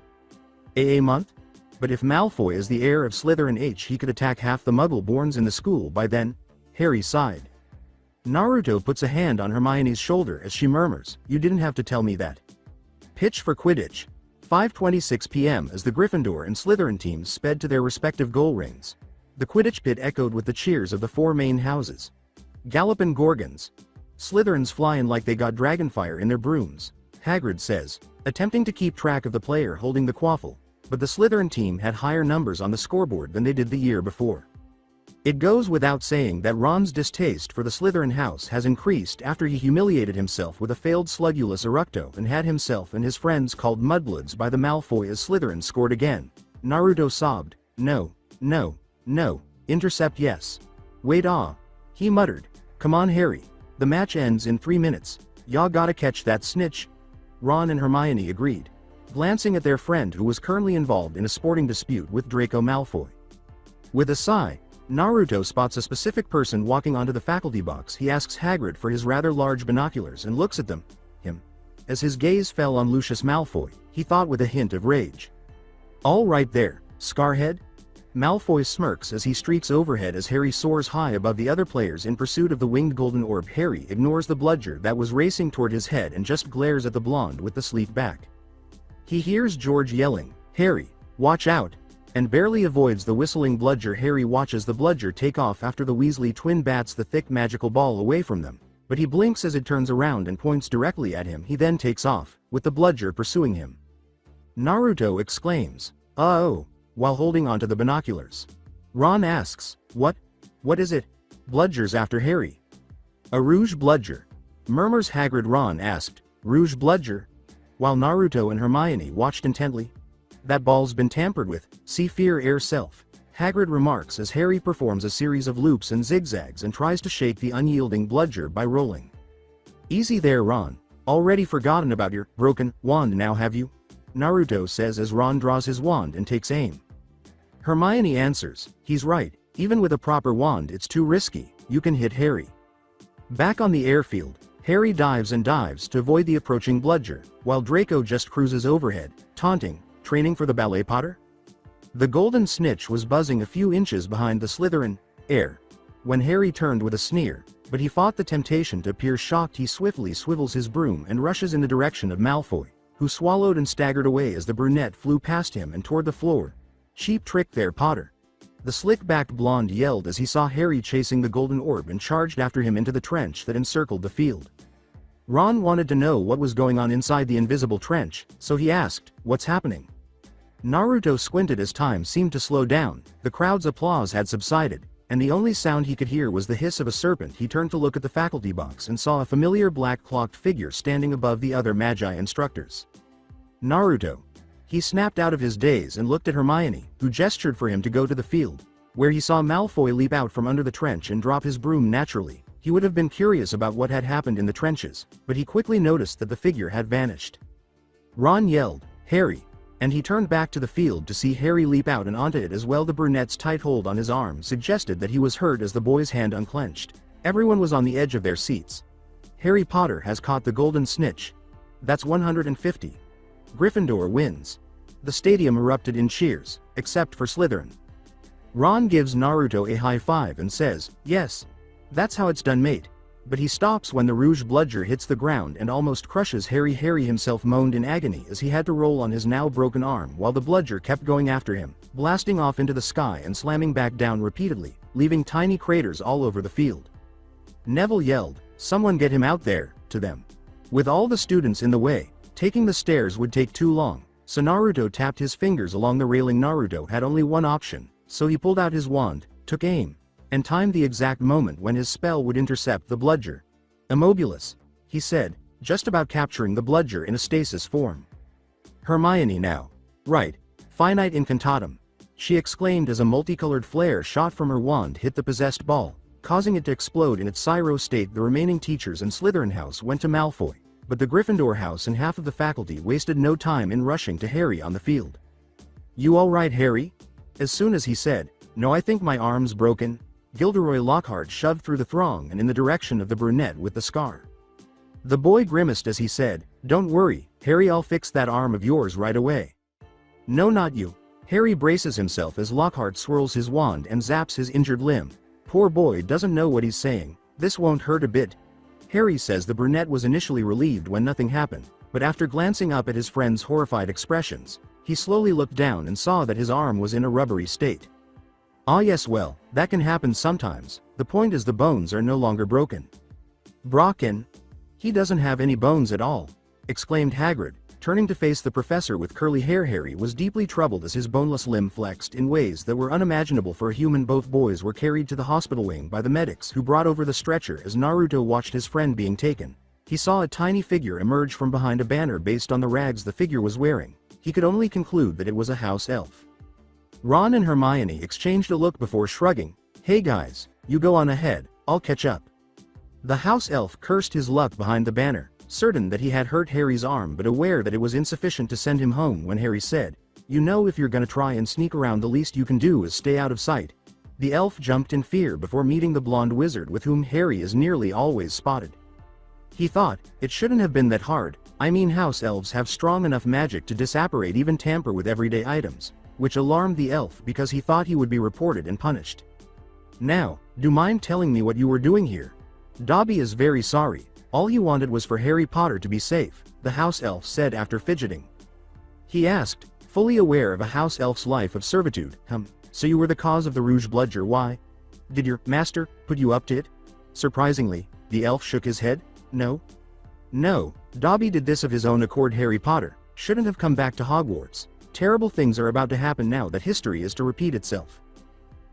A month? But if Malfoy is the heir of Slytherin, he could attack half the Muggle-borns in the school by then. Harry sighed. Naruto puts a hand on Hermione's shoulder as she murmurs, you didn't have to tell me that. Pitch for Quidditch. 5:26 p.m. as the Gryffindor and Slytherin teams sped to their respective goal rings. The Quidditch pit echoed with the cheers of the 4 main houses. Gallopin' Gorgons. Slytherins flyin' like they got dragonfire in their brooms, Hagrid says, attempting to keep track of the player holding the quaffle, but the Slytherin team had higher numbers on the scoreboard than they did the year before. It goes without saying that Ron's distaste for the Slytherin house has increased after he humiliated himself with a failed Slugulus Eructo and had himself and his friends called mudbloods by the Malfoy as Slytherin scored again. Naruto sobbed, no, no, no, intercept yes. Wait, he muttered, come on Harry, The match ends in 3 minutes. Y'all gotta catch that snitch. Ron and Hermione agreed, glancing at their friend who was currently involved in a sporting dispute with Draco Malfoy. With a sigh, Naruto spots a specific person walking onto the faculty box. He asks Hagrid for his rather large binoculars and looks at him. As his gaze fell on Lucius Malfoy, he thought with a hint of rage. All right there, Scarhead? Malfoy smirks as he streaks overhead as Harry soars high above the other players in pursuit of the winged golden orb. Harry ignores the bludger that was racing toward his head and just glares at the blonde with the sleek back. He hears George yelling, "Harry, watch out!" and barely avoids the whistling bludger. Harry watches the bludger take off after the Weasley twin bats the thick magical ball away from them, but he blinks as it turns around and points directly at him. He then takes off, with the bludger pursuing him. Naruto exclaims, "Uh-oh," while holding onto the binoculars. Ron asks, What is it?" "Bludger's after Harry." "A rouge bludger," murmurs Hagrid. Ron asked, "Rouge bludger?" while Naruto and Hermione watched intently. "That ball's been tampered with, see fear yourself," Hagrid remarks as Harry performs a series of loops and zigzags and tries to shake the unyielding bludger by rolling. "Easy there, Ron. Already forgotten about your broken wand now, have you?" Naruto says as Ron draws his wand and takes aim. Hermione answers, "He's right, even with a proper wand it's too risky, you can hit Harry." Back on the airfield, Harry dives and dives to avoid the approaching bludger, while Draco just cruises overhead, taunting, "Training for the ballet, Potter?" The golden snitch was buzzing a few inches behind the Slytherin air when Harry turned with a sneer, but he fought the temptation to appear shocked. He swiftly swivels his broom and rushes in the direction of Malfoy, who swallowed and staggered away as the brunette flew past him and toward the floor. "Cheap trick there, Potter." The slick-backed blonde yelled as he saw Harry chasing the golden orb and charged after him into the trench that encircled the field. Ron wanted to know what was going on inside the invisible trench, so he asked, "What's happening?" Naruto squinted as time seemed to slow down. The crowd's applause had subsided, and the only sound he could hear was the hiss of a serpent. He turned to look at the faculty box and saw a familiar black-cloaked figure standing above the other Magi instructors. "Naruto." He snapped out of his daze and looked at Hermione, who gestured for him to go to the field, where he saw Malfoy leap out from under the trench and drop his broom naturally. He would have been curious about what had happened in the trenches, but he quickly noticed that the figure had vanished. Ron yelled, "Harry!" and he turned back to the field to see Harry leap out and onto it as well. The brunette's tight hold on his arm suggested that he was hurt as the boy's hand unclenched. Everyone was on the edge of their seats. "Harry Potter has caught the golden snitch. That's 150. Gryffindor wins." The stadium erupted in cheers, except for Slytherin. Ron gives Naruto a high five and says, "Yes. That's how it's done, mate." But he stops when the rouge bludger hits the ground and almost crushes Harry. Harry himself moaned in agony as he had to roll on his now broken arm while the bludger kept going after him, blasting off into the sky and slamming back down repeatedly, leaving tiny craters all over the field. Neville yelled, "Someone get him out there," to them. With all the students in the way, taking the stairs would take too long, so Naruto tapped his fingers along the railing. Naruto had only one option, so he pulled out his wand, took aim, and timed the exact moment when his spell would intercept the bludger. "Immobilis," he said, just about capturing the bludger in a stasis form. "Hermione now. Right. Finite incantatum," she exclaimed as a multicolored flare shot from her wand hit the possessed ball, causing it to explode in its Syro state. The remaining teachers in Slytherin house went to Malfoy, but the Gryffindor house and half of the faculty wasted no time in rushing to Harry on the field. "You all right, Harry?" As soon as he said, "No, I think my arm's broken," Gilderoy Lockhart shoved through the throng and in the direction of the brunette with the scar. The boy grimaced as he said, "Don't worry, Harry, I'll fix that arm of yours right away." "No, not you." Harry braces himself as Lockhart swirls his wand and zaps his injured limb. "Poor boy doesn't know what he's saying. This won't hurt a bit." Harry says the brunette was initially relieved when nothing happened, but after glancing up at his friend's horrified expressions, he slowly looked down and saw that his arm was in a rubbery state. "Ah yes, well, that can happen sometimes. The point is the bones are no longer broken." "Brocken? He doesn't have any bones at all," exclaimed Hagrid, turning to face the professor with curly hair. Harry was deeply troubled as his boneless limb flexed in ways that were unimaginable for a human. Both boys were carried to the hospital wing by the medics who brought over the stretcher. As Naruto watched his friend being taken, he saw a tiny figure emerge from behind a banner. Based on the rags the figure was wearing, he could only conclude that it was a house elf. Ron and Hermione exchanged a look before shrugging. "Hey guys, you go on ahead, I'll catch up." The house elf cursed his luck behind the banner, certain that he had hurt Harry's arm but aware that it was insufficient to send him home when Harry said, "You know, if you're gonna try and sneak around, the least you can do is stay out of sight." The elf jumped in fear before meeting the blonde wizard with whom Harry is nearly always spotted. He thought, it shouldn't have been that hard. I mean, house elves have strong enough magic to disapparate, even tamper with everyday items, which alarmed the elf because he thought he would be reported and punished. "Now, do mind telling me what you were doing here?" "Dobby is very sorry. All he wanted was for Harry Potter to be safe," the house elf said after fidgeting. He asked, fully aware of a house elf's life of servitude, "So you were the cause of the Rouge Bludger? Why? Did your master put you up to it?" Surprisingly, the elf shook his head. No, Dobby did this of his own accord. Harry Potter shouldn't have come back to Hogwarts. Terrible things are about to happen now that history is to repeat itself."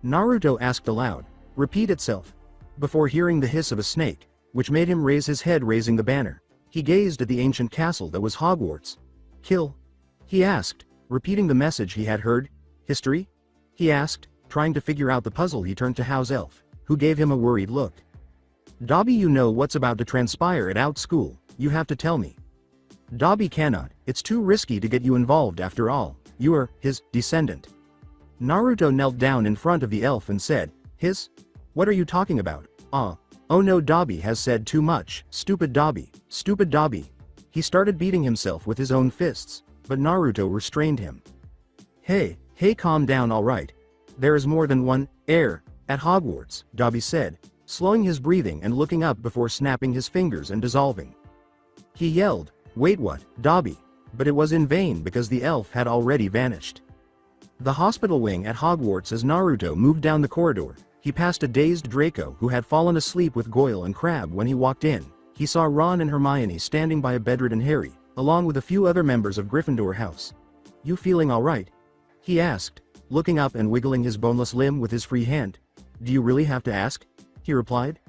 Naruto asked aloud. "Repeat itself?" Before hearing the hiss of a snake, which made him raise his head, raising the banner, he gazed at the ancient castle that was Hogwarts. "Kill?" he asked, repeating the message he had heard. "History?" he asked, trying to figure out the puzzle. He turned to house elf, who gave him a worried look. "Dobby, you know what's about to transpire at Out School. You have to tell me." "Dobby cannot. It's too risky to get you involved. After all, you are his descendant." Naruto knelt down in front of the elf and said, "His? What are you talking about?" Oh no, Dobby has said too much. Stupid Dobby. Stupid Dobby." He started beating himself with his own fists, but Naruto restrained him. Hey, calm down, all right. There is more than one heir at Hogwarts," Dobby said, slowing his breathing and looking up before snapping his fingers and dissolving. He yelled, "Wait, what, Dobby?" But it was in vain because the elf had already vanished. The hospital wing at Hogwarts. As Naruto moved down the corridor, he passed a dazed Draco who had fallen asleep with Goyle and Crabbe. When he walked in, he saw Ron and Hermione standing by a bedridden Harry, along with a few other members of Gryffindor House. "You feeling all right?" he asked, looking up and wiggling his boneless limb with his free hand. "Do you really have to ask?" he replied.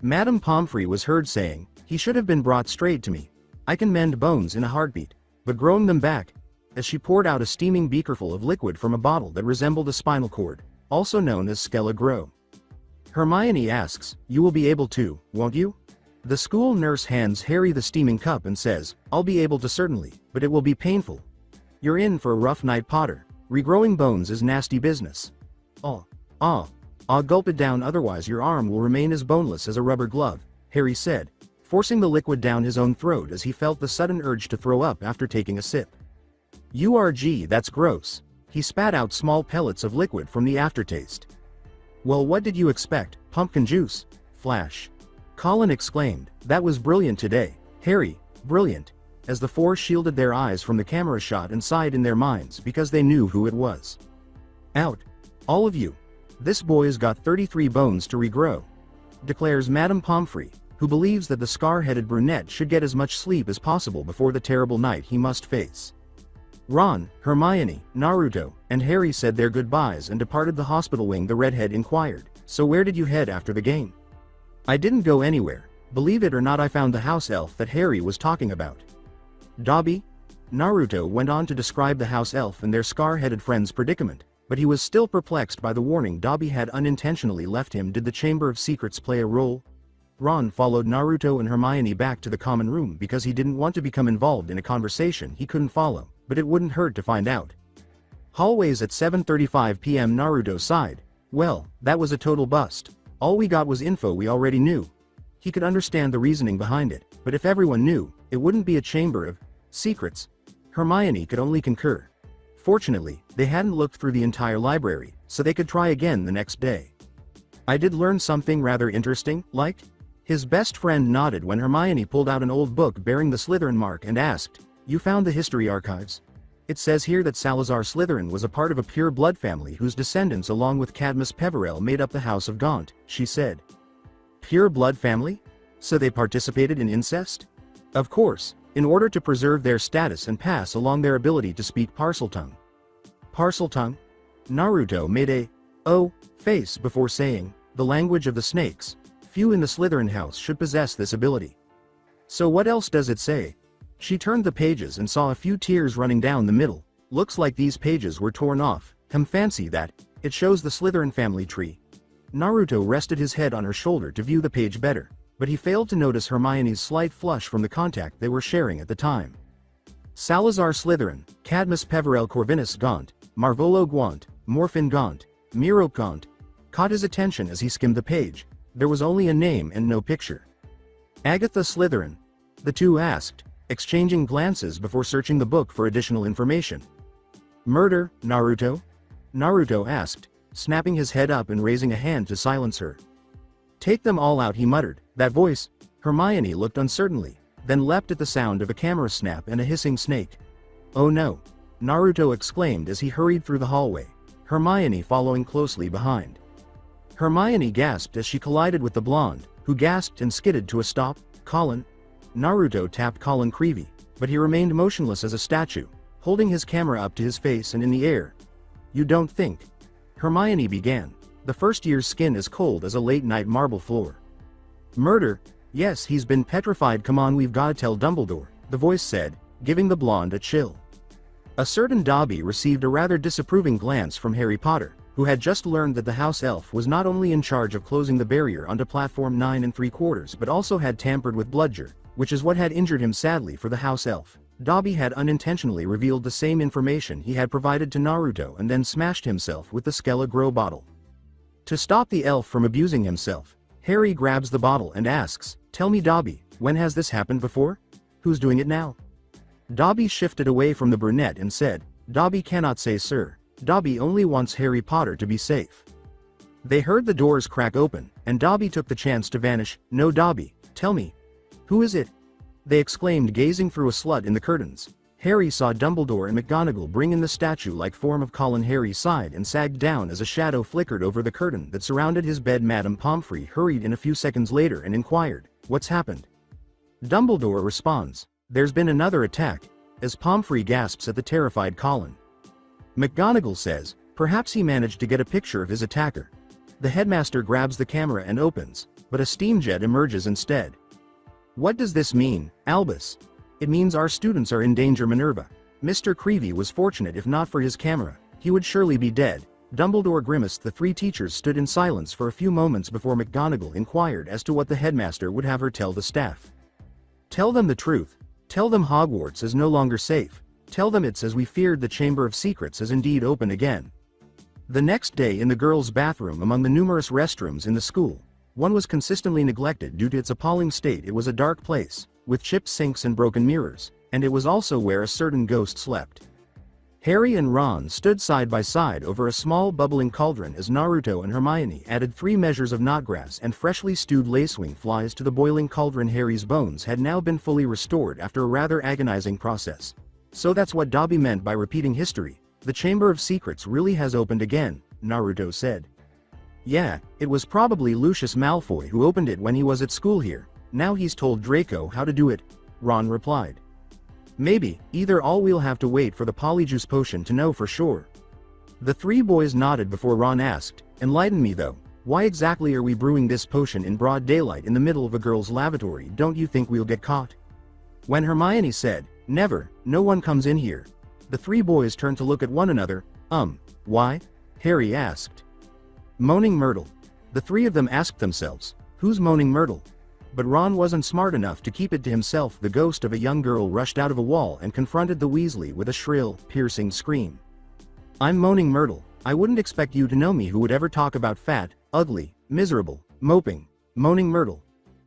Madame Pomfrey was heard saying, "He should have been brought straight to me. I can mend bones in a heartbeat." But growing them back, as she poured out a steaming beakerful of liquid from a bottle that resembled a spinal cord, also known as Skella Grow. Hermione asks, "You will be able to, won't you?" The school nurse hands Harry the steaming cup and says, "I'll be able to, certainly, but it will be painful. You're in for a rough night, Potter. Regrowing bones is nasty business." I'll gulp it down, otherwise your arm will remain as boneless as a rubber glove," Harry said, forcing the liquid down his own throat as he felt the sudden urge to throw up after taking a sip. "Gee, that's gross." He spat out small pellets of liquid from the aftertaste. "Well, what did you expect? Pumpkin juice?" Flash. Colin exclaimed, "That was brilliant today, Harry, brilliant," as the four shielded their eyes from the camera shot and sighed in their minds because they knew who it was. "Out. All of you. This boy's got 33 bones to regrow," declares Madame Pomfrey, who believes that the scar-headed brunette should get as much sleep as possible before the terrible night he must face. Ron, Hermione, Naruto, and Harry said their goodbyes and departed the hospital wing. The redhead inquired, "So where did you head after the game?" "I didn't go anywhere. Believe it or not, I found the house elf that Harry was talking about." "Dobby?" Naruto went on to describe the house elf and their scar-headed friend's predicament, but he was still perplexed by the warning Dobby had unintentionally left him. Did the Chamber of Secrets play a role? Ron followed Naruto and Hermione back to the common room because he didn't want to become involved in a conversation he couldn't follow, but it wouldn't hurt to find out. Hallways at 7:35 p.m. Naruto sighed. "Well, that was a total bust. All we got was info we already knew." He could understand the reasoning behind it, but if everyone knew, it wouldn't be a Chamber of Secrets. Hermione could only concur. Fortunately, they hadn't looked through the entire library, so they could try again the next day. "I did learn something rather interesting, like?" His best friend nodded when Hermione pulled out an old book bearing the Slytherin mark and asked, "You found the history archives? It says here that Salazar Slytherin was a part of a pure blood family whose descendants along with Cadmus Peverell made up the House of Gaunt," she said. "Pure blood family? So they participated in incest?" "Of course, in order to preserve their status and pass along their ability to speak Parseltongue." "Parseltongue?" Naruto made a face before saying, "The language of the snakes. Few in the Slytherin house should possess this ability." "So what else does it say?" She turned the pages and saw a few tears running down the middle. "Looks like these pages were torn off. Fancy that. It shows the Slytherin family tree." Naruto rested his head on her shoulder to view the page better. but he failed to notice Hermione's slight flush from the contact they were sharing at the time. Salazar Slytherin, Cadmus Peverell Corvinus Gaunt, Marvolo Gaunt, Morphin Gaunt, Miro Gaunt, caught his attention as he skimmed the page. There was only a name and no picture. Agatha Slytherin, the two asked, exchanging glances before searching the book for additional information. Murder, Naruto? Naruto asked, snapping his head up and raising a hand to silence her. Take them all out, he muttered. That voice. Hermione looked uncertainly, then leapt at the sound of a camera snap and a hissing snake. Oh no! Naruto exclaimed as he hurried through the hallway, Hermione following closely behind. Hermione gasped as she collided with the blonde, who gasped and skidded to a stop. Colin? Naruto tapped Colin Creevy, but he remained motionless as a statue, holding his camera up to his face and in the air. You don't think? Hermione began. The first year's skin is cold as a late-night marble floor. Murder? Yes, he's been petrified. Come on, we've gotta tell Dumbledore, the voice said, giving the blonde a chill. A certain Dobby received a rather disapproving glance from Harry Potter, who had just learned that the house elf was not only in charge of closing the barrier onto platform 9 3/4 but also had tampered with Bludger, which is what had injured him sadly for the house elf. Dobby had unintentionally revealed the same information he had provided to Naruto and then smashed himself with the Skele-Gro bottle. To stop the elf from abusing himself, Harry grabs the bottle and asks, Tell me, Dobby, when has this happened before? Who's doing it now? Dobby shifted away from the brunette and said, Dobby cannot say, sir. Dobby only wants Harry Potter to be safe. They heard the doors crack open, and Dobby took the chance to vanish. No, Dobby, tell me. Who is it? They exclaimed, gazing through a slut in the curtains. Harry saw Dumbledore and McGonagall bring in the statue-like form of Colin. Harry sighed and sagged down as a shadow flickered over the curtain that surrounded his bed. Madame Pomfrey hurried in a few seconds later and inquired, What's happened? Dumbledore responds, There's been another attack, as Pomfrey gasps at the terrified Colin. McGonagall says, Perhaps he managed to get a picture of his attacker. The headmaster grabs the camera and opens, but a steam jet emerges instead. What does this mean, Albus? It means our students are in danger, Minerva. Mr. Creevy was fortunate. If not for his camera, he would surely be dead. Dumbledore grimaced. The three teachers stood in silence for a few moments before McGonagall inquired as to what the headmaster would have her tell the staff. Tell them the truth. Tell them Hogwarts is no longer safe. Tell them it's as we feared. The Chamber of Secrets is indeed open again. The next day, in the girls' bathroom among the numerous restrooms in the school, one was consistently neglected due to its appalling state. It was a dark place, with chipped sinks and broken mirrors, and it was also where a certain ghost slept. Harry and Ron stood side by side over a small bubbling cauldron as Naruto and Hermione added 3 measures of knotgrass and freshly stewed lacewing flies to the boiling cauldron. Harry's bones had now been fully restored after a rather agonizing process. So that's what Dobby meant by repeating history. The Chamber of Secrets really has opened again, Naruto said. Yeah, it was probably Lucius Malfoy who opened it when he was at school here. Now he's told Draco how to do it, Ron replied. Maybe, either all. We'll have to wait for the Polyjuice potion to know for sure. The 3 boys nodded before Ron asked, Enlighten me though, why exactly are we brewing this potion in broad daylight in the middle of a girl's lavatory? Don't you think we'll get caught? When Hermione said, Never, no one comes in here, the 3 boys turned to look at one another. Why? Harry asked. Moaning Myrtle. The 3 of them asked themselves, Who's Moaning Myrtle? But Ron wasn't smart enough to keep it to himself. The ghost of a young girl rushed out of a wall and confronted the Weasley with a shrill, piercing scream. I'm Moaning Myrtle. I wouldn't expect you to know me. Who would ever talk about fat, ugly, miserable, moping, Moaning Myrtle?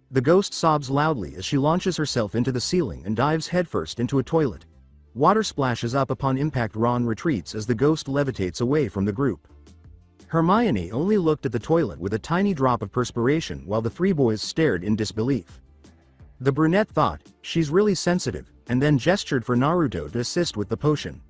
The ghost sobs loudly as she launches herself into the ceiling and dives headfirst into a toilet. Water splashes up upon impact. Ron retreats as the ghost levitates away from the group. Hermione only looked at the toilet with a tiny drop of perspiration while the 3 boys stared in disbelief. The brunette thought, she's really sensitive, and then gestured for Naruto to assist with the potion.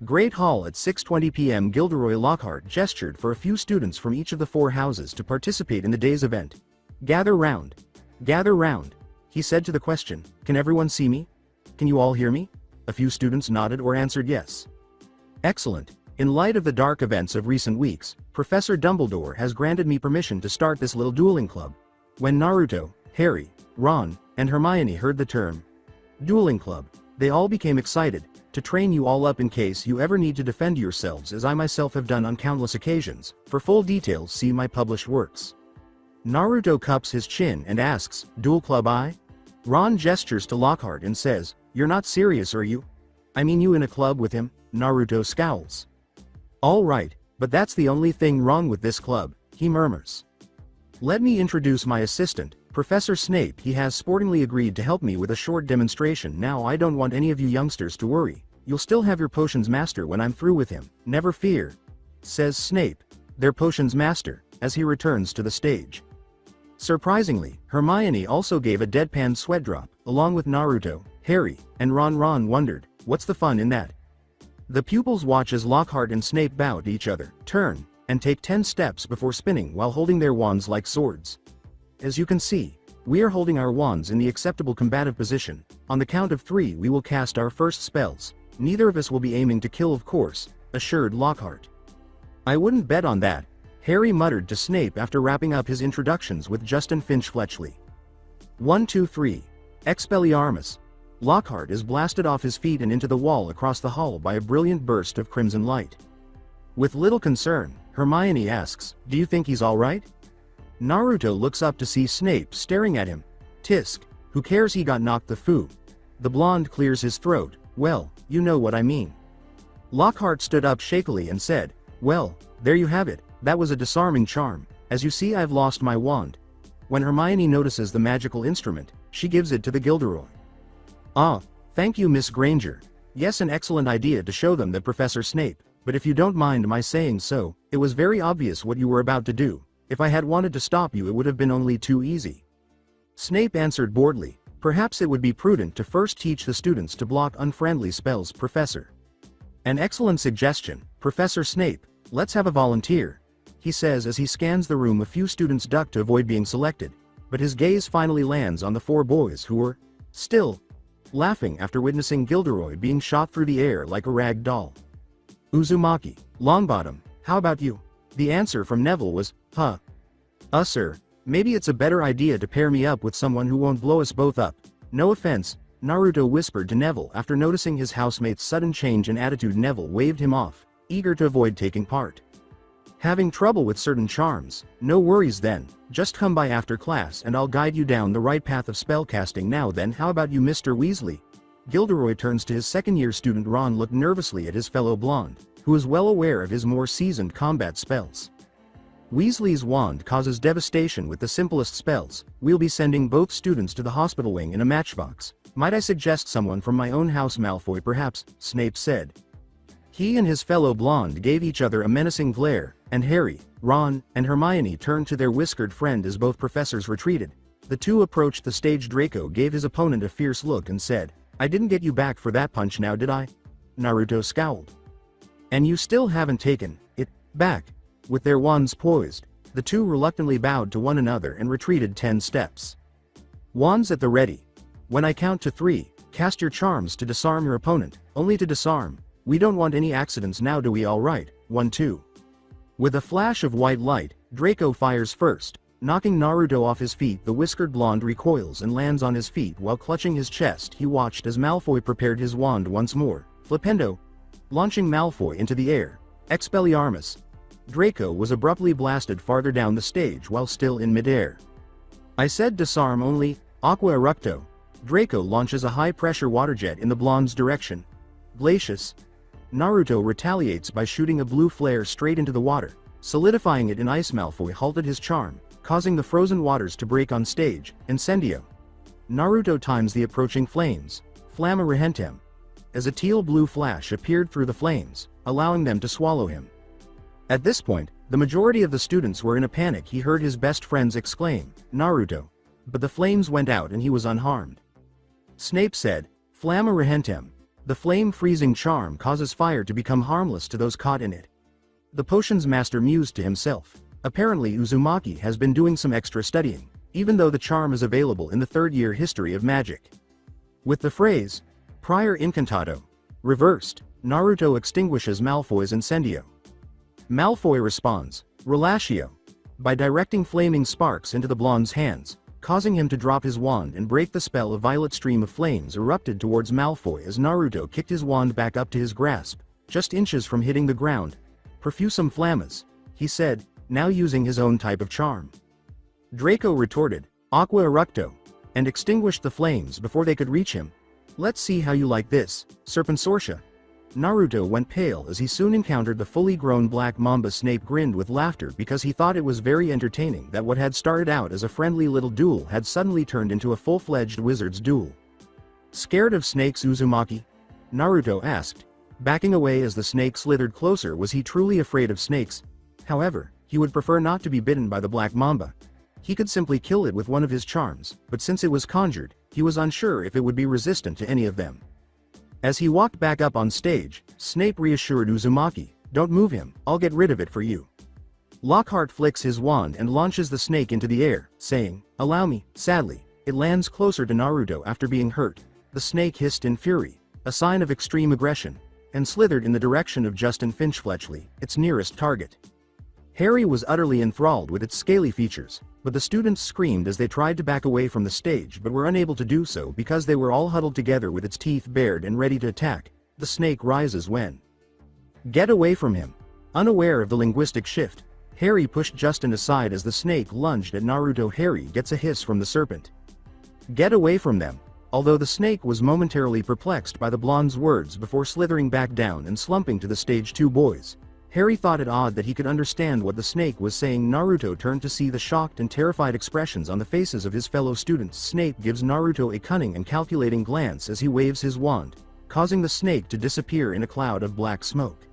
Great Hall at 6:20 p.m. Gilderoy Lockhart gestured for a few students from each of the 4 houses to participate in the day's event. Gather round. Gather round. He said to the question, Can everyone see me? Can you all hear me? A few students nodded or answered yes. Excellent. In light of the dark events of recent weeks, Professor Dumbledore has granted me permission to start this little dueling club. When Naruto, Harry, Ron, and Hermione heard the term dueling club, they all became excited, to train you all up in case you ever need to defend yourselves, as I myself have done on countless occasions. For full details, see my published works. Naruto cups his chin and asks, "Dual Club I?" Ron gestures to Lockhart and says, "You're not serious, are you? I mean you in a club with him?" Naruto scowls. "All right, but that's the only thing wrong with this club," he murmurs. "Let me introduce my assistant, Professor Snape. He has sportingly agreed to help me with a short demonstration. Now I don't want any of you youngsters to worry. You'll still have your potions master when I'm through with him, never fear," says Snape, their potions master, as he returns to the stage. Surprisingly, Hermione also gave a deadpan sweat drop, along with Naruto, Harry, and Ron. Ron wondered, what's the fun in that? The pupils watch as Lockhart and Snape bow to each other, turn, and take 10 steps before spinning while holding their wands like swords. As you can see, we are holding our wands in the acceptable combative position. On the count of 3 we will cast our first spells. Neither of us will be aiming to kill, of course, assured Lockhart. "I wouldn't bet on that," Harry muttered to Snape after wrapping up his introductions with Justin Finch-Fletchley. 1 2 3. Expelliarmus. Lockhart is blasted off his feet and into the wall across the hall by a brilliant burst of crimson light. With little concern, Hermione asks, "Do you think he's all right?" Naruto looks up to see Snape staring at him. "Tisk, who cares, he got knocked the foo." The blonde clears his throat. "Well, you know what I mean." Lockhart stood up shakily and said, "Well, there you have it, that was a disarming charm. As you see, I've lost my wand." When Hermione notices the magical instrument, she gives it to the Gilderoy. "Ah, thank you, Miss Granger. Yes, an excellent idea to show them that Professor Snape, but if you don't mind my saying so, it was very obvious what you were about to do. If I had wanted to stop you, it would have been only too easy." Snape answered boredly, "Perhaps it would be prudent to first teach the students to block unfriendly spells, Professor." "An excellent suggestion, Professor Snape. Let's have a volunteer," he says as he scans the room. A few students duck to avoid being selected, but his gaze finally lands on the 4 boys who were still laughing after witnessing Gilderoy being shot through the air like a rag doll. "Uzumaki, Longbottom, how about you?" The answer from Neville was, "Huh. Sir, maybe it's a better idea to pair me up with someone who won't blow us both up. No offense," Naruto whispered to Neville after noticing his housemate's sudden change in attitude. Neville waved him off, eager to avoid taking part. "Having trouble with certain charms? No worries then, just come by after class and I'll guide you down the right path of spellcasting. Now then, how about you, Mr. Weasley?" Gilderoy turns to his second-year student. Ron looked nervously at his fellow blonde, who is well aware of his more seasoned combat spells. "Weasley's wand causes devastation with the simplest spells. We'll be sending both students to the hospital wing in a matchbox. Might I suggest someone from my own house?" "Malfoy, perhaps," Snape said. He and his fellow blonde gave each other a menacing glare, and Harry, Ron, and Hermione turned to their whiskered friend as both professors retreated. The two approached the stage. Draco gave his opponent a fierce look and said, "I didn't get you back for that punch now, did I?" Naruto scowled. "And you still haven't taken it back?" With their wands poised, the two reluctantly bowed to one another and retreated 10 steps. "Wands at the ready. When I count to 3, cast your charms to disarm your opponent, only to disarm. We don't want any accidents now, do we? All right, 1 2. With a flash of white light, Draco fires first, knocking Naruto off his feet. The whiskered blonde recoils and lands on his feet while clutching his chest. He watched as Malfoy prepared his wand once more, Flipendo, launching Malfoy into the air. Expelliarmus. Draco was abruptly blasted farther down the stage while still in midair. "I said disarm only, Aqua Eructo." Draco launches a high-pressure water jet in the blonde's direction. Glacius. Naruto retaliates by shooting a blue flare straight into the water, solidifying it in ice. Malfoy halted his charm, causing the frozen waters to break on stage. Incendio. Naruto times the approaching flames. Flamma Rehentem. As a teal-blue flash appeared through the flames, allowing them to swallow him. At this point, the majority of the students were in a panic. He heard his best friends exclaim, "Naruto!" But the flames went out and he was unharmed. Snape said, "Flamma Rehentem. The flame-freezing charm causes fire to become harmless to those caught in it." The potions master mused to himself. Apparently Uzumaki has been doing some extra studying, even though the charm is available in the 3rd-year history of magic. With the phrase, "Prior Incantato," reversed, Naruto extinguishes Malfoy's Incendio. Malfoy responds, "Relatio," by directing flaming sparks into the blonde's hands, causing him to drop his wand and break the spell. A violet stream of flames erupted towards Malfoy as Naruto kicked his wand back up to his grasp, just inches from hitting the ground. "Profusum flammas," he said, now using his own type of charm. Draco retorted, Aqua Eructo, and extinguished the flames before they could reach him. Let's see how you like this, Serpensortia. Naruto went pale as he soon encountered the fully grown black mamba. Snape grinned with laughter because he thought it was very entertaining that what had started out as a friendly little duel had suddenly turned into a full-fledged wizard's duel. Scared of snakes, Uzumaki? Naruto asked, backing away as the snake slithered closer. Was he truly afraid of snakes? However, he would prefer not to be bitten by the black mamba. He could simply kill it with one of his charms, but since it was conjured, he was unsure if it would be resistant to any of them. As he walked back up on stage, Snape reassured Uzumaki, don't move him, I'll get rid of it for you. Lockhart flicks his wand and launches the snake into the air, saying, allow me. Sadly, it lands closer to Naruto after being hurt. The snake hissed in fury, a sign of extreme aggression, and slithered in the direction of Justin Finch-Fletchley, its nearest target. Harry was utterly enthralled with its scaly features, but the students screamed as they tried to back away from the stage but were unable to do so because they were all huddled together with its teeth bared and ready to attack. The snake rises when. Get away from him. Unaware of the linguistic shift, Harry pushed Justin aside as the snake lunged at Naruto. Harry gets a hiss from the serpent. Get away from them. Although the snake was momentarily perplexed by the blonde's words before slithering back down and slumping to the stage. Two boys. Harry thought it odd that he could understand what the snake was saying. Naruto turned to see the shocked and terrified expressions on the faces of his fellow students. Snape gives Naruto a cunning and calculating glance as he waves his wand, causing the snake to disappear in a cloud of black smoke.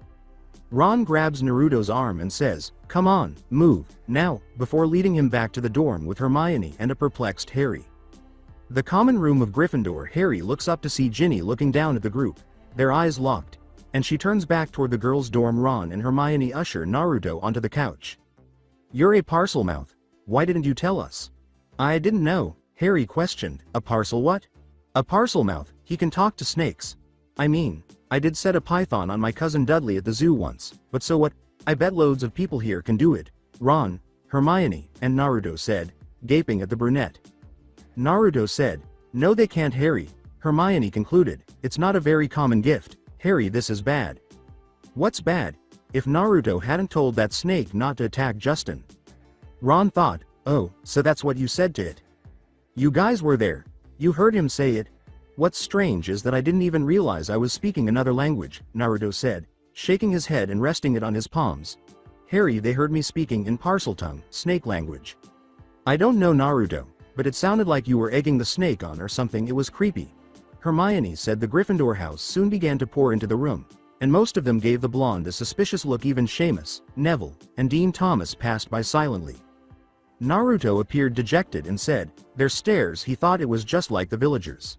Ron grabs Naruto's arm and says, come on, move, now, before leading him back to the dorm with Hermione and a perplexed Harry. The common room of Gryffindor. Harry looks up to see Ginny looking down at the group, their eyes locked, and she turns back toward the girls' dorm. Ron and Hermione usher Naruto onto the couch. You're a parcelmouth. Why didn't you tell us? I didn't know, Harry questioned. A parcel what? A parcelmouth, he can talk to snakes. I mean, I did set a python on my cousin Dudley at the zoo once, but so what? I bet loads of people here can do it. Ron, Hermione, and Naruto said, gaping at the brunette. Naruto said, no they can't. Harry, Hermione concluded, it's not a very common gift. Harry, this is bad. What's bad? If Naruto hadn't told that snake not to attack Justin. Ron thought, oh, so that's what you said to it. You guys were there. You heard him say it. What's strange is that I didn't even realize I was speaking another language, Naruto said, shaking his head and resting it on his palms. Harry, they heard me speaking in Parseltongue, snake language. I don't know, Naruto, but it sounded like you were egging the snake on or something. It was creepy. Hermione said. The Gryffindor house soon began to pour into the room, and most of them gave the blonde a suspicious look. Even Seamus, Neville, and Dean Thomas passed by silently. Naruto appeared dejected and said, their stares, he thought it was just like the villagers.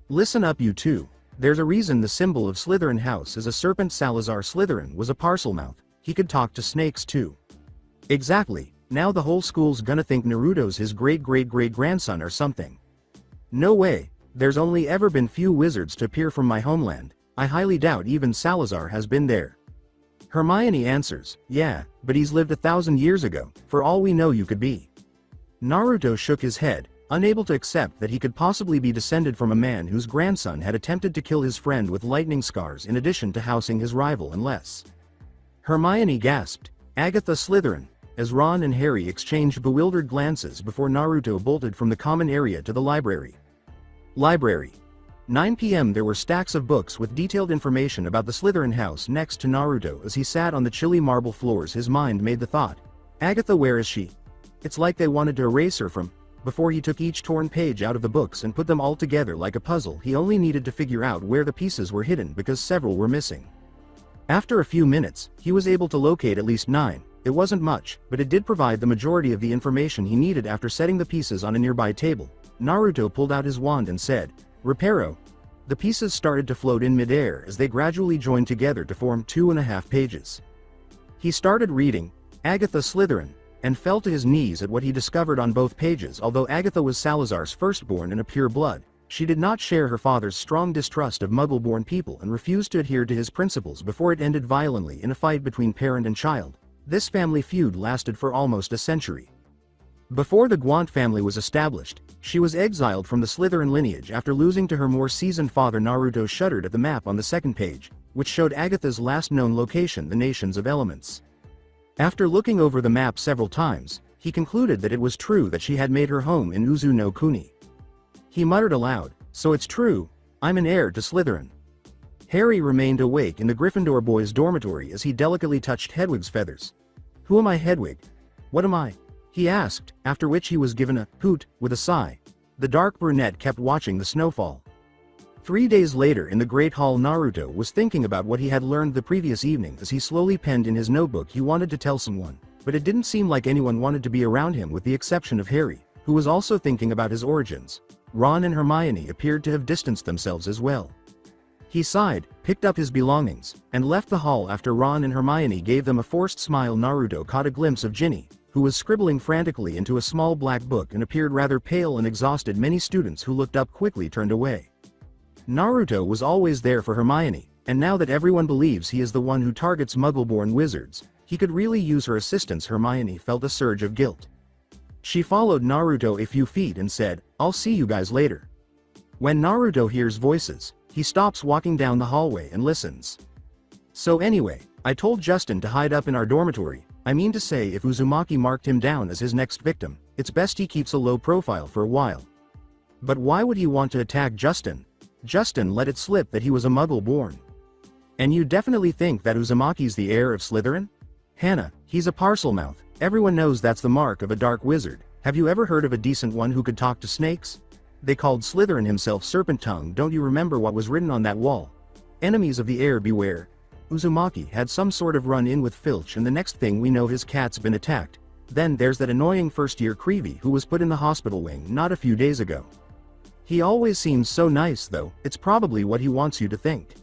Listen up you two. There's a reason the symbol of Slytherin house is a serpent. Salazar Slytherin was a parcelmouth. He could talk to snakes too. Exactly. Now the whole school's gonna think Naruto's his great-great-great-grandson or something. No way. There's only ever been few wizards to appear from my homeland. I highly doubt even Salazar has been there. Hermione answers, yeah, but he's lived 1,000 years ago. For all we know you could be. Naruto shook his head, unable to accept that he could possibly be descended from a man whose grandson had attempted to kill his friend with lightning scars in addition to housing his rival. Unless. Hermione gasped, Agatha Slytherin, as Ron and Harry exchanged bewildered glances before Naruto bolted from the common area to the library. 9 p.m. There were stacks of books with detailed information about the Slytherin house next to Naruto as he sat on the chilly marble floors. His mind made the thought, Agatha, where is she? It's like they wanted to erase her from. Before he took each torn page out of the books and put them all together like a puzzle. He only needed to figure out where the pieces were hidden because several were missing. After a few minutes, he was able to locate at least 9. It wasn't much, but it did provide the majority of the information he needed. After setting the pieces on a nearby table, Naruto pulled out his wand and said, Reparo. The pieces started to float in midair as they gradually joined together to form 2.5 pages. He started reading, Agatha Slytherin, and fell to his knees at what he discovered on both pages. Although Agatha was Salazar's firstborn and a pure blood, she did not share her father's strong distrust of Muggle-born people and refused to adhere to his principles before it ended violently in a fight between parent and child. This family feud lasted for almost a century. Before the Gwant family was established, she was exiled from the Slytherin lineage after losing to her more seasoned father. Naruto shuddered at the map on the second page, which showed Agatha's last known location, the Nations of Elements. After looking over the map several times, He concluded that it was true that she had made her home in Uzu no Kuni. He muttered aloud, "So it's true, I'm an heir to Slytherin." Harry remained awake in the Gryffindor boys' dormitory as he delicately touched Hedwig's feathers. "Who am I, Hedwig? What am I?" he asked, after which he was given a hoot with a sigh. The dark brunette kept watching the snowfall. 3 days later in the Great Hall, Naruto was thinking about what he had learned the previous evening as he slowly penned in his notebook he wanted to tell someone, but it didn't seem like anyone wanted to be around him with the exception of Harry, who was also thinking about his origins. Ron and Hermione appeared to have distanced themselves as well. He sighed, picked up his belongings, and left the hall after Ron and Hermione gave them a forced smile. Naruto caught a glimpse of Ginny, who was scribbling frantically into a small black book and appeared rather pale and exhausted. Many students who looked up quickly turned away. Naruto was always there for Hermione, and now that everyone believes he is the one who targets Muggle-born wizards, he could really use her assistance. Hermione felt a surge of guilt. She followed Naruto a few feet and said, "I'll see you guys later." When Naruto hears voices, he stops walking down the hallway and listens. "So anyway, I told Justin to hide up in our dormitory. I mean to say, if Uzumaki marked him down as his next victim, it's best he keeps a low profile for a while." "But why would he want to attack Justin? Justin let it slip that he was a Muggle-born." "And you definitely think that Uzumaki's the heir of Slytherin?" "Hannah, he's a parselmouth. Everyone knows that's the mark of a dark wizard. Have you ever heard of a decent one who could talk to snakes? They called Slytherin himself Serpent Tongue. Don't you remember what was written on that wall? Enemies of the heir beware." Uzumaki had some sort of run-in with Filch, and the next thing we know his cat's been attacked. Then there's that annoying first-year Creevy who was put in the hospital wing not a few days ago. He always seems so nice though. It's probably what he wants you to think.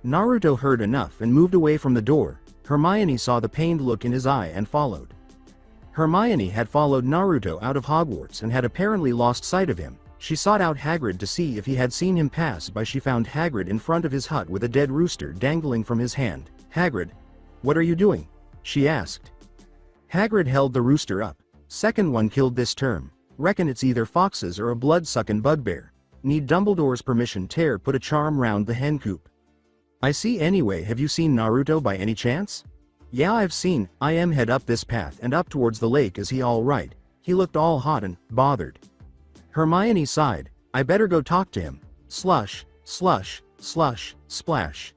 Naruto heard enough and moved away from the door. Hermione saw the pained look in his eye and followed. Hermione had followed Naruto out of Hogwarts and had apparently lost sight of him. She sought out Hagrid to see if he had seen him pass by. She found Hagrid in front of his hut with a dead rooster dangling from his hand. "Hagrid, what are you doing?" she asked. Hagrid held the rooster up. "Second one killed this term. Reckon it's either foxes or a blood-sucking bugbear. Need Dumbledore's permission. Tear put a charm round the hen coop." "I see. Anyway, have you seen Naruto by any chance?" "Yeah, I've seen. I am head up this path and up towards the lake. Is he all right? He looked all hot and bothered." Hermione sighed. "I better go talk to him." Slush, slush, slush, splash.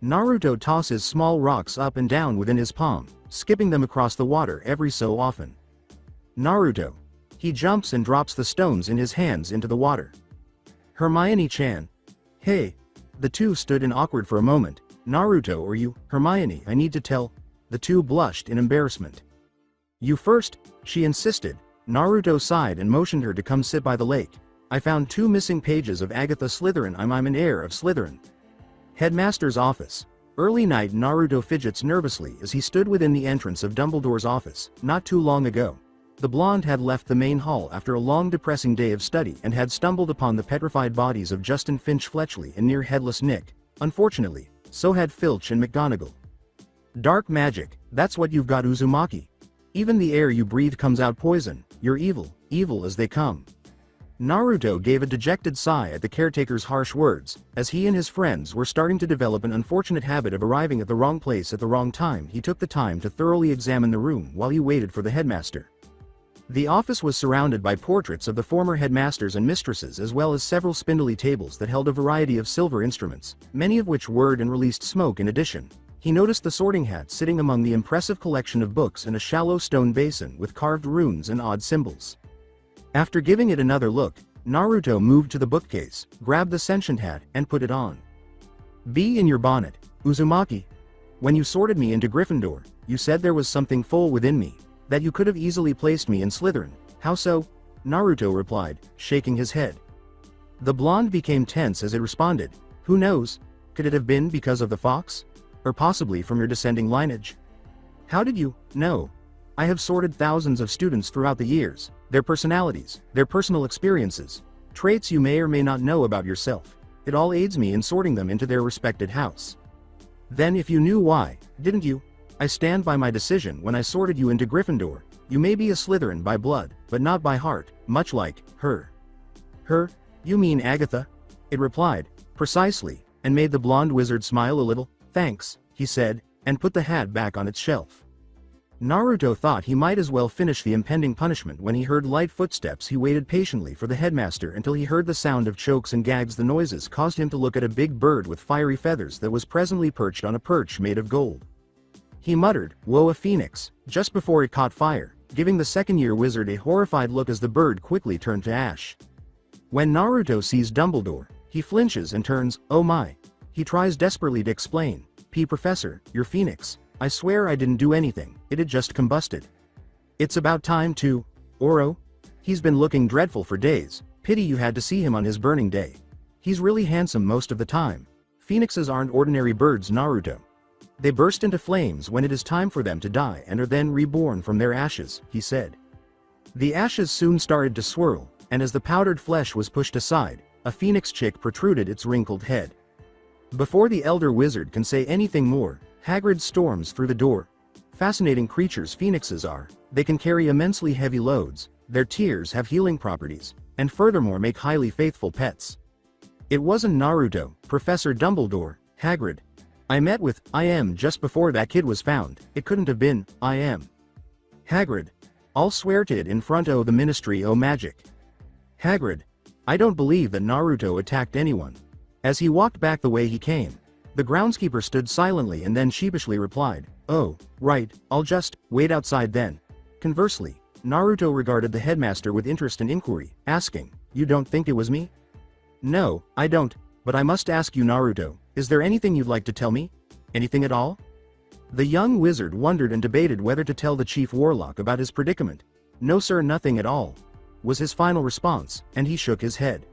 Naruto tosses small rocks up and down within his palm, skipping them across the water every so often. Naruto. He jumps and drops the stones in his hands into the water. Hermione-chan. "Hey." The two stood in awkward for a moment. "Naruto or you, Hermione, I need to tell." The two blushed in embarrassment. "You first," she insisted. Naruto sighed and motioned her to come sit by the lake. "I found 2 missing pages of Agatha Slytherin. I'm an heir of Slytherin." Headmaster's office. Early night. Naruto fidgets nervously as he stood within the entrance of Dumbledore's office. Not too long ago, the blonde had left the main hall after a long depressing day of study and had stumbled upon the petrified bodies of Justin Finch Fletchley and near Headless Nick. Unfortunately, so had Filch and McGonagall. "Dark magic, that's what you've got, Uzumaki. Even the air you breathe comes out poison. You're evil, evil as they come." Naruto gave a dejected sigh at the caretaker's harsh words. As he and his friends were starting to develop an unfortunate habit of arriving at the wrong place at the wrong time, he took the time to thoroughly examine the room while he waited for the headmaster. The office was surrounded by portraits of the former headmasters and mistresses, as well as several spindly tables that held a variety of silver instruments, many of which whirred and released smoke. In addition, he noticed the sorting hat sitting among the impressive collection of books in a shallow stone basin with carved runes and odd symbols. After giving it another look, Naruto moved to the bookcase, grabbed the sentient hat, and put it on. "Bee in your bonnet, Uzumaki. When you sorted me into Gryffindor, you said there was something full within me, that you could have easily placed me in Slytherin. How so?" Naruto replied, shaking his head. The blonde became tense as it responded. "Who knows? Could it have been because of the fox? Or possibly from your descending lineage?" "How did you know?" "I have sorted thousands of students throughout the years, their personalities, their personal experiences, traits you may or may not know about yourself. It all aids me in sorting them into their respected house." "Then if you knew why, didn't you? I stand by my decision when I sorted you into Gryffindor. You may be a Slytherin by blood, but not by heart, much like her." "Her? You mean Agatha?" it replied, precisely, and made the blonde wizard smile a little. "Thanks," he said, and put the hat back on its shelf. Naruto thought he might as well finish the impending punishment when he heard light footsteps. He waited patiently for the headmaster until he heard the sound of chokes and gags. The noises caused him to look at a big bird with fiery feathers that was presently perched on a perch made of gold. He muttered, "Whoa, a phoenix," just before it caught fire, giving the second-year wizard a horrified look as the bird quickly turned to ash. When Naruto sees Dumbledore, he flinches and turns, "Oh my." He tries desperately to explain, "Professor, your phoenix. I swear I didn't do anything, it had just combusted. It's about time to, Oro? He's been looking dreadful for days, pity you had to see him on his burning day. He's really handsome most of the time. Phoenixes aren't ordinary birds, Naruto. They burst into flames when it is time for them to die and are then reborn from their ashes," he said. The ashes soon started to swirl, and as the powdered flesh was pushed aside, a phoenix chick protruded its wrinkled head. Before the elder wizard can say anything more, Hagrid storms through the door. Fascinating creatures phoenixes are. They can carry immensely heavy loads, their tears have healing properties, and furthermore make highly faithful pets. It wasn't Naruto, Professor Dumbledore, Hagrid. I met with I.M. just before that kid was found. It couldn't have been I.M. Hagrid. I'll swear to it in front o' the Ministry o' Magic. Hagrid. I don't believe that Naruto attacked anyone. As he walked back the way he came, the groundskeeper stood silently and then sheepishly replied, "Oh, right, I'll just wait outside then." Conversely, Naruto regarded the headmaster with interest and inquiry, asking, "You don't think it was me?" "No, I don't, but I must ask you, Naruto, is there anything you'd like to tell me? Anything at all?" The young wizard wondered and debated whether to tell the chief warlock about his predicament. "No sir, nothing at all," was his final response, and he shook his head.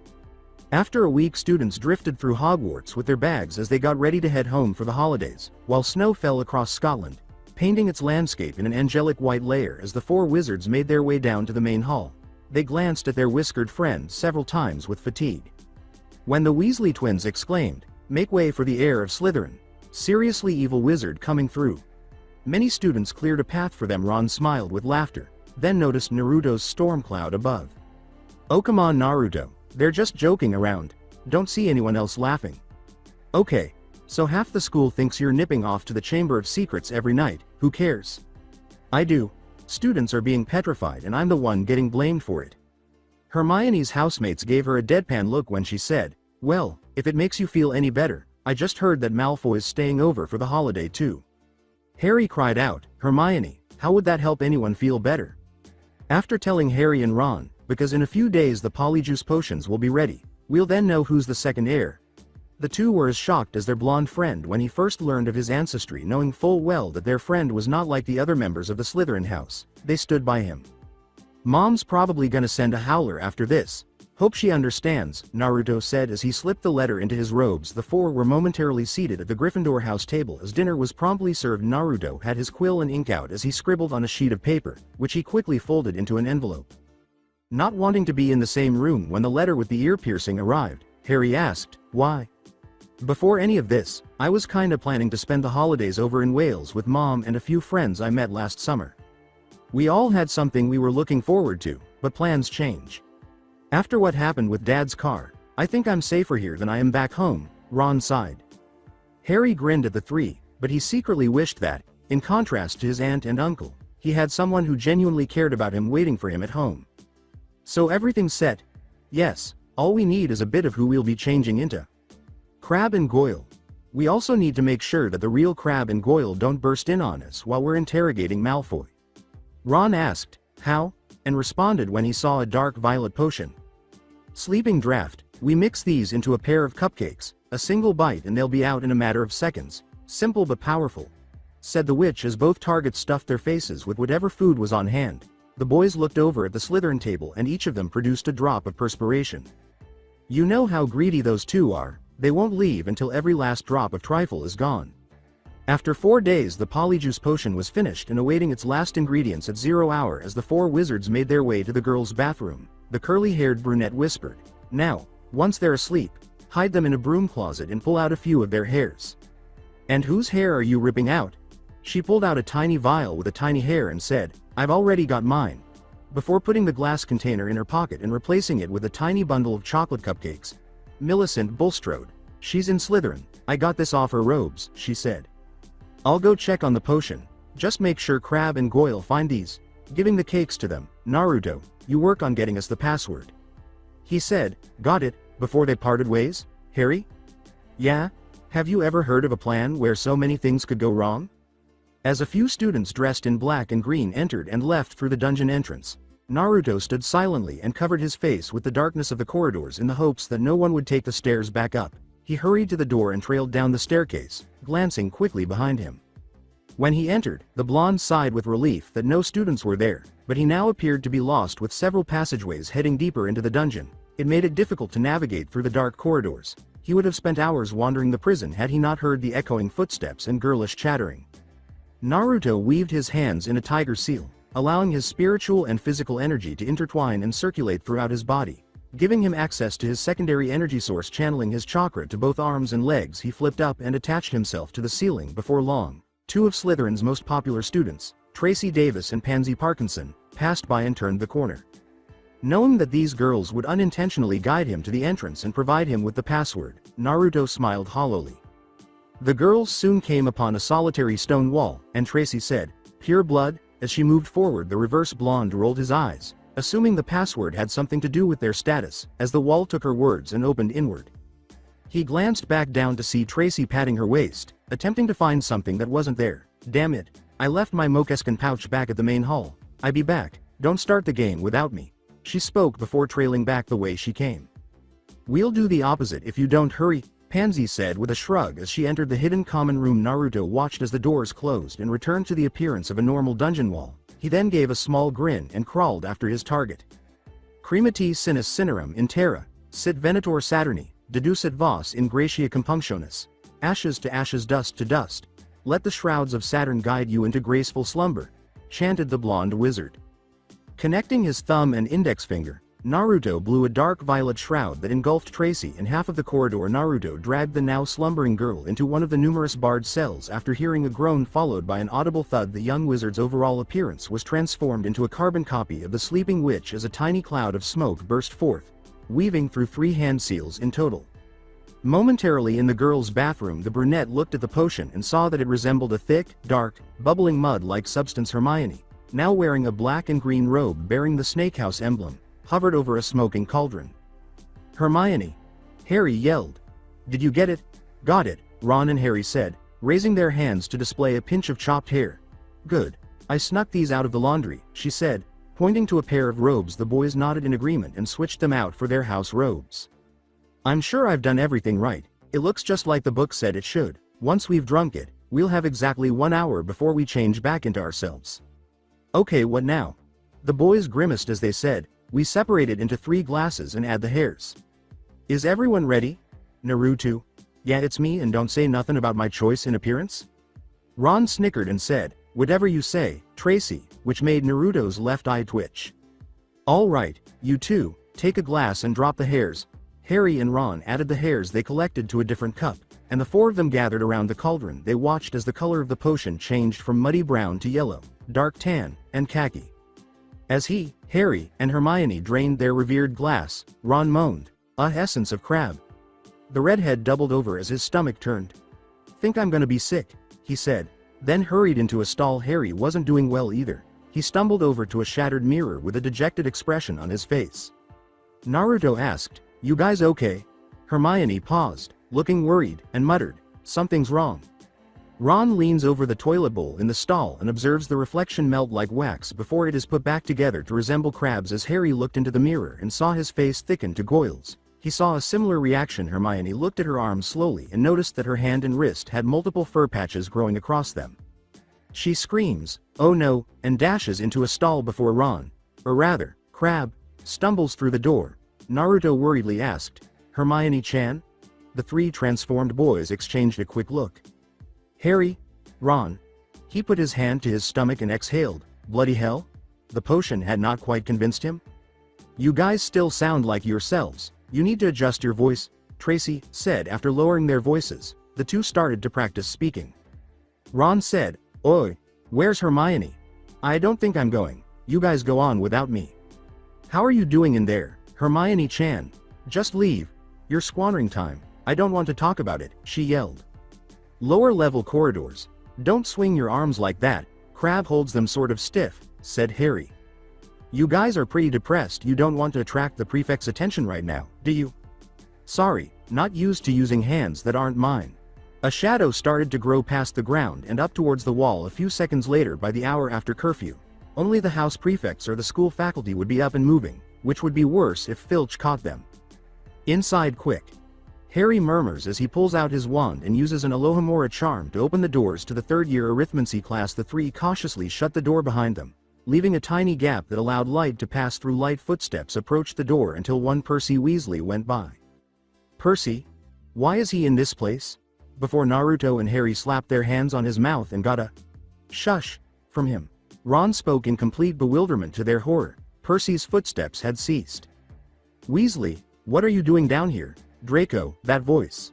After a week, students drifted through Hogwarts with their bags as they got ready to head home for the holidays, while snow fell across Scotland, painting its landscape in an angelic white layer. As the four wizards made their way down to the main hall, they glanced at their whiskered friend several times with fatigue. When the Weasley twins exclaimed, "Make way for the heir of Slytherin, seriously evil wizard coming through," many students cleared a path for them. Ron smiled with laughter, then noticed Naruto's storm cloud above. "Oh come on, Naruto. They're just joking around. Don't see anyone else laughing." "Okay, so half the school thinks you're nipping off to the Chamber of Secrets every night. Who cares?" "I do. Students are being petrified and I'm the one getting blamed for it." Hermione's housemates gave her a deadpan look when she said, "Well, if it makes you feel any better, I just heard that Malfoy is staying over for the holiday too." Harry cried out, "Hermione, how would that help anyone feel better?" After telling Harry and Ron, "Because in a few days the polyjuice potions will be ready, we'll then know who's the second heir," the two were as shocked as their blonde friend when he first learned of his ancestry. Knowing full well that their friend was not like the other members of the Slytherin house, they stood by him. "Mom's probably gonna send a howler after this. Hope she understands," Naruto said as he slipped the letter into his robes. The four were momentarily seated at the Gryffindor house table as dinner was promptly served. Naruto had his quill and ink out as he scribbled on a sheet of paper, which he quickly folded into an envelope. Not wanting to be in the same room when the letter with the ear piercing arrived, Harry asked, "Why?" "Before any of this, I was kinda planning to spend the holidays over in Wales with Mom and a few friends I met last summer. We all had something we were looking forward to, but plans change. After what happened with Dad's car, I think I'm safer here than I am back home," Ron sighed. Harry grinned at the three, but he secretly wished that, in contrast to his aunt and uncle, he had someone who genuinely cared about him waiting for him at home. "So everything's set?" "Yes, all we need is a bit of who we'll be changing into. Crabbe and Goyle. We also need to make sure that the real Crabbe and Goyle don't burst in on us while we're interrogating Malfoy." Ron asked, "How?" and responded when he saw a dark violet potion. "Sleeping Draft. We mix these into a pair of cupcakes, a single bite and they'll be out in a matter of seconds. Simple but powerful," said the witch as both targets stuffed their faces with whatever food was on hand. The boys looked over at the Slytherin table and each of them produced a drop of perspiration. "You know how greedy those two are, they won't leave until every last drop of trifle is gone." After 4 days the polyjuice potion was finished and awaiting its last ingredients at 0 hour as the four wizards made their way to the girls' bathroom, the curly-haired brunette whispered, "Now, once they're asleep, hide them in a broom closet and pull out a few of their hairs." "And whose hair are you ripping out?" She pulled out a tiny vial with a tiny hair and said, "I've already got mine," before putting the glass container in her pocket and replacing it with a tiny bundle of chocolate cupcakes. "Millicent Bulstrode. She's in Slytherin. I got this off her robes," she said. "I'll go check on the potion. Just make sure Crab and Goyle find these. Giving the cakes to them. Naruto, you work on getting us the password. He said, got it, before they parted ways? Harry? Yeah? Have you ever heard of a plan where so many things could go wrong? As a few students dressed in black and green entered and left through the dungeon entrance, Naruto stood silently and covered his face with the darkness of the corridors in the hopes that no one would take the stairs back up. He hurried to the door and trailed down the staircase, glancing quickly behind him. When he entered, the blonde sighed with relief that no students were there, but he now appeared to be lost with several passageways heading deeper into the dungeon. It made it difficult to navigate through the dark corridors. He would have spent hours wandering the prison had he not heard the echoing footsteps and girlish chattering. Naruto weaved his hands in a tiger seal, allowing his spiritual and physical energy to intertwine and circulate throughout his body. Giving him access to his secondary energy source, channeling his chakra to both arms and legs, he flipped up and attached himself to the ceiling. Before long, two of Slytherin's most popular students, Tracy Davis and Pansy Parkinson, passed by and turned the corner. Knowing that these girls would unintentionally guide him to the entrance and provide him with the password, Naruto smiled hollowly. The girls soon came upon a solitary stone wall, and Tracy said, "Pure blood?" As she moved forward, the reverse blonde rolled his eyes, assuming the password had something to do with their status, as the wall took her words and opened inward. He glanced back down to see Tracy patting her waist, attempting to find something that wasn't there. Damn it, I left my Mokeskin pouch back at the main hall. I'll be back, don't start the game without me. She spoke before trailing back the way she came. We'll do the opposite if you don't hurry, Pansy said with a shrug as she entered the hidden common room. Naruto watched as the doors closed and returned to the appearance of a normal dungeon wall. He then gave a small grin and crawled after his target. Cremati sinus cinerum in terra, sit venator Saturni, deducit vos in gratia compunctionis. Ashes to ashes, dust to dust. Let the shrouds of Saturn guide you into graceful slumber, chanted the blonde wizard. Connecting his thumb and index finger, Naruto blew a dark violet shroud that engulfed Tracy and half of the corridor. Naruto dragged the now slumbering girl into one of the numerous barred cells. After hearing a groan followed by an audible thud, the young wizard's overall appearance was transformed into a carbon copy of the sleeping witch as a tiny cloud of smoke burst forth, weaving through 3 hand seals in total. Momentarily in the girl's bathroom, the brunette looked at the potion and saw that it resembled a thick, dark, bubbling mud-like substance. Hermione, now wearing a black and green robe bearing the snakehouse emblem, hovered over a smoking cauldron. Hermione! Harry yelled. Did you get it? Got it, Ron and Harry said, raising their hands to display a pinch of chopped hair. Good. I snuck these out of the laundry, she said, pointing to a pair of robes. The boys nodded in agreement and switched them out for their house robes. I'm sure I've done everything right. It looks just like the book said it should. Once we've drunk it, we'll have exactly 1 hour before we change back into ourselves. Okay, what now? The boys grimaced as they said, we separate it into 3 glasses and add the hairs. Is everyone ready? Naruto? Yeah, it's me, and don't say nothing about my choice in appearance? Ron snickered and said, whatever you say, Tracy, which made Naruto's left eye twitch. All right, you two, take a glass and drop the hairs. Harry and Ron added the hairs they collected to a different cup, and the 4 of them gathered around the cauldron. They watched as the color of the potion changed from muddy brown to yellow, dark tan, and khaki. As he, Harry, and Hermione drained their revered glass, Ron moaned, essence of crab. The redhead doubled over as his stomach turned. Think I'm gonna be sick, he said, then hurried into a stall. Harry wasn't doing well either. He stumbled over to a shattered mirror with a dejected expression on his face. Naruto asked, you guys okay? Hermione paused, looking worried, and muttered, something's wrong. Ron leans over the toilet bowl in the stall and observes the reflection melt like wax before it is put back together to resemble crabs. As Harry looked into the mirror and saw his face thicken to Goyle's, he saw a similar reaction. Hermione looked at her arm slowly and noticed that her hand and wrist had multiple fur patches growing across them. She screams, oh no, and dashes into a stall before Ron, or rather, Crab, stumbles through the door. Naruto worriedly asked, Hermione-chan? The 3 transformed boys exchanged a quick look. Harry? Ron? He put his hand to his stomach and exhaled, bloody hell? The potion had not quite convinced him? You guys still sound like yourselves. You need to adjust your voice, Tracy said. After lowering their voices, the 2 started to practice speaking. Ron said, oi, where's Hermione? I don't think I'm going. You guys go on without me. How are you doing in there, Hermione-chan? Just leave. You're squandering time. I don't want to talk about it, she yelled. Lower level corridors. Don't swing your arms like that, Crabbe holds them sort of stiff, said Harry. You guys are pretty depressed. You don't want to attract the prefect's attention right now, do you? Sorry, not used to using hands that aren't mine. A shadow started to grow past the ground and up towards the wall a few seconds later. By the hour after curfew, only the house prefects or the school faculty would be up and moving, which would be worse if Filch caught them. Inside quick. Harry murmurs as he pulls out his wand and uses an Alohomora charm to open the doors to the third-year arithmancy class. The three cautiously shut the door behind them, leaving a tiny gap that allowed light to pass through. Light footsteps approached the door until one Percy Weasley went by. Percy? Why is he in this place? Before Naruto and Harry slapped their hands on his mouth and got a shush from him, Ron spoke in complete bewilderment. To their horror, Percy's footsteps had ceased. Weasley, what are you doing down here? Draco, that voice.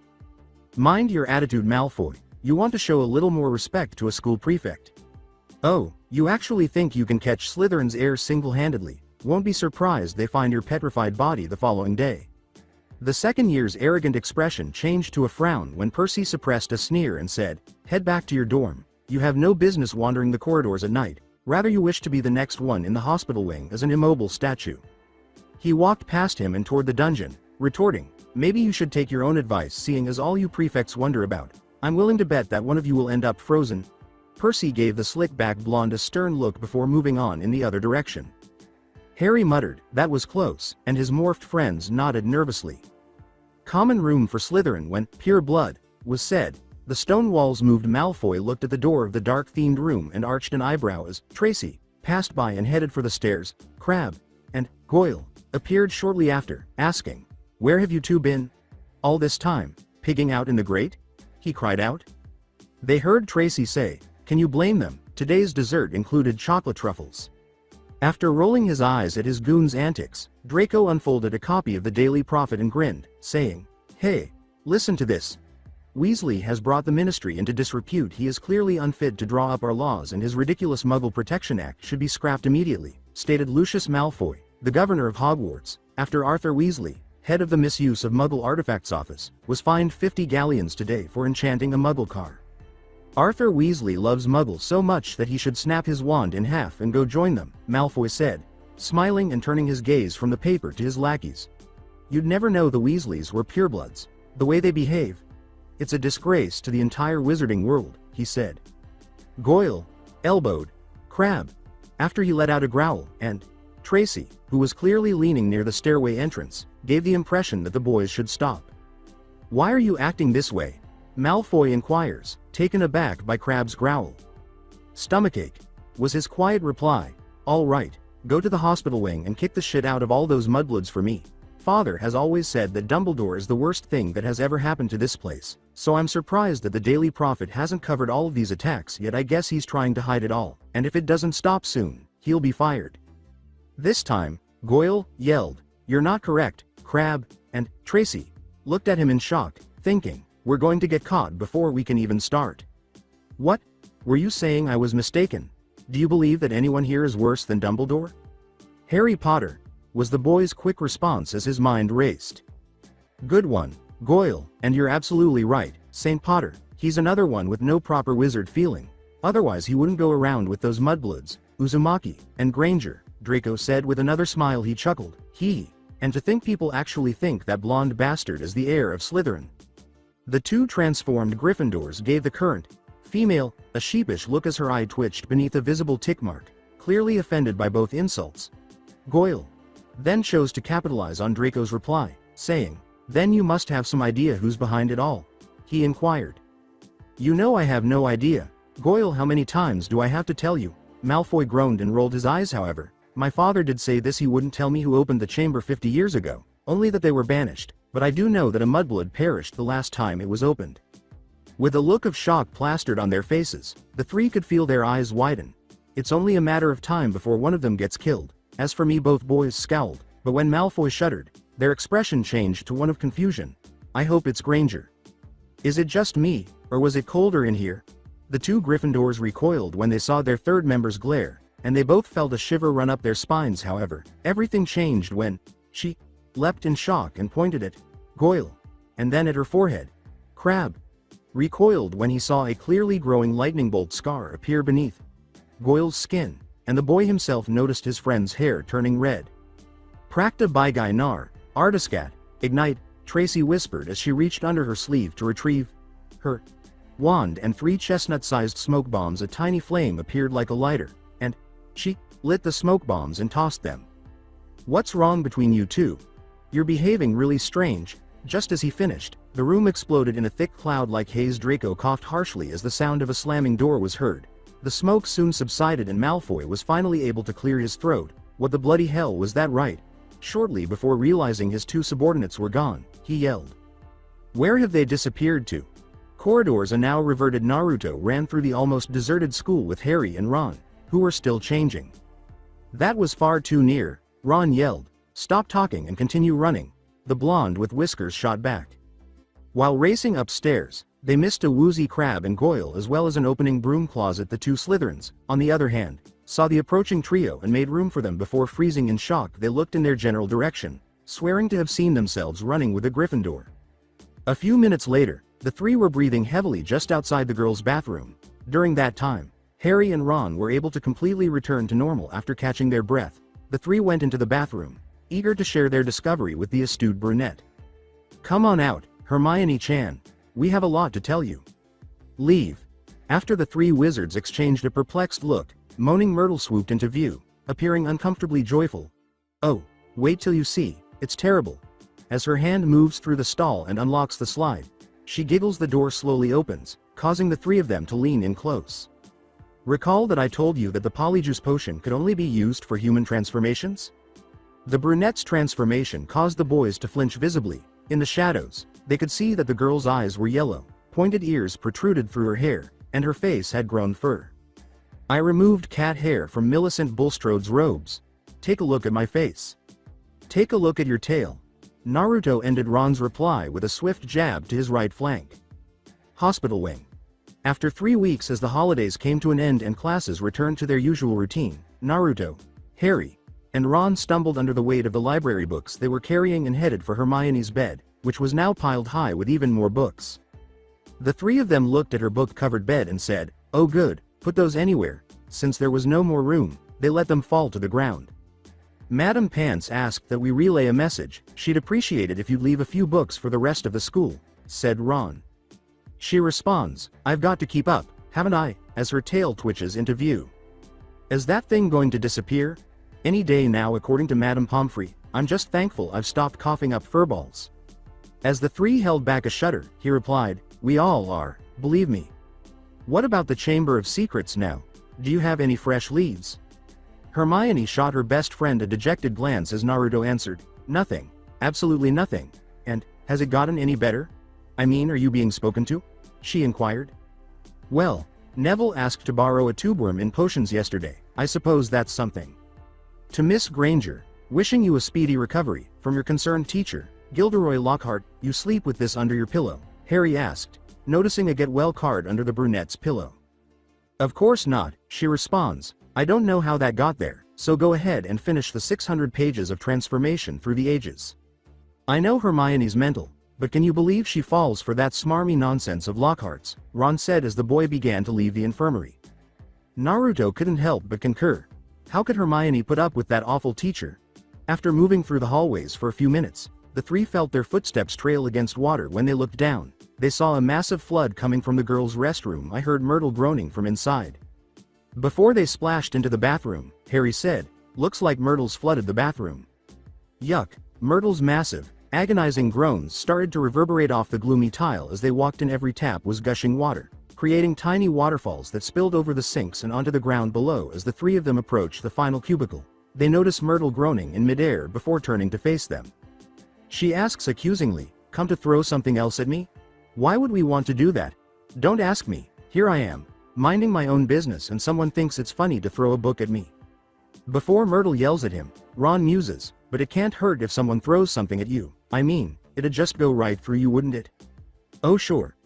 Mind your attitude, Malfoy. You want to show a little more respect to a school prefect. Oh, you actually think you can catch Slytherin's heir single-handedly? Won't be surprised they find your petrified body the following day. The second year's arrogant expression changed to a frown when Percy suppressed a sneer and said, head back to your dorm. You have no business wandering the corridors at night. Rather you wish to be the next one in the hospital wing as an immobile statue. He walked past him and toward the dungeon, retorting, maybe you should take your own advice, seeing as all you prefects wonder about. I'm willing to bet that one of you will end up frozen. Percy gave the slick-back blonde a stern look before moving on in the other direction. Harry muttered, that was close, and his morphed friends nodded nervously. Common room for Slytherin when pure blood was said. The stone walls moved. Malfoy looked at the door of the dark-themed room and arched an eyebrow as Tracy passed by and headed for the stairs. Crabbe and Goyle appeared shortly after, asking, where have you two been? All this time, pigging out in the grate? He cried out. They heard Tracy say, can you blame them? Today's dessert included chocolate truffles. After rolling his eyes at his goon's antics, Draco unfolded a copy of the Daily Prophet and grinned, saying, hey, listen to this. Weasley has brought the ministry into disrepute. He is clearly unfit to draw up our laws, and his ridiculous Muggle Protection Act should be scrapped immediately, stated Lucius Malfoy, the governor of Hogwarts, after Arthur Weasley, head of the Misuse of Muggle Artifacts Office, was fined 50 galleons today for enchanting a Muggle car. Arthur Weasley loves Muggles so much that he should snap his wand in half and go join them, Malfoy said, smiling and turning his gaze from the paper to his lackeys. You'd never know the Weasleys were purebloods. The way they behave. It's a disgrace to the entire wizarding world, he said. Goyle elbowed Crabbe after he let out a growl, and Tracy, who was clearly leaning near the stairway entrance, gave the impression that the boys should stop. Why are you acting this way? Malfoy inquires, taken aback by Crabbe's growl. Stomachache, was his quiet reply. All right, go to the hospital wing and kick the shit out of all those mudbloods for me. Father has always said that Dumbledore is the worst thing that has ever happened to this place, so I'm surprised that the Daily Prophet hasn't covered all of these attacks yet. I guess he's trying to hide it all, and if it doesn't stop soon, he'll be fired. This time, Goyle yelled, you're not correct, Crabbe, and Tracy looked at him in shock, thinking, we're going to get caught before we can even start. What? Were you saying I was mistaken? Do you believe that anyone here is worse than Dumbledore? Harry Potter, was the boy's quick response as his mind raced. Good one, Goyle, and you're absolutely right, St. Potter, he's another one with no proper wizard feeling. Otherwise he wouldn't go around with those mudbloods, Uzumaki, and Granger, Draco said with another smile. He chuckled, and to think people actually think that blonde bastard is the heir of Slytherin. The two transformed Gryffindors gave the current female a sheepish look as her eye twitched beneath a visible tick mark, clearly offended by both insults. Goyle then chose to capitalize on Draco's reply, saying, then you must have some idea who's behind it all? He inquired. You know I have no idea. Goyle, how many times do I have to tell you? Malfoy groaned and rolled his eyes. However, my father did say this: he wouldn't tell me who opened the chamber 50 years ago, only that they were banished, but I do know that a mudblood perished the last time it was opened. With a look of shock plastered on their faces, the three could feel their eyes widen. It's only a matter of time before one of them gets killed. As for me, both boys scowled, but when Malfoy shuddered, their expression changed to one of confusion. I hope it's Granger. Is it just me, or was it colder in here? The two Gryffindors recoiled when they saw their third member's glare, and they both felt a shiver run up their spines. However, everything changed when she leapt in shock and pointed at Goyle, and then at her forehead. Crabbe recoiled when he saw a clearly growing lightning bolt scar appear beneath. Goyle's skin, and the boy himself noticed his friend's hair turning red. Prakta by Guy Nar, Artiscat, Ignite, Tracy whispered as she reached under her sleeve to retrieve her wand and 3 chestnut-sized smoke bombs. A tiny flame appeared like a lighter, and she lit the smoke bombs and tossed them. "What's wrong between you two? You're behaving really strange." Just as he finished, the room exploded in a thick cloud like haze. Draco coughed harshly as the sound of a slamming door was heard. The smoke soon subsided and Malfoy was finally able to clear his throat. What the bloody hell was that, right? Shortly before realizing his 2 subordinates were gone, he yelled. "Where have they disappeared to?" Corridors and now reverted. Naruto ran through the almost deserted school with Harry and Ron, who were still changing. "That was far too near," Ron yelled. "Stop talking and continue running," the blonde with whiskers shot back. While racing upstairs, they missed a woozy crab and Goyle as well as an opening broom closet. The 2 Slytherins, on the other hand, saw the approaching trio and made room for them before freezing in shock. They looked in their general direction, swearing to have seen themselves running with a Gryffindor. A few minutes later, the 3 were breathing heavily just outside the girls' bathroom. During that time, Harry and Ron were able to completely return to normal after catching their breath. The 3 went into the bathroom, eager to share their discovery with the astute brunette. "Come on out, Hermione-chan. We have a lot to tell you." "Leave." After the 3 wizards exchanged a perplexed look, moaning Myrtle swooped into view, appearing uncomfortably joyful. "Oh, wait till you see, it's terrible." As her hand moves through the stall and unlocks the slide, she giggles. The door slowly opens, causing the 3 of them to lean in close. "Recall that I told you that the Polyjuice potion could only be used for human transformations?" The brunette's transformation caused the boys to flinch visibly. In the shadows, they could see that the girl's eyes were yellow, pointed ears protruded through her hair, and her face had grown fur. "I removed cat hair from Millicent Bulstrode's robes. Take a look at my face. Take a look at your tail." Naruto ended Ron's reply with a swift jab to his right flank. Hospital wing. After 3 weeks as the holidays came to an end and classes returned to their usual routine, Naruto, Harry, and Ron stumbled under the weight of the library books they were carrying and headed for Hermione's bed, which was now piled high with even more books. The 3 of them looked at her book-covered bed and said, "Oh good, put those anywhere." Since there was no more room, they let them fall to the ground. "Madam Pants asked that we relay a message. She'd appreciate it if you'd leave a few books for the rest of the school," said Ron. She responds, "I've got to keep up, haven't I?" as her tail twitches into view. "Is that thing going to disappear?" "Any day now, according to Madame Pomfrey. I'm just thankful I've stopped coughing up furballs." As the 3 held back a shudder, he replied, "We all are, believe me." "What about the Chamber of Secrets now? Do you have any fresh leads?" Hermione shot her best friend a dejected glance as Naruto answered, "Nothing. Absolutely nothing. And, has it gotten any better? I mean, are you being spoken to?" she inquired. "Well, Neville asked to borrow a tubeworm in potions yesterday. I suppose that's something." To Miss Granger, "Wishing you a speedy recovery, from your concerned teacher, Gilderoy Lockhart." "You sleep with this under your pillow?" Harry asked, noticing a get well card under the brunette's pillow. "Of course not," she responds. "I don't know how that got there, so go ahead and finish the 600 pages of transformation through the ages." "I know Hermione's mental, but can you believe she falls for that smarmy nonsense of Lockhart's?" Ron said as the boy began to leave the infirmary. Naruto couldn't help but concur. How could Hermione put up with that awful teacher? After moving through the hallways for a few minutes, the 3 felt their footsteps trail against water. When they looked down, they saw a massive flood coming from the girls' restroom. "I heard Myrtle groaning from inside." Before they splashed into the bathroom, Harry said, "Looks like Myrtle's flooded the bathroom." Yuck. Myrtle's massive, agonizing groans started to reverberate off the gloomy tile as they walked in. Every tap was gushing water, creating tiny waterfalls that spilled over the sinks and onto the ground below. As the 3 of them approached the final cubicle, they noticed Myrtle groaning in midair before turning to face them. She asks accusingly, "Come to throw something else at me? Why would we want to do that? Don't ask me. Here I am, minding my own business, and someone thinks it's funny to throw a book at me." Before Myrtle yells at him, Ron muses, "But it can't hurt if someone throws something at you. I mean, it'd just go right through you, wouldn't it?" "Oh sure.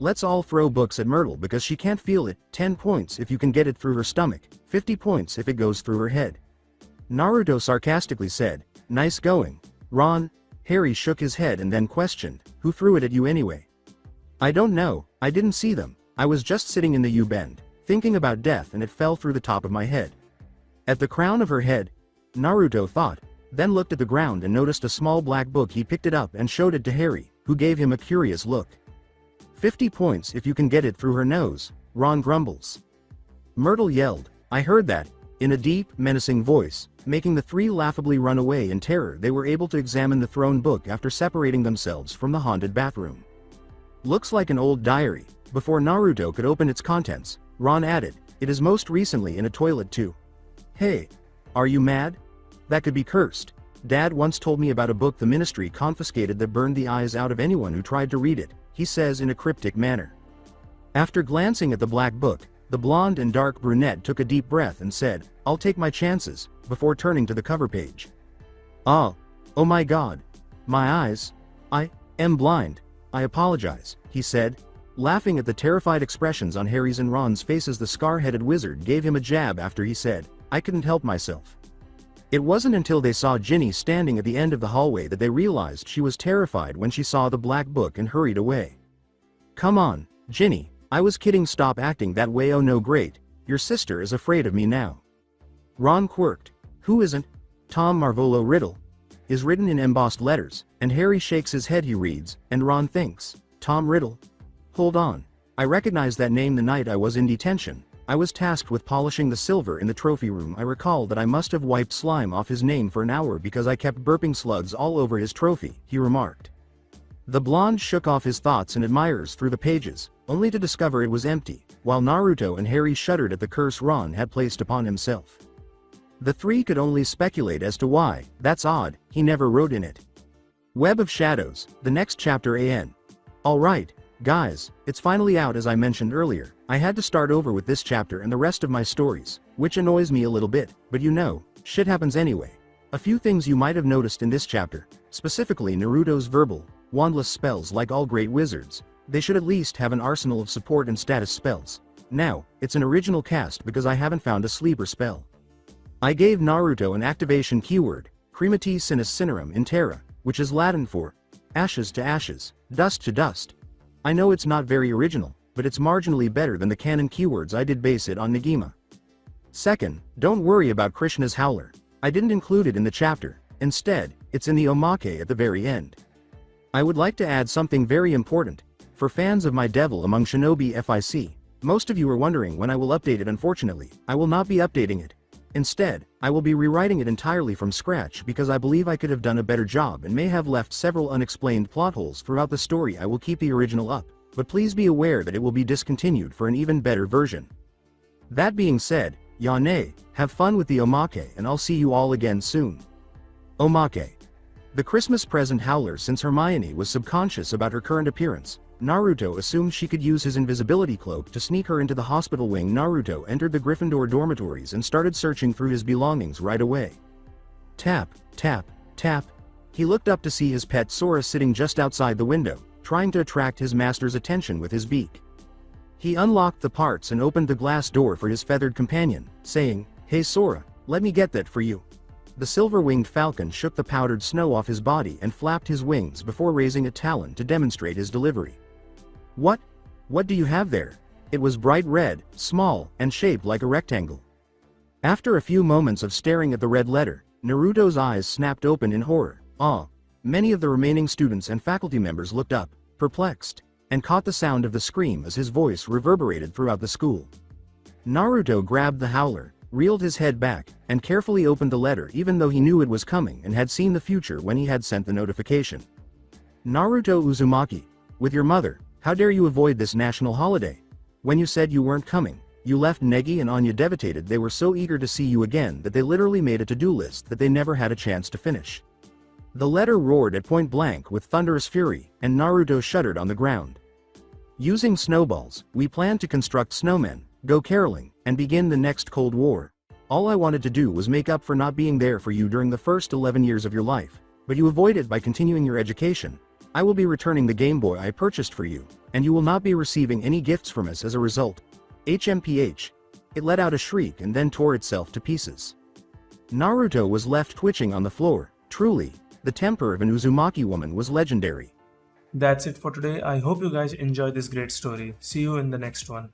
Let's all throw books at Myrtle because she can't feel it. 10 points if you can get it through her stomach, 50 points if it goes through her head." Naruto sarcastically said, "Nice going, Ron." Harry shook his head and then questioned, "Who threw it at you anyway?" "I don't know, I didn't see them. I was just sitting in the U-bend." thinking about death, and it fell through the top of my head. At the crown of her head, Naruto thought, then looked at the ground and noticed a small black book. He picked it up and showed it to Harry, who gave him a curious look. 50 points if you can get it through her nose, Ron grumbles. Myrtle yelled, I heard that, in a deep, menacing voice, making the three laughably run away in terror. They were able to examine the throne book after separating themselves from the haunted bathroom. Looks like an old diary. Before Naruto could open its contents, Ron added, it is most recently in a toilet too. Hey, are you mad? That could be cursed. Dad once told me about a book the ministry confiscated that burned the eyes out of anyone who tried to read it, he says in a cryptic manner. After glancing at the black book, the blonde and dark brunette took a deep breath and said, I'll take my chances, before turning to the cover page. Oh my god. My eyes. I am blind. I apologize, he said, laughing at the terrified expressions on Harry's and Ron's faces. The scar-headed wizard gave him a jab after he said, I couldn't help myself. It wasn't until they saw Ginny standing at the end of the hallway that they realized she was terrified when she saw the black book and hurried away. Come on, Ginny, I was kidding, stop acting that way. Oh no, great, your sister is afraid of me now. Ron quirked. Who isn't? Tom Marvolo Riddle. Is written in embossed letters, and Harry shakes his head. He reads, and Ron thinks, Tom Riddle? Hold on. I recognize that name. The night I was in detention, I was tasked with polishing the silver in the trophy room. I recall that I must have wiped slime off his name for an hour because I kept burping slugs all over his trophy, he remarked. The blonde shook off his thoughts and admires through the pages, only to discover it was empty, while Naruto and Harry shuddered at the curse Ron had placed upon himself. The three could only speculate as to why. That's odd, he never wrote in it. Web of Shadows, the next chapter. Alright, guys, it's finally out. As I mentioned earlier, I had to start over with this chapter and the rest of my stories, which annoys me a little bit, but you know, shit happens anyway. A few things you might have noticed in this chapter, specifically Naruto's verbal, wandless spells. Like all great wizards, they should at least have an arsenal of support and status spells. Now, it's an original cast because I haven't found a sleeper spell. I gave Naruto an activation keyword, Cremati Sinus Cinerum in Terra, which is Latin for ashes to ashes, dust to dust. I know it's not very original, but it's marginally better than the canon keywords. I did base it on Negima. Second, don't worry about Krishna's howler. I didn't include it in the chapter. Instead, it's in the omake at the very end. I would like to add something very important. For fans of my Devil Among Shinobi FIC, most of you are wondering when I will update it. Unfortunately, I will not be updating it. Instead, I will be rewriting it entirely from scratch because I believe I could have done a better job and may have left several unexplained plot holes throughout the story. I will keep the original up, but please be aware that it will be discontinued for an even better version. That being said, Yane, have fun with the omake and I'll see you all again soon. Omake. The Christmas present howler. Since Hermione was subconscious about her current appearance, Naruto assumed she could use his invisibility cloak to sneak her into the hospital wing. Naruto entered the Gryffindor dormitories and started searching through his belongings right away. Tap, tap, tap. He looked up to see his pet Sora sitting just outside the window, trying to attract his master's attention with his beak. He unlocked the parts and opened the glass door for his feathered companion, saying, Hey Sora, let me get that for you. The silver-winged falcon shook the powdered snow off his body and flapped his wings before raising a talon to demonstrate his delivery. What do you have there? It was bright red, small, and shaped like a rectangle. After a few moments of staring at the red letter, Naruto's eyes snapped open in horror. Many of the remaining students and faculty members looked up, perplexed, and caught the sound of the scream as his voice reverberated throughout the school. Naruto grabbed the howler, reeled his head back, and carefully opened the letter even though he knew it was coming and had seen the future when he had sent the notification. Naruto Uzumaki, with your mother, how dare you avoid this national holiday? When you said you weren't coming, you left Negi and Anya devastated. They were so eager to see you again that they literally made a to-do list that they never had a chance to finish. The letter roared at point blank with thunderous fury, and Naruto shuddered on the ground. Using snowballs, we planned to construct snowmen, go caroling, and begin the next Cold War. All I wanted to do was make up for not being there for you during the first 11 years of your life, but you avoided by continuing your education. I will be returning the Game Boy I purchased for you, and you will not be receiving any gifts from us as a result. HMPH. It let out a shriek and then tore itself to pieces. Naruto was left twitching on the floor. Truly, the temper of an Uzumaki woman was legendary. That's it for today. I hope you guys enjoyed this great story. See you in the next one.